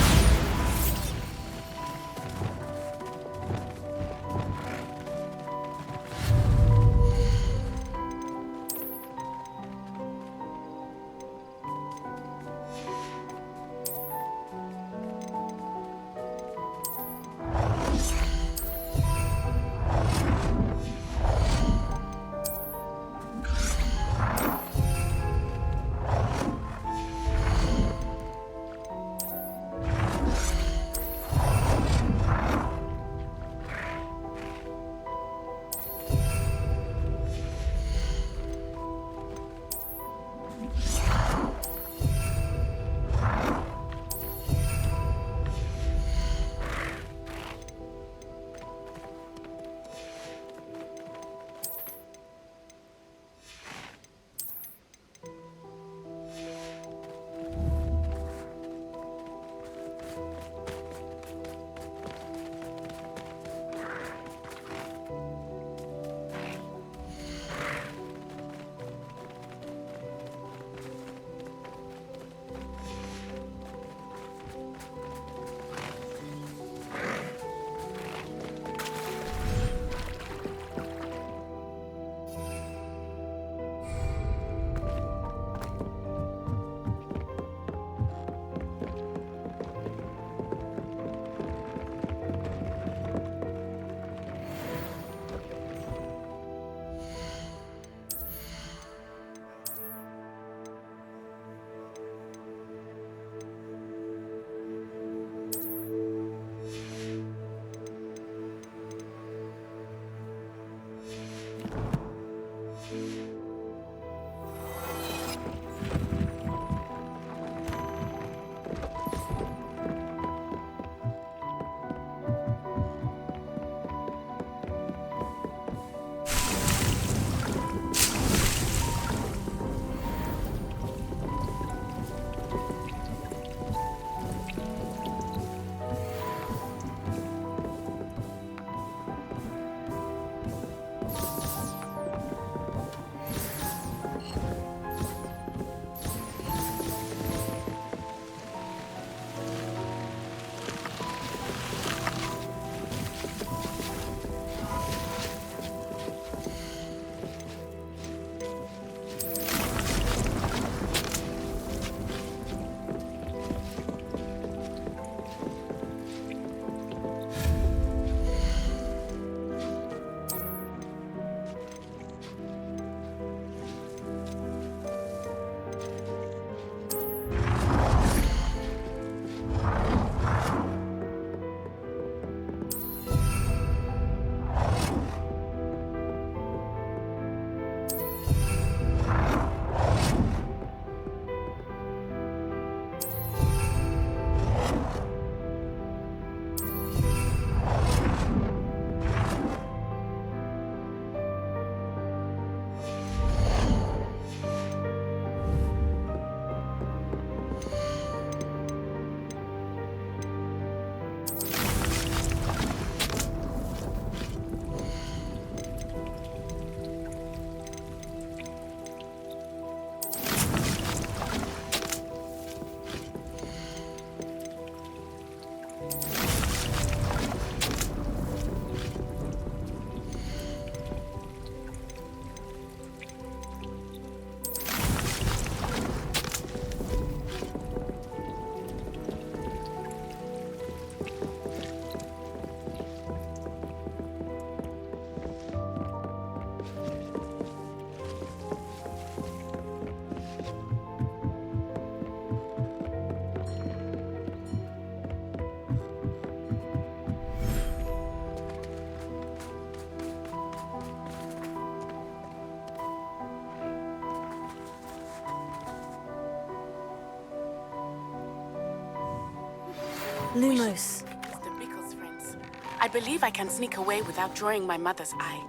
Lumos. Mr. Bickle's friends. I believe I can sneak away without drawing my mother's eye.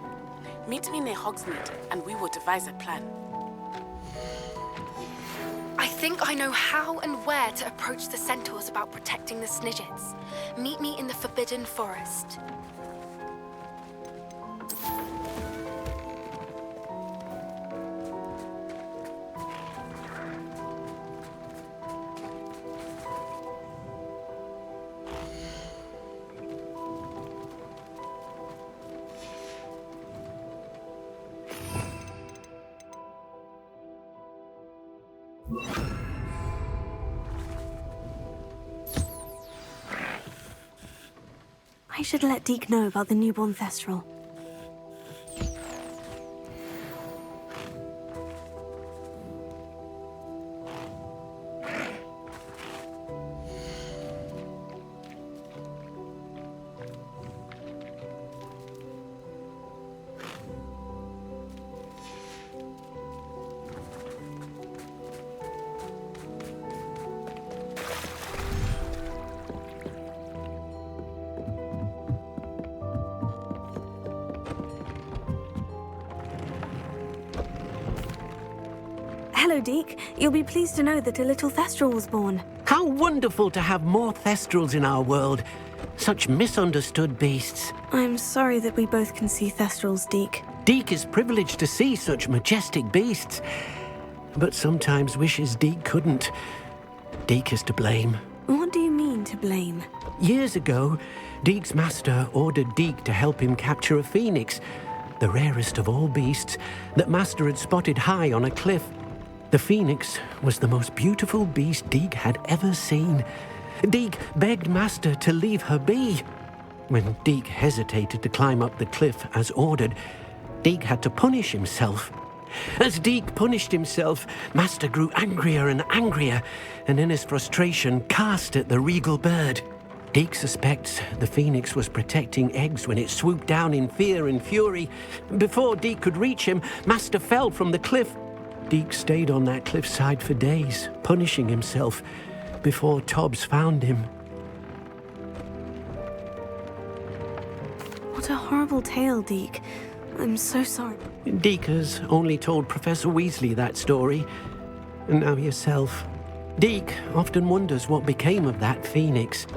Meet me near Hogsmeade, and we will devise a plan. I think I know how and where to approach the centaurs about protecting the Snidgets. Meet me in the Forbidden Forest. I should let Deke know about the newborn Thestral. Hello, Deke. You'll be pleased to know that a little Thestral was born. How wonderful to have more Thestrals in our world. Such misunderstood beasts. I'm sorry that we both can see Thestrals, Deke. Deke is privileged to see such majestic beasts, but sometimes wishes Deke couldn't. Deke is to blame. What do you mean, to blame? Years ago, Deke's master ordered Deke to help him capture a phoenix, the rarest of all beasts that master had spotted high on a cliff. The phoenix was the most beautiful beast Deke had ever seen. Deke begged master to leave her be. When Deke hesitated to climb up the cliff as ordered, Deke had to punish himself. As Deke punished himself, master grew angrier and angrier, and in his frustration cast at the regal bird. Deke suspects the phoenix was protecting eggs when it swooped down in fear and fury. Before Deke could reach him, master fell from the cliff. Deke stayed on that cliffside for days, punishing himself, before Tobbs found him. What a horrible tale, Deke. I'm so sorry. Deke has only told Professor Weasley that story, and now yourself. Deke often wonders what became of that phoenix.